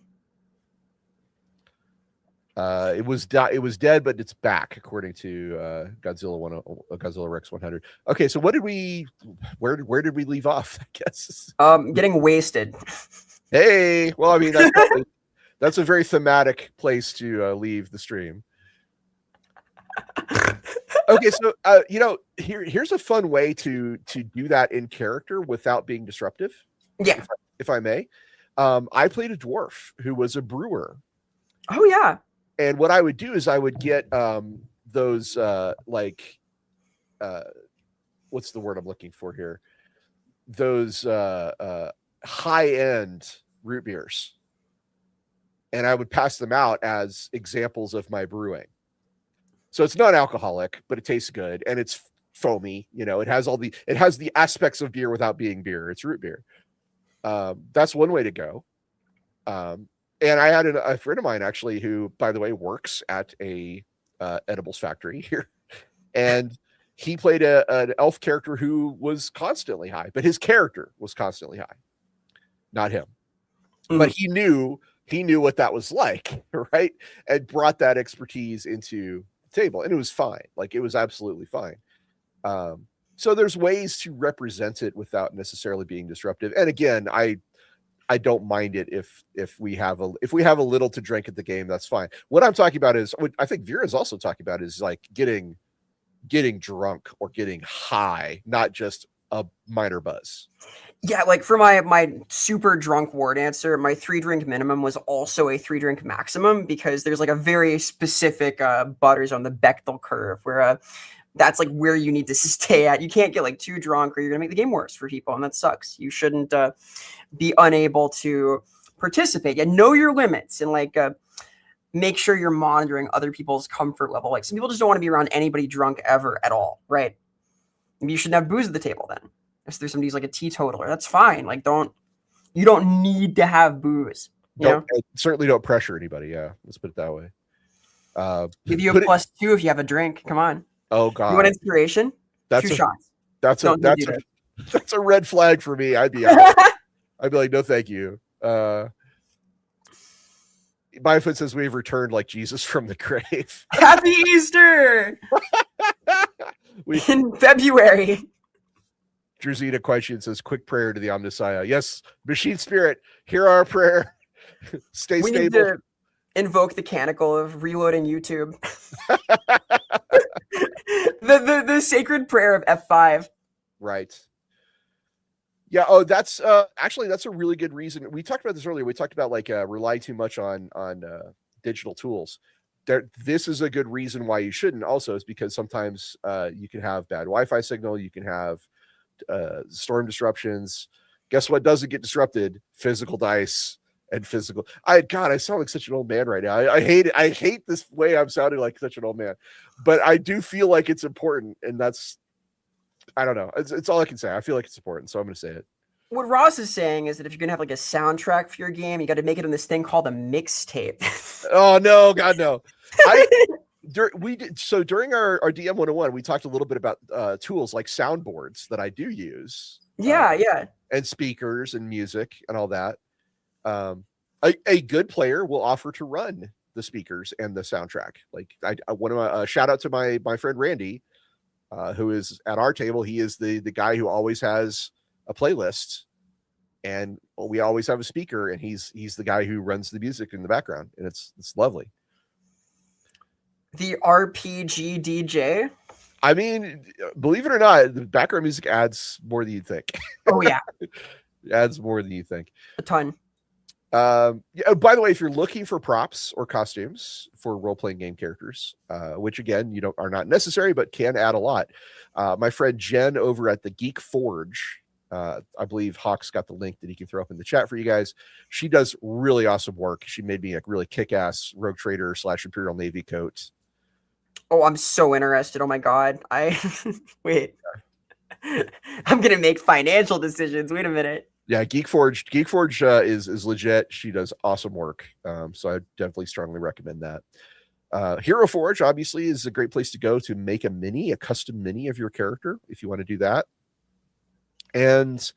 It was dead, but it's back according to Godzilla Rex 100. Okay, so where did we leave off? I guess getting wasted. Hey, well, I mean that's a very thematic place to leave the stream. Okay, so here's a fun way to do that in character without being disruptive. Yeah, if I may, I played a dwarf who was a brewer. Oh yeah. And what I would do is I would get those what's the word I'm looking for here? Those high-end root beers. And I would pass them out as examples of my brewing. So it's non-alcoholic, but it tastes good and it's foamy. It has the aspects of beer without being beer. It's root beer. That's one way to go. And I had a friend of mine actually who, by the way, works at a edibles factory here, and he played an elf character who was constantly high, but his character was constantly high, not him. But he knew what that was like, right? And brought that expertise into the table, and it was fine. Like, it was absolutely fine. So there's ways to represent it without necessarily being disruptive. And again, I don't mind it if we have a little to drink at the game, that's fine. What I'm talking about is what I think Vera's also talking about is like getting drunk or getting high, not just a minor buzz. Yeah, like for my super drunk war dancer, my 3-drink minimum was also a 3-drink maximum, because there's like a very specific butters on the Bechdel curve where that's like where you need to stay at. You can't get like too drunk or you're gonna make the game worse for people, and that sucks. You shouldn't be unable to participate. And know your limits, and like make sure you're monitoring other people's comfort level. Like, some people just don't want to be around anybody drunk ever at all, right? Maybe you shouldn't have booze at the table then. If there's somebody who's like a teetotaler, that's fine. Like, you don't need to have booze. Certainly don't pressure anybody. Yeah, let's put it that way. Give you a +2 if you have a drink. Come on. Oh God. You want inspiration? That's 2 shots. That's a red flag for me. I'd be out. I'd be like, no, thank you. Byfoot says we've returned like Jesus from the grave. Happy Easter! In February. Drazina question says, quick prayer to the Omnissiah. Yes, Machine Spirit, hear our prayer. Stay stable. Need to invoke the canonical of reloading YouTube. the sacred prayer of F5. Right. Yeah. Oh, that's actually, that's a really good reason. We talked about this earlier. We talked about like rely too much on digital tools. This is a good reason why you shouldn't. Also, is because sometimes you can have bad Wi-Fi signal. You can have storm disruptions. Guess what doesn't get disrupted? Physical dice and physical. God, I sound like such an old man right now. I hate it. I hate this way I'm sounding like such an old man, but I do feel like it's important, and that's, I don't know. It's all I can say. I feel like it's important, so I'm going to say it. What Ross is saying is that if you're going to have like a soundtrack for your game, you got to make it on this thing called a mixtape. Oh no, God no. We did so during our DM 101, we talked a little bit about tools like soundboards that I do use. Yeah. And speakers and music and all that. A good player will offer to run the speakers and the soundtrack. Like I want to shout out to my friend Randy, who is at our table. He is the guy who always has a playlist, and we always have a speaker, and he's the guy who runs the music in the background, and it's lovely. The RPG DJ. I mean, believe it or not, the background music adds more than you think. Oh yeah. It adds more than you think. A ton. Yeah, by the way, if you're looking for props or costumes for role-playing game characters, which again, are not necessary, but can add a lot. My friend Jen over at the Geek Forge, I believe Hawk's got the link that he can throw up in the chat for you guys. She does really awesome work. She made me a really kick-ass Rogue Trader / Imperial Navy coat. Oh, I'm so interested. Oh my God. Wait. I'm going to make financial decisions. Wait a minute. Yeah, Geek Forge is legit. She does awesome work. So I definitely strongly recommend that. Hero Forge obviously is a great place to go to make a custom mini of your character if you want to do that. And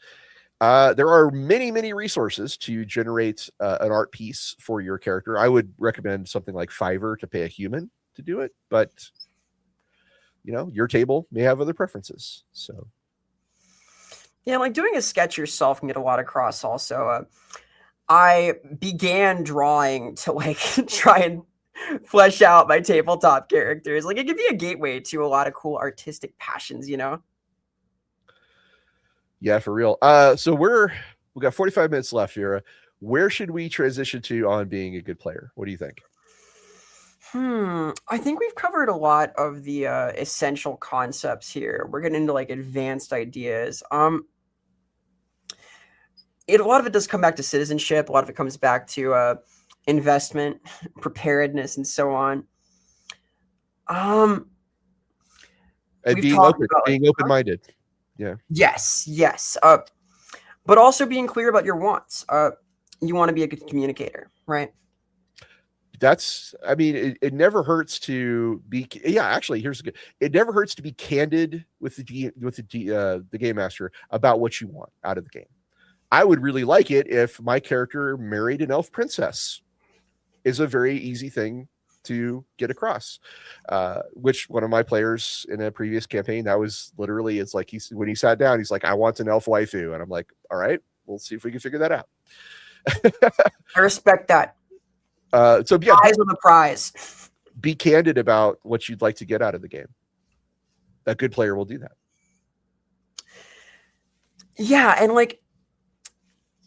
there are many resources to generate an art piece for your character. I would recommend something like Fiverr to pay a human to do it, but your table may have other preferences. So yeah, like doing a sketch yourself can get a lot across. Also, I began drawing to like try and flesh out my tabletop characters. Like, it could be a gateway to a lot of cool artistic passions, Yeah, for real. So we got 45 minutes left, Vera. Where should we transition to on being a good player? What do you think? I think we've covered a lot of the essential concepts here. We're getting into like advanced ideas. A lot of it does come back to citizenship. A lot of it comes back to investment, preparedness, and so on. Um, And we've talked about like being open-minded. Yeah. yes. But also being clear about your wants. You want to be a good communicator, right? I mean, it never hurts to be, yeah, actually, here's a good, it never hurts to be candid with the game master about what you want out of the game. I would really like it if my character married an elf princess. Is a very easy thing to get across. Which one of my players in a previous campaign, that was literally, it's like when he sat down, he's like, I want an elf waifu. And I'm like, all right, we'll see if we can figure that out. I respect that. So yeah, Eyes on the prize. be candid about what you'd like to get out of the game. A good player will do that. Yeah, and like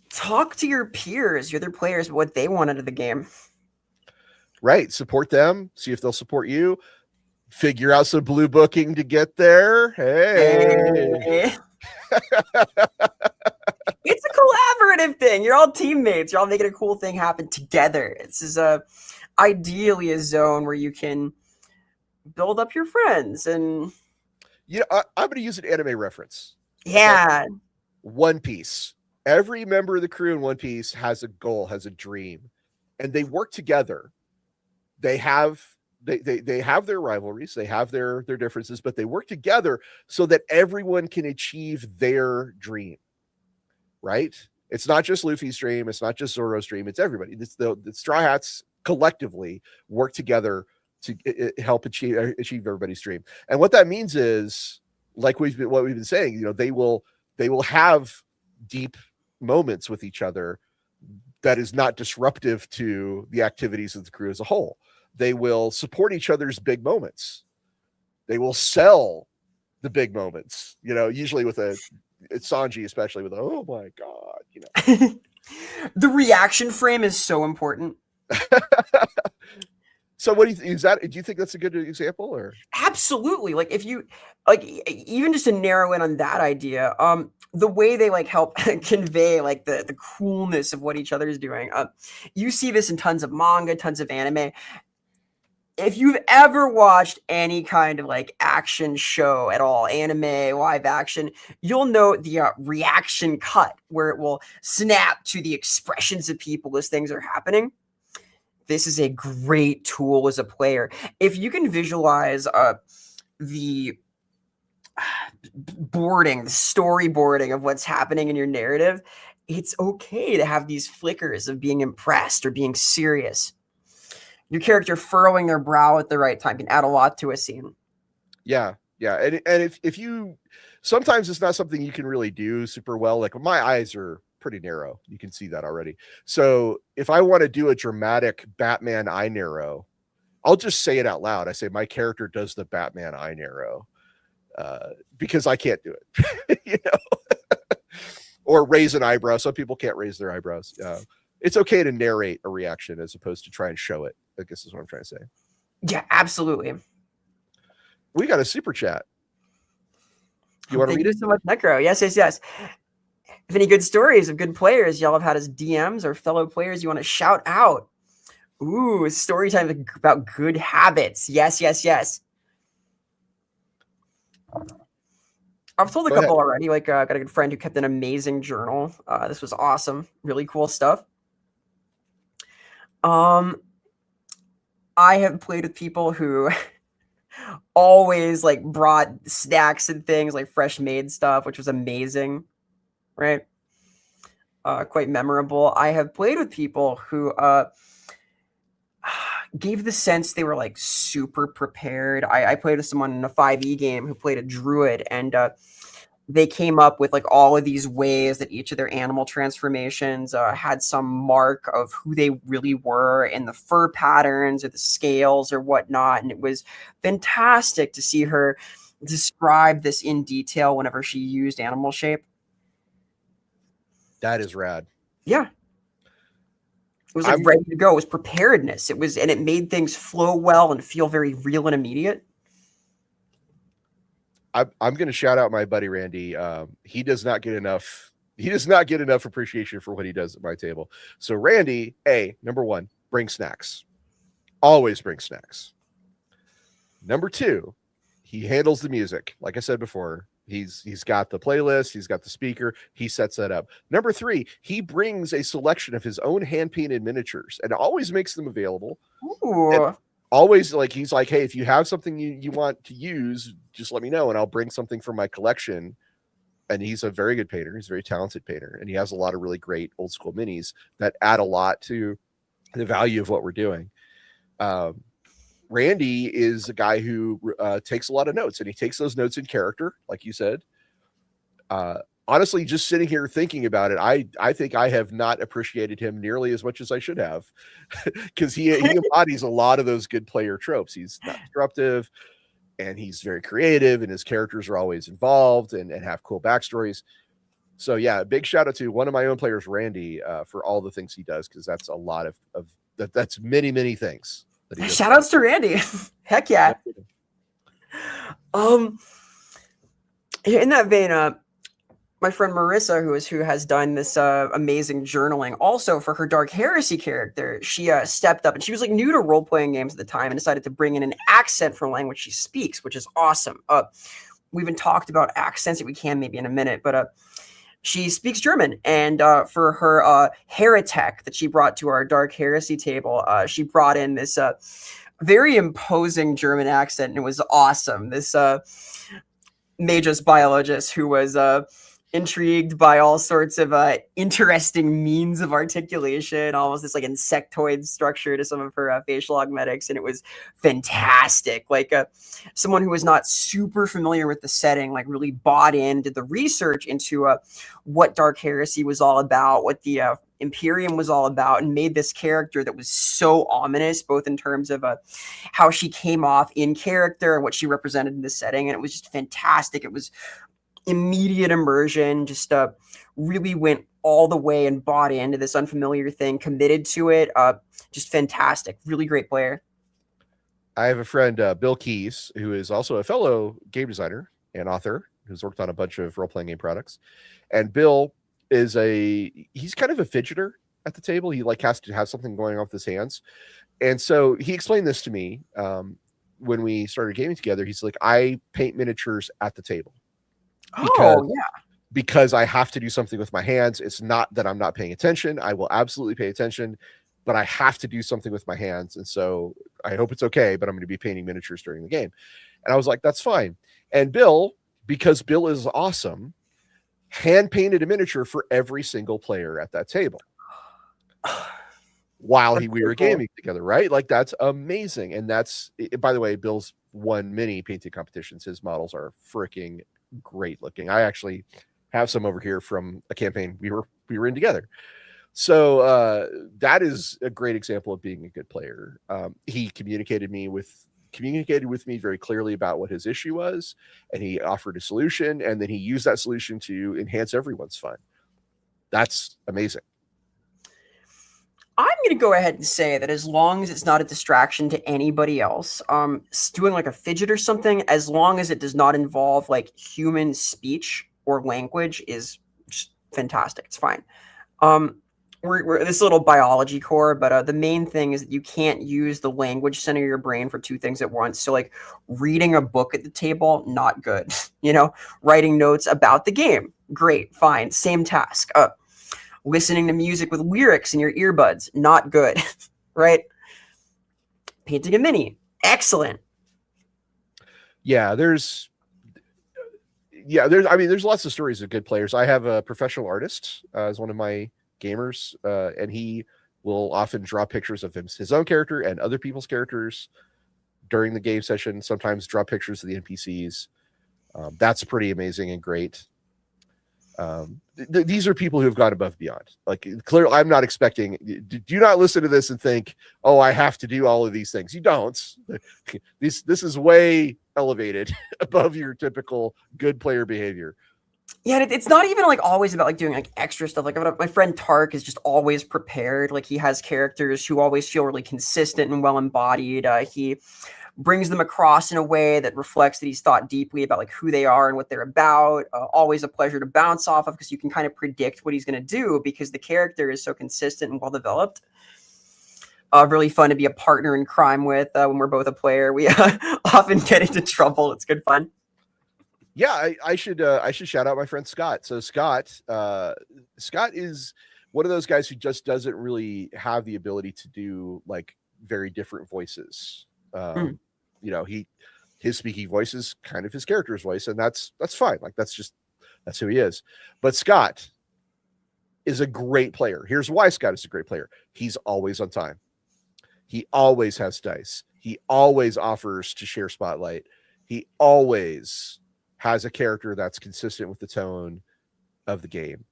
talk to your peers, your other players, what they want out of the game. Right. Support them. See if they'll support you. Figure out some blue booking to get there. Hey. It's a collaborative thing. You're all teammates. You're all making a cool thing happen together. This is ideally a zone where you can build up your friends and. You know, I'm going to use an anime reference. Yeah. Okay? One Piece. Every member of the crew in One Piece has a goal, has a dream, and they work together. They have their rivalries, they have their differences, but they work together so that everyone can achieve their dream. Right? It's not just Luffy's dream, it's not just Zoro's dream, it's everybody. It's the Straw Hats collectively work together to help achieve everybody's dream. And what that means is, like we've been saying, you know, they will have deep moments with each other that is not disruptive to the activities of the crew as a whole. They will support each other's big moments. They will sell the big moments, you know, usually with Sanji, especially with oh my god, you know. The reaction frame is so important. So what do you think? Do you think that's a good example? Or absolutely, like if you like, even just to narrow in on that idea, the way they like help convey like the coolness of what each other is doing. You see this in tons of manga, tons of anime. If you've ever watched any kind of like action show at all, anime, live action, you'll note the reaction cut where it will snap to the expressions of people as things are happening. This is a great tool as a player. If you can visualize the boarding, the storyboarding of what's happening in your narrative, it's okay to have these flickers of being impressed or being serious. Your character furrowing their brow at the right time can add a lot to a scene. Yeah. And if you, sometimes it's not something you can really do super well. Like my eyes are pretty narrow. You can see that already. So if I want to do a dramatic Batman eye narrow, I'll just say it out loud. I say my character does the Batman eye narrow because I can't do it, you know, or raise an eyebrow. Some people can't raise their eyebrows. It's okay to narrate a reaction as opposed to try and show it, I guess is what I'm trying to say. Yeah, absolutely. We got a super chat. You want to read it? Thank you so much, Necro. Yes. If any good stories of good players y'all have had as DMs or fellow players you want to shout out. Ooh, story time about good habits. Yes. I've told a couple already. Like, got a good friend who kept an amazing journal. This was awesome. Really cool stuff. I have played with people who always like brought snacks and things like fresh made stuff, which was amazing. Right. Quite memorable. I have played with people who gave the sense they were like super prepared. I played with someone in a 5e game who played a druid, and they came up with like all of these ways that each of their animal transformations had some mark of who they really were in the fur patterns or the scales or whatnot. And it was fantastic to see her describe this in detail whenever she used animal shape. That is rad. Yeah. It was like ready to go. It was preparedness. It was, and it made things flow well and feel very real and immediate. I'm going to shout out my buddy Randy. He does not get enough. He does not get enough appreciation for what he does at my table. So Randy, number one, bring snacks. Always bring snacks. Number two, he handles the music. Like I said before, he's got the playlist, he's got the speaker, he sets that up. Number three, he brings a selection of his own hand painted miniatures and always makes them available. And Ooh. always, like, he's like, hey, if you have something you want to use, just let me know and I'll bring something from my collection. And he's a very good painter. He's a very talented painter, and he has a lot of really great old school minis that add a lot to the value of what we're doing. Randy is a guy who takes a lot of notes, and he takes those notes in character, like you said. Honestly, just sitting here thinking about it, I think I have not appreciated him nearly as much as I should have, because he embodies a lot of those good player tropes. He's not disruptive, and he's very creative, and his characters are always involved and have cool backstories. So yeah, big shout out to one of my own players, Randy, for all the things he does, because that's a lot of that's many things that he does. Shout outs to Randy. Heck yeah. In that vein, my friend Marissa, who has done this amazing journaling, also for her Dark Heresy character, she stepped up, and she was like new to role playing games at the time, and decided to bring in an accent for language she speaks, which is awesome. We even talked about accents that we can maybe in a minute, but she speaks German, and for her heretic that she brought to our Dark Heresy table, she brought in this very imposing German accent, and it was awesome. This magus biologist who was intrigued by all sorts of interesting means of articulation, almost this like insectoid structure to some of her facial augmetics, and it was fantastic. Like someone who was not super familiar with the setting, like really bought in, did the research into what Dark Heresy was all about, what the Imperium was all about, and made this character that was so ominous, both in terms of how she came off in character and what she represented in the setting. And it was just fantastic. It was immediate immersion, just really went all the way and bought into this unfamiliar thing, committed to it. Just fantastic. Really great player. I have a friend, Bill Keys, who is also a fellow game designer and author who's worked on a bunch of role-playing game products. And Bill is he's kind of a fidgeter at the table. He like has to have something going on with his hands. And so he explained this to me when we started gaming together. He's like, I paint miniatures at the table. Because I have to do something with my hands. It's not that I'm not paying attention. I will absolutely pay attention, but I have to do something with my hands. And so I hope it's okay, but I'm going to be painting miniatures during the game. And I was like, that's fine. And Bill, because Bill is awesome, hand painted a miniature for every single player at that table while we were gaming together, right? Like, that's amazing. And that's, by the way, Bill's won many painting competitions. His models are freaking great looking. I actually have some over here from a campaign we were in together. So that is a great example of being a good player. He communicated with me very clearly about what his issue was, and he offered a solution, and then he used that solution to enhance everyone's fun. That's amazing. I'm going to go ahead and say that as long as it's not a distraction to anybody else, doing like a fidget or something, as long as it does not involve like human speech or language, is just fantastic. It's fine. We're this little biology core, but the main thing is that you can't use the language center of your brain for two things at once. So like reading a book at the table, not good. Writing notes about the game, great, fine, same task. Listening to music with lyrics in your earbuds, not good, right? Painting a mini, excellent. There's lots of stories of good players. I have a professional artist as one of my gamers, and he will often draw pictures of his own character and other people's characters during the game session, sometimes draw pictures of the NPCs. That's pretty amazing and great. These are people who have gone above and beyond. Like, clearly, I'm not expecting. Do not listen to this and think, "Oh, I have to do all of these things." You don't. This is way elevated above your typical good player behavior. Yeah, it's not even like always about like doing like extra stuff. Like my friend Tark is just always prepared. Like, he has characters who always feel really consistent and well embodied. He brings them across in a way that reflects that he's thought deeply about like who they are and what they're about. Always a pleasure to bounce off of, because you can kind of predict what he's going to do because the character is so consistent and well developed. Really fun to be a partner in crime with when we're both a player. We often get into trouble. It's good fun. Yeah, I should shout out my friend Scott. So Scott is one of those guys who just doesn't really have the ability to do like very different voices. Mm. You know, his speaking voice is kind of his character's voice, and that's fine. Like that's who he is. But Scott is a great player. Here's why Scott is a great player. He's always on time. He always has dice. He always offers to share spotlight. He always has a character that's consistent with the tone of the game,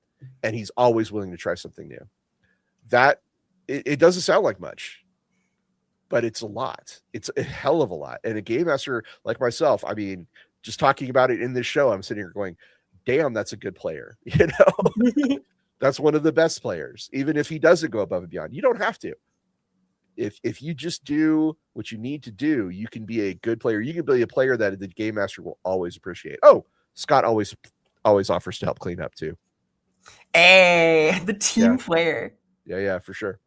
and he's always willing to try something new. That it doesn't sound like much, but it's a lot. It's a hell of a lot. And a game master like myself, I mean, just talking about it in this show, I'm sitting here going, damn, that's a good player. You know, that's one of the best players, even if he doesn't go above and beyond. You don't have to. If you just do what you need to do, you can be a good player. You can be a player that the game master will always appreciate. Oh, Scott always offers to help clean up too. Hey, the team player. Yeah, for sure.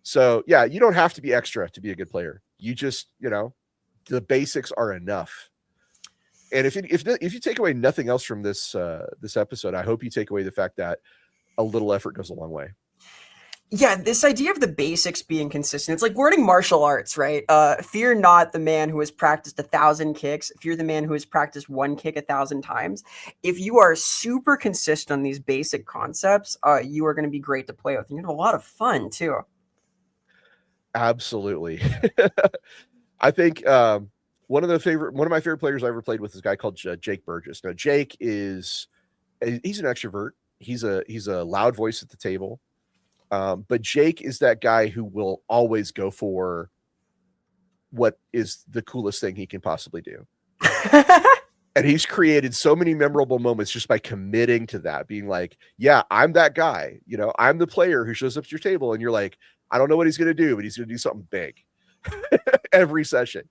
So yeah, you don't have to be extra to be a good player. You just, you know, the basics are enough. And if you take away nothing else from this this episode, I hope you take away the fact that a little effort goes a long way. Yeah, this idea of the basics being consistent. It's like learning martial arts, right? Fear not the man who has practiced 1,000 kicks. Fear the man who has practiced one kick 1,000 times. If you are super consistent on these basic concepts, you are going to be great to play with. And you have a lot of fun too. Absolutely. I think one of my favorite players I ever played with is a guy called Jake Burgess. Now, Jake he's an extrovert. He's a loud voice at the table. But Jake is that guy who will always go for what is the coolest thing he can possibly do. And he's created so many memorable moments just by committing to that, being like, yeah, I'm that guy. You know, I'm the player who shows up to your table and you're like, I don't know what he's going to do, but he's going to do something big every session.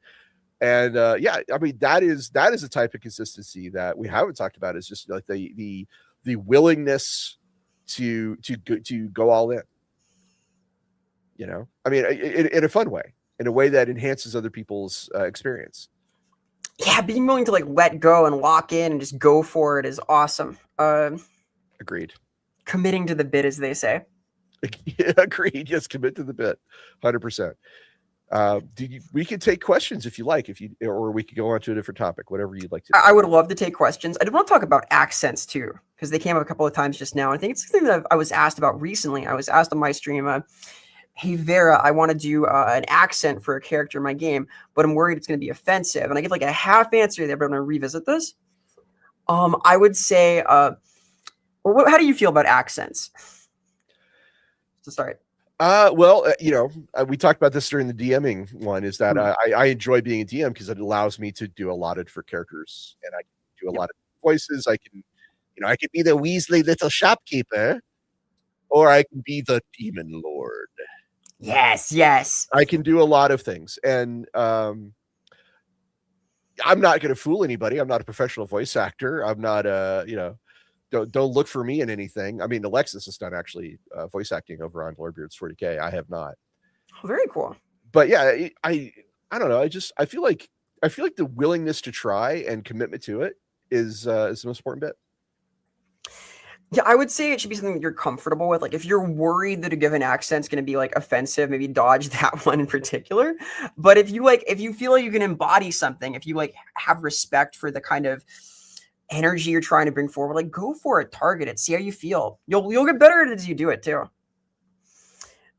And yeah, I mean, that is a type of consistency that we haven't talked about. Is just like the willingness to go all in. You know, I mean, in a fun way, in a way that enhances other people's experience. Yeah, being willing to like let go and lock in and just go for it is awesome. Agreed. Committing to the bit, as they say. Yeah, agreed. Yes, commit to the bit, 100%. We could take questions if you like, or we could go on to a different topic, whatever you'd like to do. I would love to take questions. I did want to talk about accents too, because they came up a couple of times just now. I think it's something that I was asked about recently. I was asked on my stream, hey Vera, I want to do an accent for a character in my game, but I'm worried it's going to be offensive. And I give like a half answer there, but I'm going to revisit this. I would say, how do you feel about accents? To start. Well, you know, we talked about this during the DMing one, is that I enjoy being a DM because it allows me to do a lot of different characters, and I can do a lot of voices. I can be the Weasley little shopkeeper, or I can be the demon lord. Yes. I can do a lot of things, and I'm not going to fool anybody. I'm not a professional voice actor. I'm not don't look for me in anything. I mean, Alexis has done actually voice acting over on Lorebeards 40K. I have not. Oh, very cool. But yeah, I don't know. I feel like the willingness to try and commitment to it is the most important bit. Yeah, I would say it should be something that you're comfortable with. Like if you're worried that a given accent's going to be like offensive, maybe dodge that one in particular. But if you feel like you can embody something, if you like have respect for the kind of energy you're trying to bring forward, like go for it, target it, see how you feel. You'll get better at it as you do it too.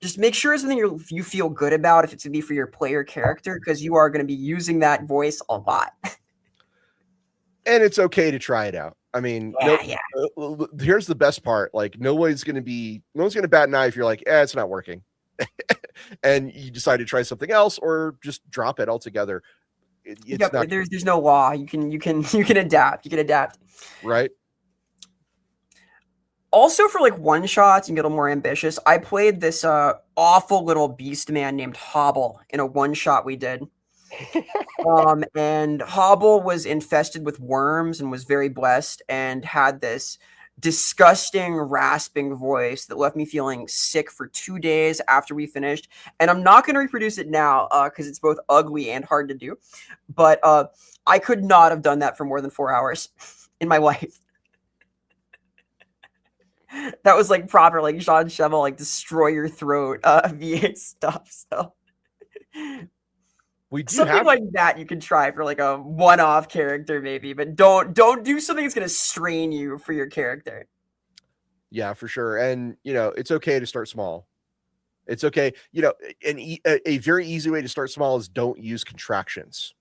Just make sure it's something you feel good about, if it's going to be for your player character, because you are going to be using that voice a lot. And it's okay to try it out. I mean, here's the best part. Like no one's going to bat an eye if you're like, it's not working. And you decide to try something else or just drop it altogether. There's no law. You can adapt. You can adapt. Right. Also, for like one shots, you can get a little more ambitious. I played this awful little beast man named Hobble in a one shot we did. And Hobble was infested with worms and was very blessed and had this disgusting, rasping voice that left me feeling sick for 2 days after we finished. And I'm not going to reproduce it now because it's both ugly and hard to do. But I could not have done that for more than 4 hours in my life. That was like proper, like Jean Cheval, like destroy your throat VA stuff. So We do something have like that you can try for like a one-off character maybe, but don't do something that's going to strain you for your character. Yeah, for sure. And it's okay to start small. It's okay. A very easy way to start small is don't use contractions.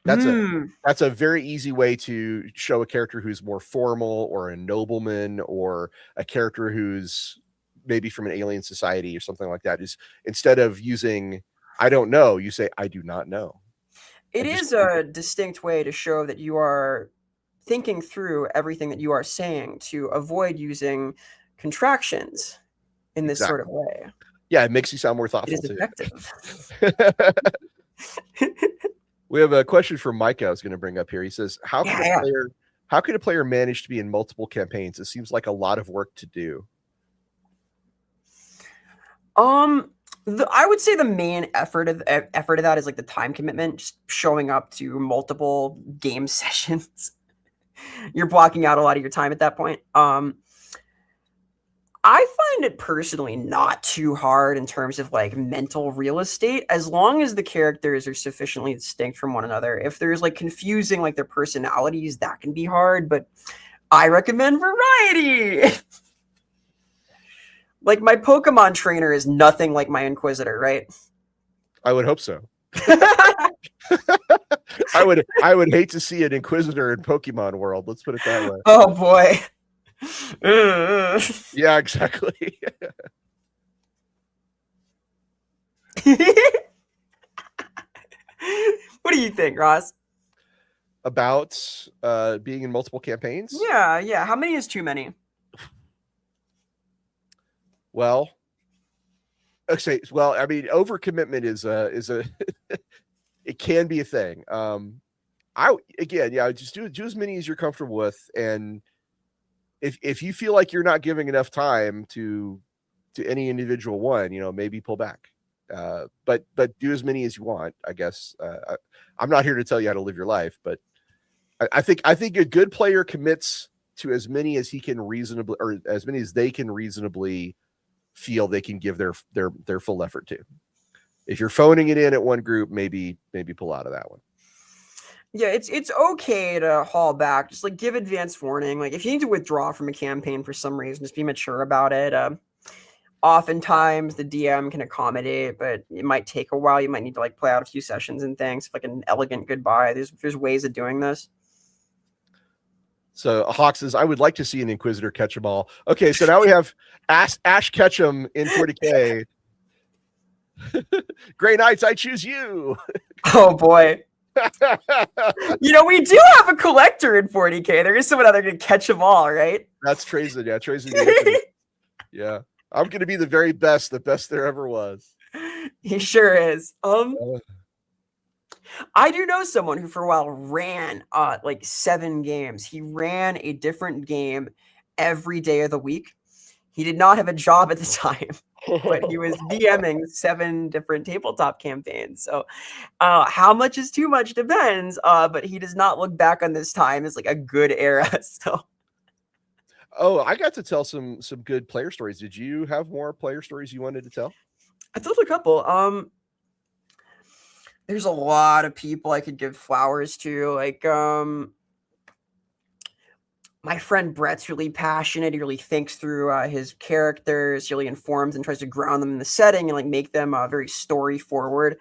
That's a very easy way to show a character who's more formal, or a nobleman, or a character who's maybe from an alien society or something like that. Is instead of using "I don't know," you say "I do not know." It is a distinct way to show that you are thinking through everything that you are saying to avoid using contractions in this sort of way. Yeah, it makes you sound more thoughtful. It is effective. We have a question from Mike I was going to bring up here. He says, how can a player manage to be in multiple campaigns? It seems like a lot of work to do. I would say the main effort of that is like the time commitment, just showing up to multiple game sessions. You're blocking out a lot of your time at that point. I find it personally not too hard in terms of like mental real estate, as long as the characters are sufficiently distinct from one another. If there's like confusing like their personalities, that can be hard, but I recommend variety. Like my Pokemon trainer is nothing like my Inquisitor, right? I would hope so. I would hate to see an Inquisitor in Pokemon world. Let's put it that way. Oh boy. Yeah, exactly. What do you think, Ross? About being in multiple campaigns? Yeah. How many is too many? Well, okay. Well, I mean, overcommitment is a it can be a thing. Just do as many as you're comfortable with, and if you feel like you're not giving enough time to any individual one, maybe pull back. But do as many as you want, I guess. I'm not here to tell you how to live your life, but I think a good player commits to as many as he can reasonably, or as many as they can reasonably feel they can give their full effort to. If you're phoning it in at one group, maybe pull out of that one. Yeah, it's okay to haul back. Just like give advance warning. Like if you need to withdraw from a campaign for some reason, just be mature about it. Oftentimes the DM can accommodate, but it might take a while. You might need to like play out a few sessions and things, like an elegant goodbye. There's ways of doing this. So Hawk says, I would like to see an Inquisitor catch them all. Okay, so now we have Ash Ketchum in 40K. Grey Knights, I choose you. Oh boy. We do have a collector in 40K. There is someone out there going to catch them all, right? That's Trazen. Yeah, Trazen. Yeah. I'm going to be the very best, the best there ever was. He sure is. I do know someone who for a while ran like 7 games. He ran a different game every day of the week. He did not have a job at the time, but he was DMing 7 different tabletop campaigns. So how much is too much depends, but he does not look back on this time as like a good era. So oh, I got to tell some good player stories. Did you have more player stories you wanted to tell? I told a couple. There's a lot of people I could give flowers to. Like my friend Brett's really passionate. He really thinks through his characters. He really informs and tries to ground them in the setting and like make them very story forward.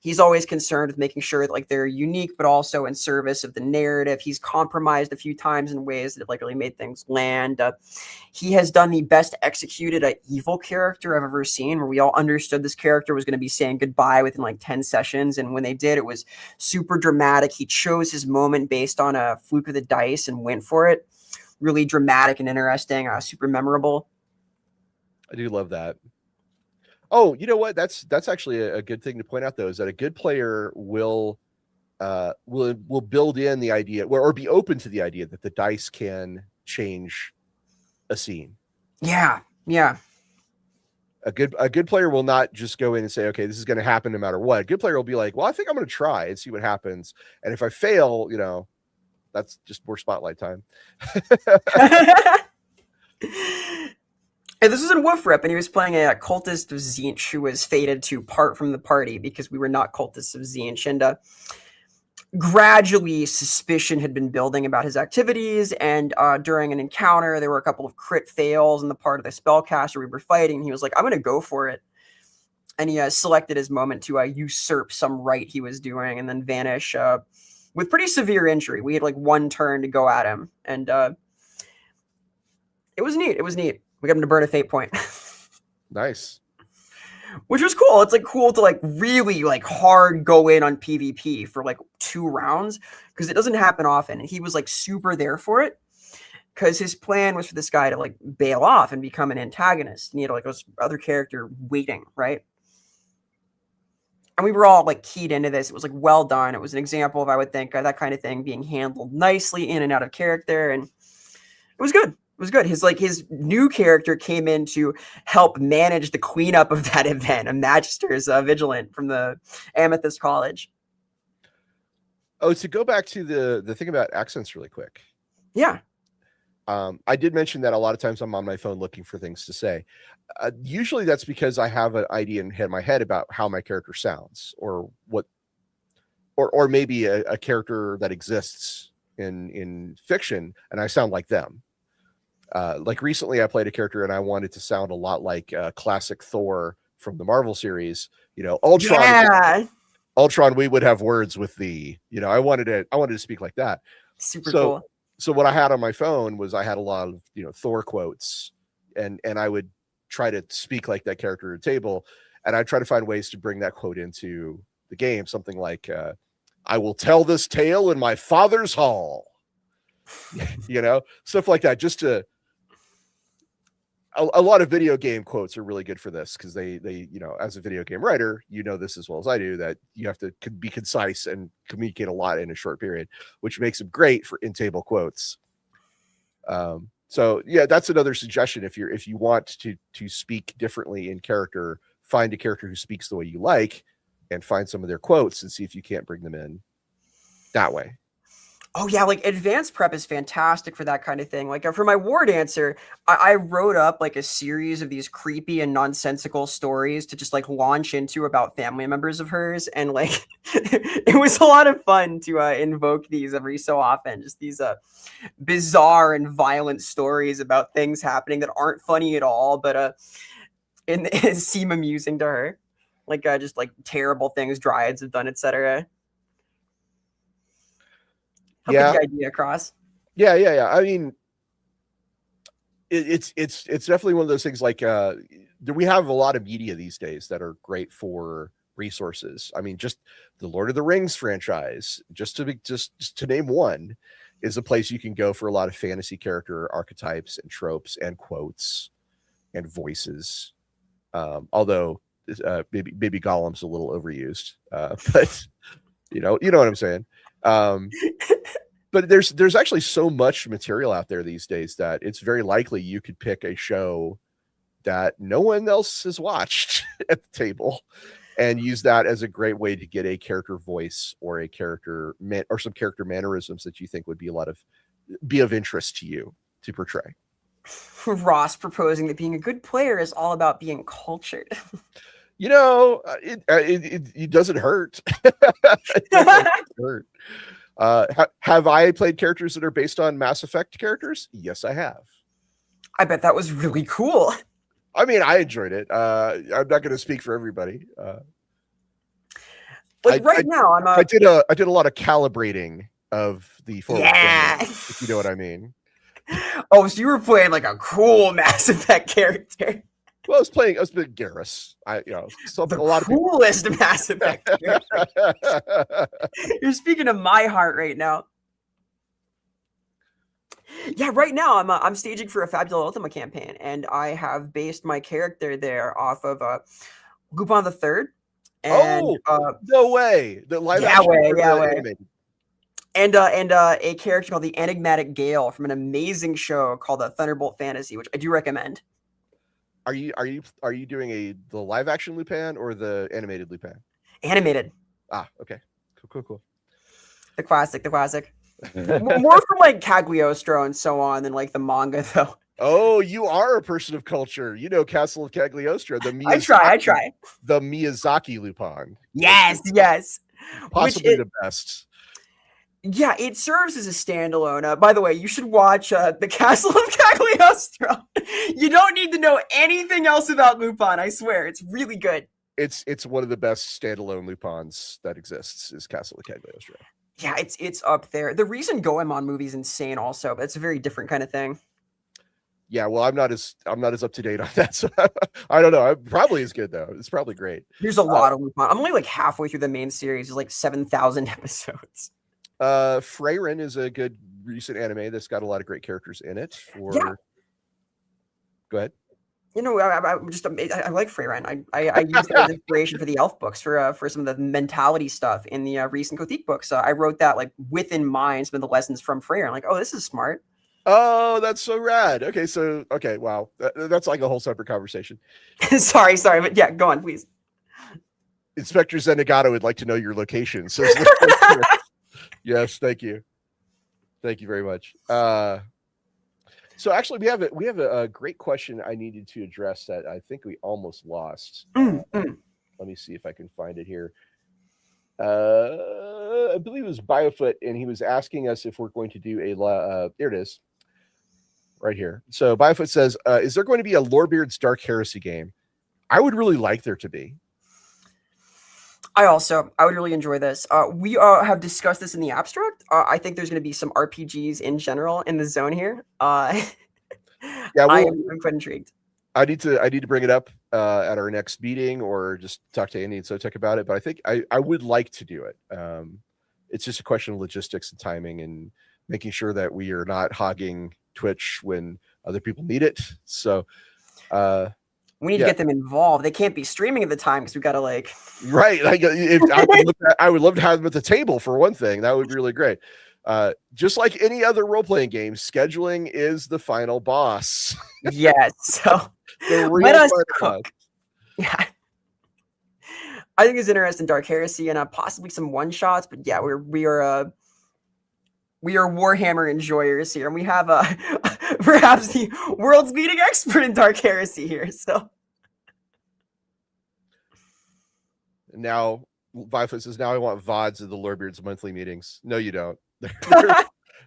He's always concerned with making sure that like they're unique, but also in service of the narrative. He's compromised a few times in ways that like really made things land. He has done the best executed evil character I've ever seen, where we all understood this character was going to be saying goodbye within like 10 sessions. And when they did, it was super dramatic. He chose his moment based on a fluke of the dice and went for it. Really dramatic and interesting, super memorable. I do love that. Oh, you know what? That's actually a good thing to point out, though, is that a good player will will build in the idea or be open to the idea that the dice can change a scene. Yeah. A good player will not just go in and say, okay, this is going to happen no matter what. A good player will be like, well, I think I'm going to try and see what happens. And if I fail, that's just more spotlight time. And this was in Wolf Rip, and he was playing a cultist of Tzeentch who was fated to part from the party because we were not cultists of Tzeentch. And gradually, suspicion had been building about his activities. And during an encounter, there were a couple of crit fails on the part of the spellcaster we were fighting. And he was like, I'm going to go for it. And he selected his moment to usurp some right he was doing and then vanish with pretty severe injury. We had like one turn to go at him. And it was neat. We got him to burn a fate point. Nice. Which was cool. It's like cool to like really like hard go in on PvP for like 2 rounds because it doesn't happen often. And he was like super there for it because his plan was for this guy to like bail off and become an antagonist. And he had like this other character waiting, right? And we were all like keyed into this. It was like well done. It was an example of, I would think, that kind of thing being handled nicely in and out of character. And it was good. His new character came in to help manage the cleanup of that event, a Magister's Vigilant from the Amethyst College. Oh, to go back to the thing about accents really quick. Yeah. I did mention that a lot of times I'm on my phone looking for things to say. Usually that's because I have an idea in my head about how my character sounds or maybe a character that exists in fiction and I sound like them. Like recently I played a character and I wanted to sound a lot like classic Thor from the Marvel series, Ultron. Yeah. Ultron, we would have words with thee. I wanted to speak like that. Super cool. So what I had on my phone was I had a lot of, Thor quotes and I would try to speak like that character at the table. And I try to find ways to bring that quote into the game. Something like, I will tell this tale in my father's hall, stuff like that. Just a lot of video game quotes are really good for this because they as a video game writer, this as well as I do, that you have to be concise and communicate a lot in a short period, which makes them great for in-table quotes. So yeah, that's another suggestion. If you want to speak differently in character, find a character who speaks the way you like and find some of their quotes and see if you can't bring them in that way. Oh yeah, like advanced prep is fantastic for that kind of thing. Like for my war dancer, I wrote up like a series of these creepy and nonsensical stories to just like launch into about family members of hers, and like it was a lot of fun to invoke these every so often. Just these bizarre and violent stories about things happening that aren't funny at all, but and seem amusing to her, like just like terrible things dryads have done, etc. Get the idea across. Yeah. I mean, it's definitely one of those things. Like, we have a lot of media these days that are great for resources. I mean, just the Lord of the Rings franchise, just to name one, is a place you can go for a lot of fantasy character archetypes and tropes and quotes and voices. Although maybe Gollum's a little overused, but you know what I'm saying. But there's actually so much material out there these days that it's very likely you could pick a show that no one else has watched at the table and use that as a great way to get a character voice or a character or some character mannerisms that you think would be of interest to you to portray. Ross proposing that being a good player is all about being cultured. It doesn't hurt. It doesn't hurt. Have I played characters that are based on Mass Effect characters? Yes, I have. I bet that was really cool. I mean, I enjoyed it. I'm not going to speak for everybody. Now, I did a lot of calibrating of the forward. Yeah, if you know what I mean. Oh, so you were playing like a cool Mass Effect character. Well, I was playing Garrus. The coolest Mass Effect character. You're speaking to my heart right now. Yeah, right now I'm staging for a Fabula Ultima campaign, and I have based my character there off of Lupin the Third, and no way! The live yeah, action way, or yeah, the way. animated? And a character called the Enigmatic Gale from an amazing show called Thunderbolt Fantasy, which I do recommend. Are you doing the live action Lupin or the animated Lupin? Animated. Ah, okay, cool. The classic. More from like Cagliostro and so on than like the manga though. Oh, you are a person of culture. You know Castle of Cagliostro, the Miyazaki, I try. The Miyazaki Lupin. Yes. Possibly the best. Yeah, it serves as a standalone. By the way, you should watch The Castle of Cagliostro. You don't need to know anything else about Lupin, I swear. It's really good. It's one of the best standalone Lupins that exists is Castle of Cagliostro. Yeah, it's up there. The Reason Goemon movie is insane also, but it's a very different kind of thing. Yeah, well, I'm not as up to date on that, so I don't know. It probably is good though. It's probably great. There's a lot of Lupin. I'm only like halfway through the main series. There's like 7,000 episodes. Freyren is a good recent anime that's got a lot of great characters in it. Go ahead. You know, I like Freyren. I used it as inspiration for the elf books for some of the mentality stuff in the recent Gothic books. I wrote that like with in mind some of the lessons from Freyren. Like, oh, this is smart. Oh, that's so rad. Okay, wow. That's like a whole separate conversation. sorry, but yeah, go on, please. Inspector Zenigata would like to know your location. So yes, thank you very much. So actually, we have a great question I needed to address that I think we almost lost. Let me see if I can find it here. I believe it was Biofoot, and he was asking us if we're going to do there it is, right here. So Biofoot says, "Is there going to be a Lorebeards Dark Heresy game?" I would really like there to be. I would really enjoy this. We have discussed this in the abstract. I think there's going to be some RPGs in general in the zone here. Yeah, I'm quite intrigued. I need to bring it up at our next meeting or just talk to Andy and Sotek about it. But I think I would like to do it. It's just a question of logistics and timing and making sure that we are not hogging Twitch when other people need it. So we need to get them involved. They can't be streaming at the time because we got to like. Right. I would love to have them at the table for one thing. That would be really great. Just like any other role-playing game, scheduling is the final boss. Yes. So let us cook. Yeah. I think it's interesting, Dark Heresy, and possibly some one-shots. But yeah, we are Warhammer enjoyers here, and we have perhaps the world's leading expert in Dark Heresy here. So now, Bifus says, "Now I want VODs of the Lorebeards monthly meetings." No, you don't.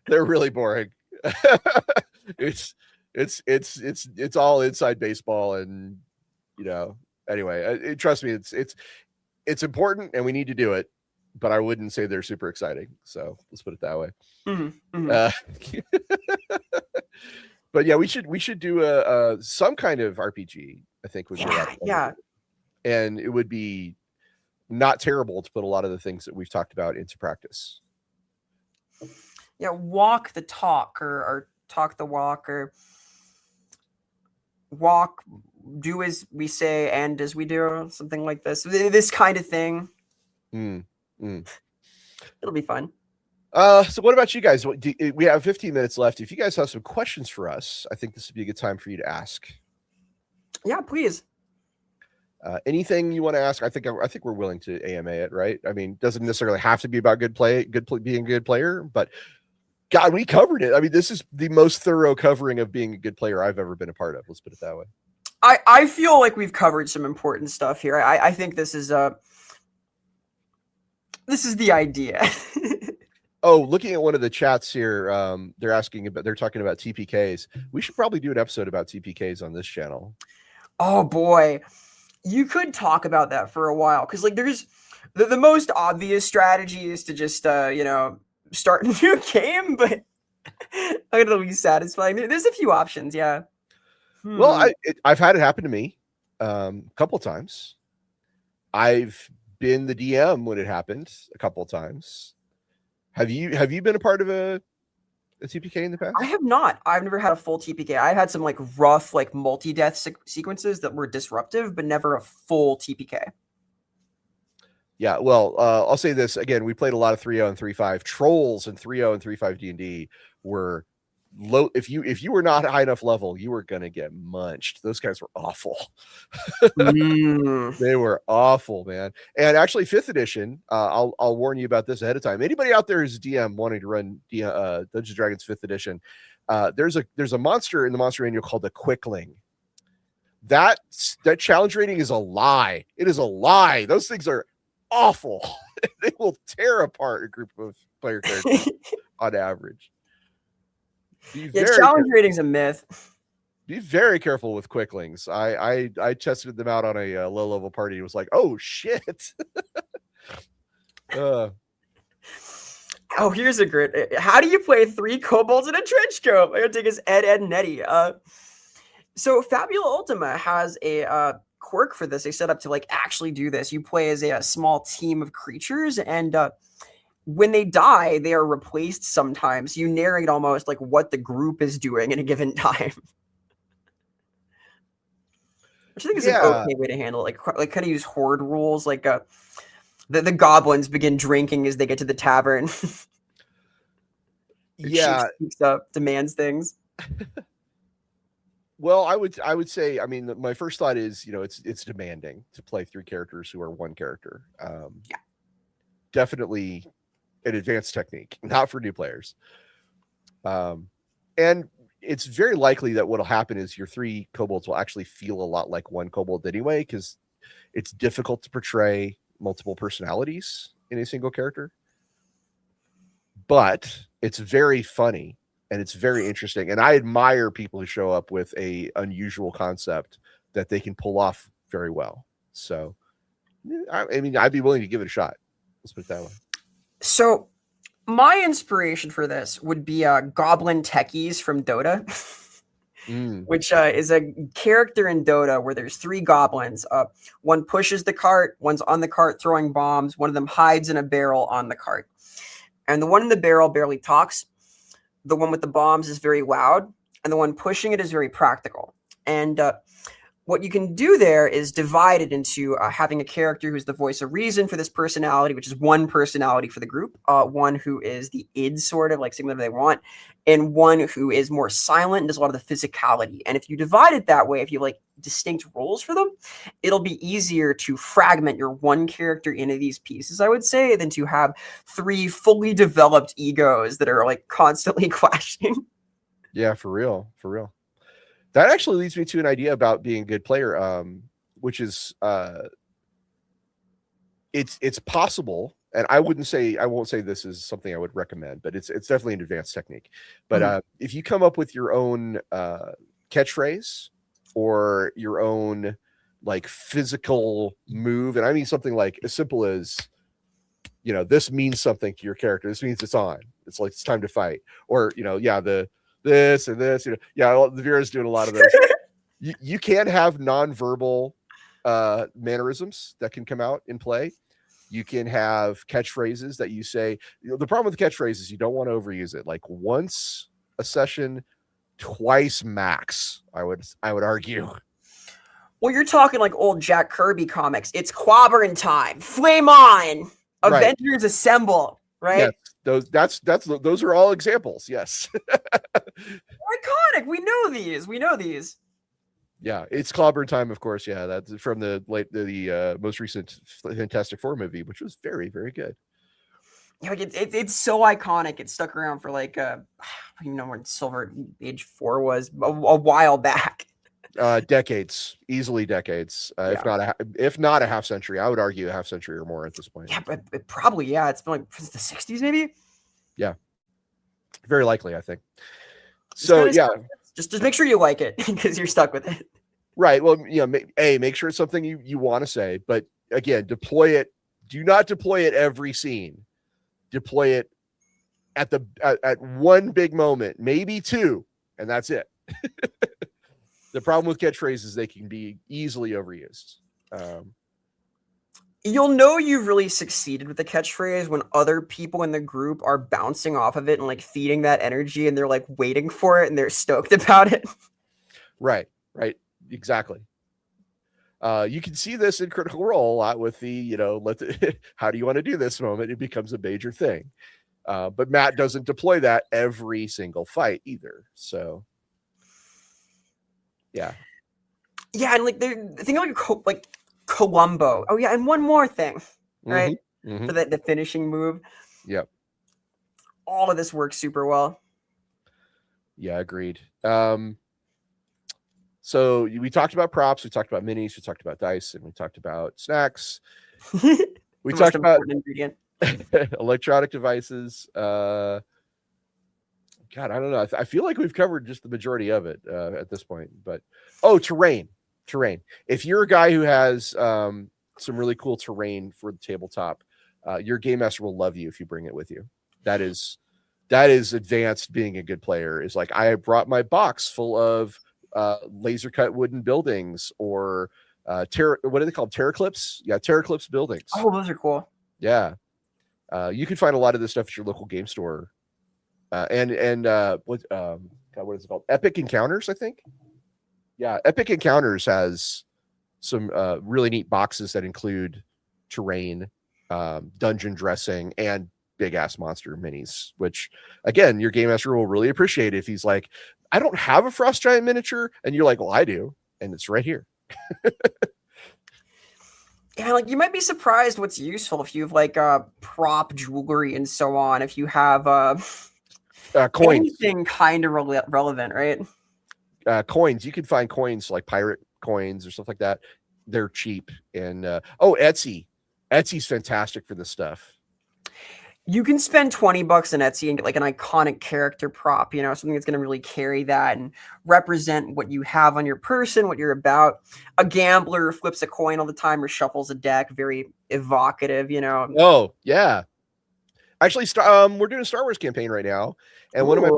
They're really boring. It's all inside baseball, and anyway, trust me, it's important, and we need to do it. But I wouldn't say they're super exciting. So let's put it that way. But yeah, we should do some kind of RPG. I think would be a lot of fun. And it would be not terrible to put a lot of the things that we've talked about into practice. Yeah, walk the talk or talk the walk or walk, do as we say and as we do, something like this. This kind of thing. It'll be fun. So what about you guys? We have 15 minutes left. If you guys have some questions for us, I think this would be a good time for you to ask. Yeah, please. Anything you want to ask? I think we're willing to AMA it, right? I mean, doesn't necessarily have to be about being a good player, but God, we covered it. I mean, this is the most thorough covering of being a good player I've ever been a part of. Let's put it that way. I feel like we've covered some important stuff here. I think this is the idea. Oh, looking at one of the chats here, they're talking about TPKs. We should probably do an episode about TPKs on this channel. Oh boy, you could talk about that for a while because like there's the most obvious strategy is to just start a new game, but it'll be satisfying. There's a few options, yeah. Well, I've had it happen to me a couple of times. I've been the DM when it happened a couple of times. Have you been a part of a TPK in the past? I have not. I've never had a full TPK. I had some like rough like multi-death sequences that were disruptive, but never a full TPK. Yeah, well, I'll say this again. We played a lot of 3.0 and 3.5. Trolls and 3.0 and 3.5 D&D were low. If you were not high enough level, you were gonna get munched. Those guys were awful. Mm. They were awful, man. And actually, 5th edition. I'll warn you about this ahead of time. Anybody out there who's a DM wanting to run Dungeons and Dragons 5th edition, there's a monster in the monster manual called the Quickling. That challenge rating is a lie. It is a lie. Those things are awful. They will tear apart a group of player characters on average. Yeah, challenge rating's a myth. Be very careful with quicklings. I tested them out on a low level party. It was like, oh shit. Oh, here's a great. How do you play 3 kobolds in a trench coat? I gotta take his Ed, and Nettie. So Fabula Ultima has a quirk for this. They set up to like actually do this. You play as a small team of creatures, and when they die, they are replaced sometimes. You narrate almost like what the group is doing in a given time. Which I think is an okay way to handle it. Like kind of use horde rules. Like the goblins begin drinking as they get to the tavern. Yeah, speaks up, demands things. Well, I would say, I mean, my first thought is, it's demanding to play 3 characters who are 1 character. Yeah. Definitely an advanced technique, not for new players. And it's very likely that what'll happen is your 3 kobolds will actually feel a lot like 1 kobold anyway, because it's difficult to portray multiple personalities in a single character. But it's very funny. And it's very interesting. And I admire people who show up with a unusual concept that they can pull off very well. So, I mean, I'd be willing to give it a shot. Let's put it that way. So, my inspiration for this would be Goblin Techies from Dota, which is a character in Dota where there's 3 goblins. One pushes the cart, one's on the cart throwing bombs, one of them hides in a barrel on the cart. And the one in the barrel barely talks. The one with the bombs is very loud, and the one pushing it is very practical. And what you can do there is divide it into having a character who's the voice of reason for this personality, which is 1 personality for the group, one who is the id, sort of like saying whatever they want, and one who is more silent and does a lot of the physicality. And if you divide it that way, if you have like distinct roles for them, it'll be easier to fragment your 1 character into these pieces, I would say, than to have 3 fully developed egos that are like constantly clashing. Yeah, for real. For real. That actually leads me to an idea about being a good player, which is it's possible, and I won't say this is something I would recommend, but it's definitely an advanced technique. But if you come up with your own catchphrase or your own like physical move, and I mean something like as simple as, this means something to your character. This means it's on. It's like it's time to fight, or this and this, the Vera's doing a lot of those. you can have nonverbal mannerisms that can come out in play. You can have catchphrases that you say. The problem with the catchphrase is you don't want to overuse it. Like once a session, twice max. I would argue. Well, you're talking like old Jack Kirby comics. It's clobbering time. Flame on. Avengers Assemble. Right. Yes, those are all examples. Yes. Iconic. We know these. Yeah, it's clobber time, of course. Yeah, that's from the most recent Fantastic Four movie, which was very, very good. Yeah, like it's so iconic. It stuck around for like when Silver Age 4 was a while back. Decades, easily decades. If not a half century. I would argue a half century or more at this point. Yeah, but probably it's been like since the 60s, maybe. Yeah, very likely. I think. So yeah, just make sure you like it because you're stuck with it. Right. Well, make sure it's something you want to say, but again, deploy it. Do not deploy it every scene. Deploy it at one big moment, maybe 2, and that's it. The problem with catchphrases, they can be easily overused. You'll know you've really succeeded with the catchphrase when other people in the group are bouncing off of it and like feeding that energy, and they're like waiting for it and they're stoked about it. Right. Exactly. You can see this in Critical Role a lot with the, how do you want to do this moment? It becomes a major thing. But Matt doesn't deploy that every single fight either. So, yeah. Yeah, and like the thing like Columbo. Oh yeah, and one more thing, right? For the finishing move. Yep. All of this works super well. Yeah, agreed. So we talked about props, we talked about minis, we talked about dice, and we talked about snacks. We talked about ingredient. electronic devices. God, I don't know. I feel like we've covered just the majority of it at this point. But terrain. If you're a guy who has some really cool terrain for the tabletop, your game master will love you if you bring it with you. That is advanced being a good player. Is like, I brought my box full of laser cut wooden buildings, or what are they called? Terraclips? Yeah, Terraclips buildings. Oh, those are cool. Yeah. You can find a lot of this stuff at your local game store. What is it called? Epic Encounters, I think. Yeah, Epic Encounters has some really neat boxes that include terrain, dungeon dressing, and big ass monster minis, which again, your game master will really appreciate if he's like, I don't have a frost giant miniature, and you're like, well, I do, and it's right here. Yeah, like you might be surprised what's useful if you have like prop jewelry and so on. If you have coins, anything kind of relevant, right? Coins, you can find coins like pirate coins or stuff like that. They're cheap. And Etsy's fantastic for this stuff. You can spend $20 on Etsy and get like an iconic character prop, something that's going to really carry that and represent what you have on your person, what you're about. A gambler flips a coin all the time or shuffles a deck, very evocative, Oh, yeah. Actually, we're doing a Star Wars campaign right now, and one of my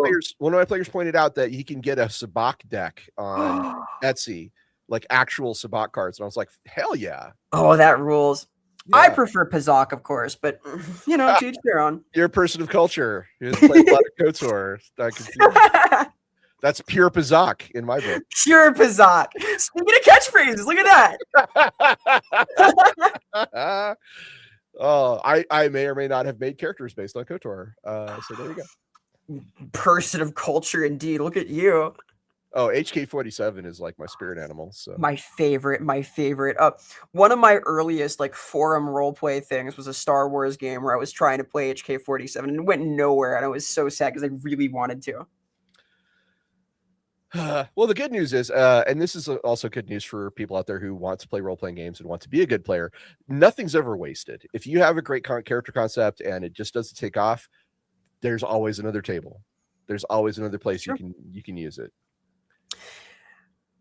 players pointed out that he can get a sabacc deck on Etsy, like actual sabacc cards, and I was like, hell yeah! Oh, that rules. Yeah. I prefer Pazak, of course, but to each their own. You're a person of culture. You play a lot of KOTOR. I can see that's pure Pazak in my book. Pure Pazak. Speaking of catchphrases, look at that. I may or may not have made characters based on KOTOR. So there you go. Person of culture, indeed. Look at you. Oh, HK-47 is like my spirit animal. So my favorite. One of my earliest like forum roleplay things was a Star Wars game where I was trying to play HK-47 and it went nowhere, and I was so sad because I really wanted to. Well, the good news is, and this is also good news for people out there who want to play role-playing games and want to be a good player, nothing's ever wasted. If you have a great character concept and it just doesn't take off, there's always another table. There's always another place you can use it.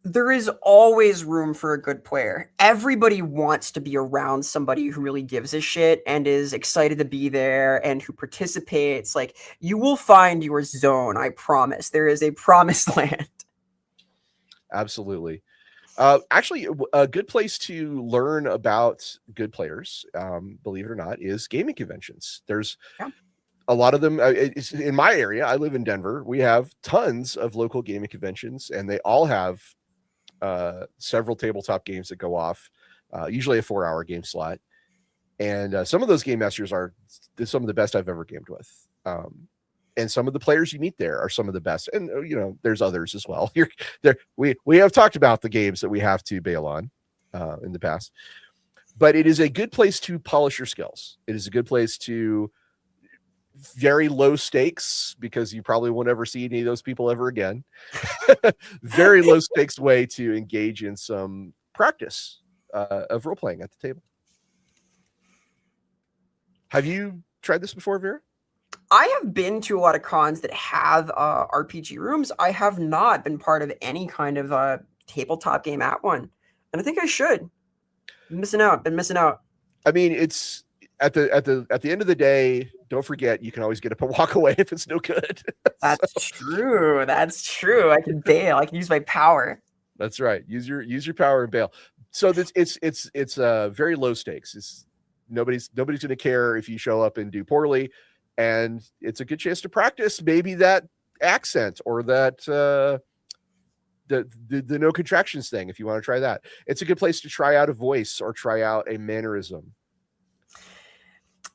There is always room for a good player. Everybody wants to be around somebody who really gives a shit and is excited to be there and who participates. Like, you will find your zone, I promise. There is a promised land. Absolutely. Actually, a good place to learn about good players, believe it or not, is gaming conventions. There's a lot of them. It's in my area. I live in Denver. We have tons of local gaming conventions, and they all have several tabletop games that go off, usually a 4-hour game slot. And some of those game masters are some of the best I've ever gamed with. And some of the players you meet there are some of the best. And, there's others as well. We have talked about the games that we have to bail on in the past. But it is a good place to polish your skills. It is a good place to very low stakes, because you probably won't ever see any of those people ever again. Very low stakes way to engage in some practice of role playing at the table. Have you tried this before, Vera? I have been to a lot of cons that have RPG rooms. I have not been part of any kind of tabletop game at one, and I think I should. Been missing out. I mean, it's at the end of the day, don't forget, you can always get up and walk away if it's no good. That's true. I can bail. I can use my power. That's right. Use your power and bail. So it's very low stakes. Nobody's going to care if you show up and do poorly, and it's a good chance to practice maybe that accent or that the no contractions thing, if you want to try that. It's a good place to try out a voice or try out a mannerism.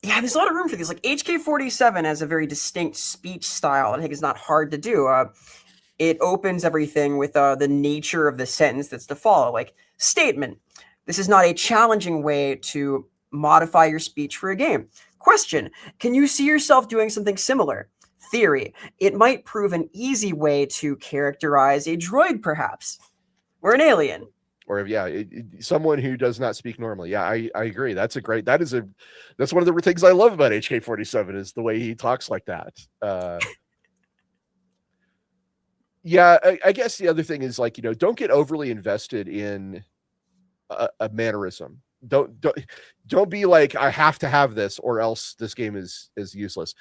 Yeah, there's a lot of room for these. Like HK47 has a very distinct speech style. I think it's not hard to do. It opens everything with the nature of the sentence that's to follow. Like, statement. This is not a challenging way to modify your speech for a game. Question. Can you see yourself doing something similar? Theory. It might prove an easy way to characterize a droid, perhaps, or an alien. Or someone who does not speak normally. Yeah, I agree. That's one of the things I love about HK47 is the way he talks like that. Yeah, I guess the other thing is, like, don't get overly invested in a mannerism. Don't be like, I have to have this or else this game is useless.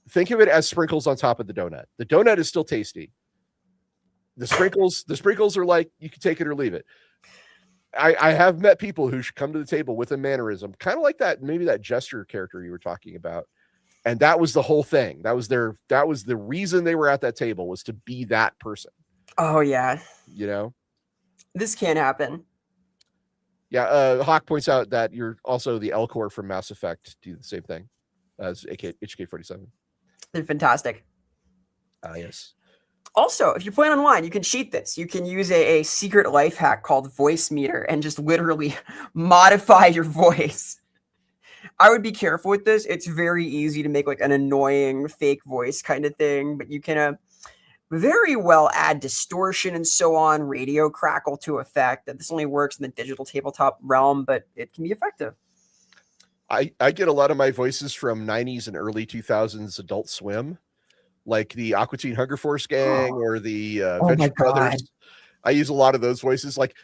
Think of it as sprinkles on top of the donut. The donut is still tasty. The sprinkles are like, you can take it or leave it. I have met people who should come to the table with a mannerism, kind of like that, maybe that gesture character you were talking about. And that was the whole thing. That was the reason they were at that table, was to be that person. Oh, yeah. This can't happen. Yeah. Hawk points out that you're also the Elcor from Mass Effect do the same thing as HK47. They're fantastic. Yes. Also, if you're playing online, you can cheat this. You can use a secret life hack called Voice Meter and just literally modify your voice. I would be careful with this. It's very easy to make like an annoying fake voice kind of thing, but you can very well add distortion and so on, radio crackle to effect. That this only works in the digital tabletop realm, but it can be effective. I get a lot of my voices from 90s and early 2000s Adult Swim, like the Aqua Teen Hunger Force gang or the Venture Brothers. I use a lot of those voices. Like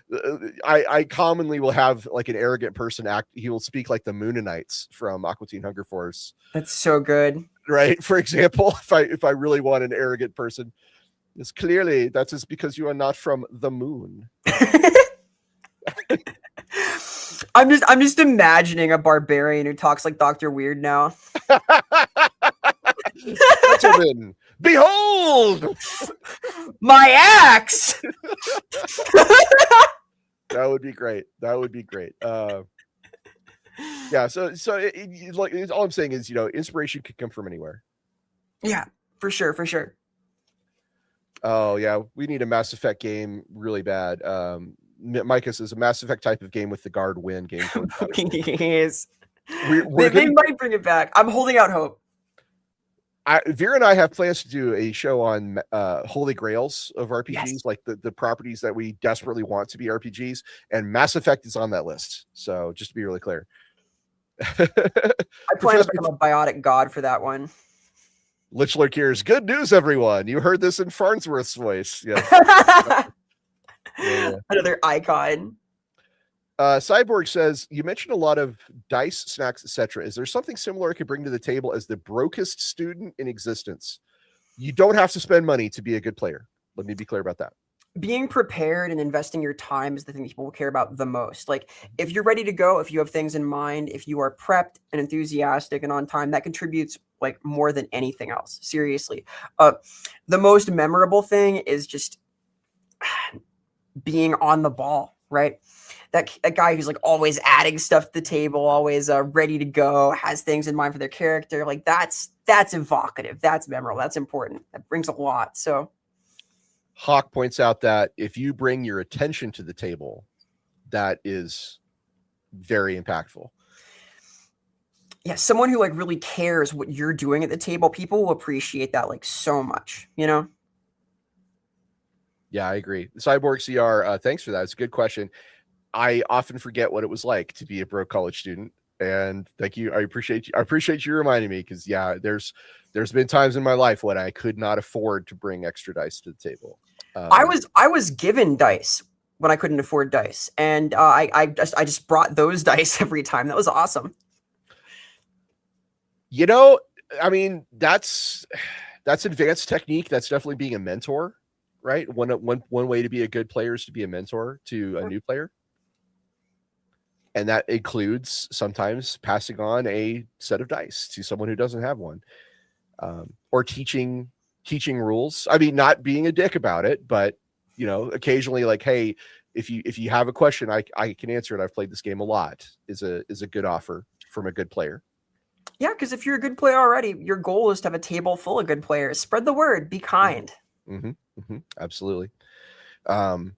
I commonly will have like an arrogant person act. He will speak like the Moonanites from Aqua Teen Hunger Force. That's so good. Right. For example, if I really want an arrogant person, it's clearly that's just because you are not from the moon. I'm just imagining a barbarian who talks like Dr. Weird now. Gentlemen, behold my axe. That would be great. Yeah. So like all I'm saying is, inspiration could come from anywhere. Yeah, for sure. Oh yeah, we need a Mass Effect game really bad. Micah says a Mass Effect type of game with the guard win game. Yes. They might bring it back. I'm holding out hope. Vera and I have plans to do a show on holy grails of RPGs, yes. Like the properties that we desperately want to be RPGs, and Mass Effect is on that list. So just to be really clear. I plan to become a biotic god for that one. Lich Lurkier's good news, everyone. You heard this in Farnsworth's voice. Yes. Yeah. Another icon. Cyborg says, you mentioned a lot of dice, snacks, etc. Is there something similar I could bring to the table as the brokest student in existence? You don't have to spend money to be a good player. Let me be clear about that. Being prepared and investing your time is the thing that people will care about the most. Like, if you're ready to go, if you have things in mind, if you are prepped and enthusiastic and on time, that contributes like more than anything else. Seriously. The most memorable thing is just being on the ball, right? That guy who's like always adding stuff to the table, always ready to go, has things in mind for their character. Like that's evocative. That's memorable. That's important. That brings a lot. So Hawk points out that if you bring your attention to the table, that is very impactful. Yeah, someone who like really cares what you're doing at the table, people will appreciate that like so much, Yeah, I agree. Cyborg CR, thanks for that. It's a good question. I often forget what it was like to be a broke college student, and thank you. I appreciate you. I appreciate you reminding me, because there's been times in my life when I could not afford to bring extra dice to the table. I was given dice when I couldn't afford dice, and I just brought those dice every time. That was awesome. I mean, that's advanced technique. That's definitely being a mentor, right? One way to be a good player is to be a mentor to a new player. And that includes sometimes passing on a set of dice to someone who doesn't have one, or teaching rules. I mean, not being a dick about it, but occasionally like, hey, if you have a question, I can answer it. I've played this game a lot is a good offer from a good player. Yeah, because if you're a good player already, your goal is to have a table full of good players. Spread the word. Be kind. Absolutely. Again,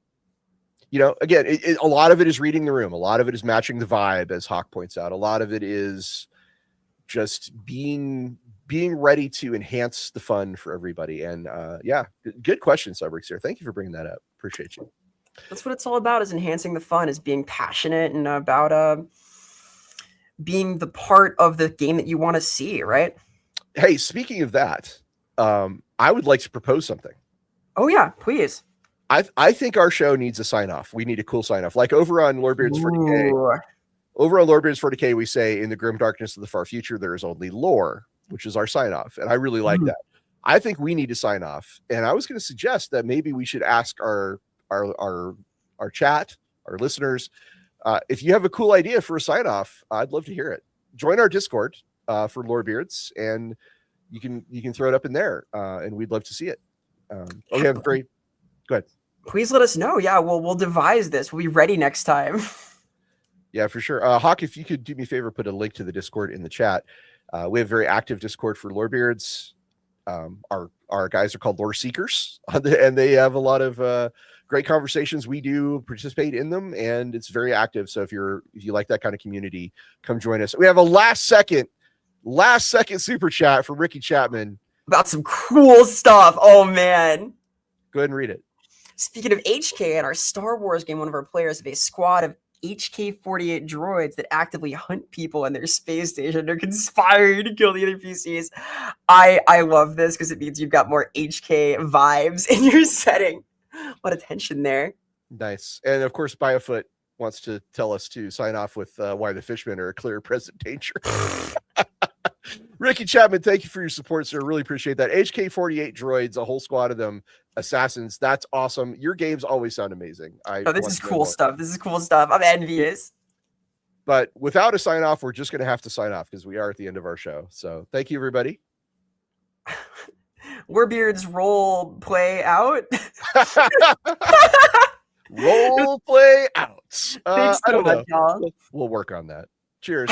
a lot of it is reading the room. A lot of it is matching the vibe, as Hawk points out. A lot of it is just being ready to enhance the fun for everybody. And good question, Cybrix here. Thank you for bringing that up. Appreciate you. That's what it's all about, is enhancing the fun, is being passionate and about being the part of the game that you want to see, right? Hey, speaking of that, I would like to propose something. Oh yeah, please. I think our show needs a sign off. We need a cool sign off. Like over on Lorebeards 40K. Over on Lorebeards 40K, we say, in the grim darkness of the far future, there is only lore, which is our sign off. And I really like that. I think we need to sign off. And I was going to suggest that maybe we should ask our chat, our listeners, if you have a cool idea for a sign off, I'd love to hear it. Join our Discord for Lorebeards, and you can throw it up in there, and we'd love to see it. We have great. Go ahead. Please let us know. Yeah, we'll devise this. We'll be ready next time. Yeah, for sure. Hawk, if you could do me a favor, put a link to the Discord in the chat. We have a very active Discord for Lorebeards. Our guys are called Lore Seekers, and they have a lot of great conversations. We do participate in them, and it's very active. So if you like that kind of community, come join us. We have a last second super chat from Ricky Chapman about some cool stuff. Oh man, go ahead and read it. Speaking of HK, in our Star Wars game, one of our players have a squad of HK-48 droids that actively hunt people in their space station. They're conspiring to kill the other PCs. I love this because it means you've got more HK vibes in your setting. What a tension there. Nice. And of course, Biofoot wants to tell us to sign off with why the Fishmen are a clear present danger. Ricky Chapman, thank you for your support, sir. Really appreciate that. HK-48 droids, a whole squad of them, assassins. That's awesome. Your games always sound amazing. This is cool stuff. This is cool stuff. I'm envious. But without a sign off, we're just going to have to sign off because we are at the end of our show. So thank you, everybody. Lorebeards role play out. Role play out. Thanks so much, y'all. We'll work on that. Cheers.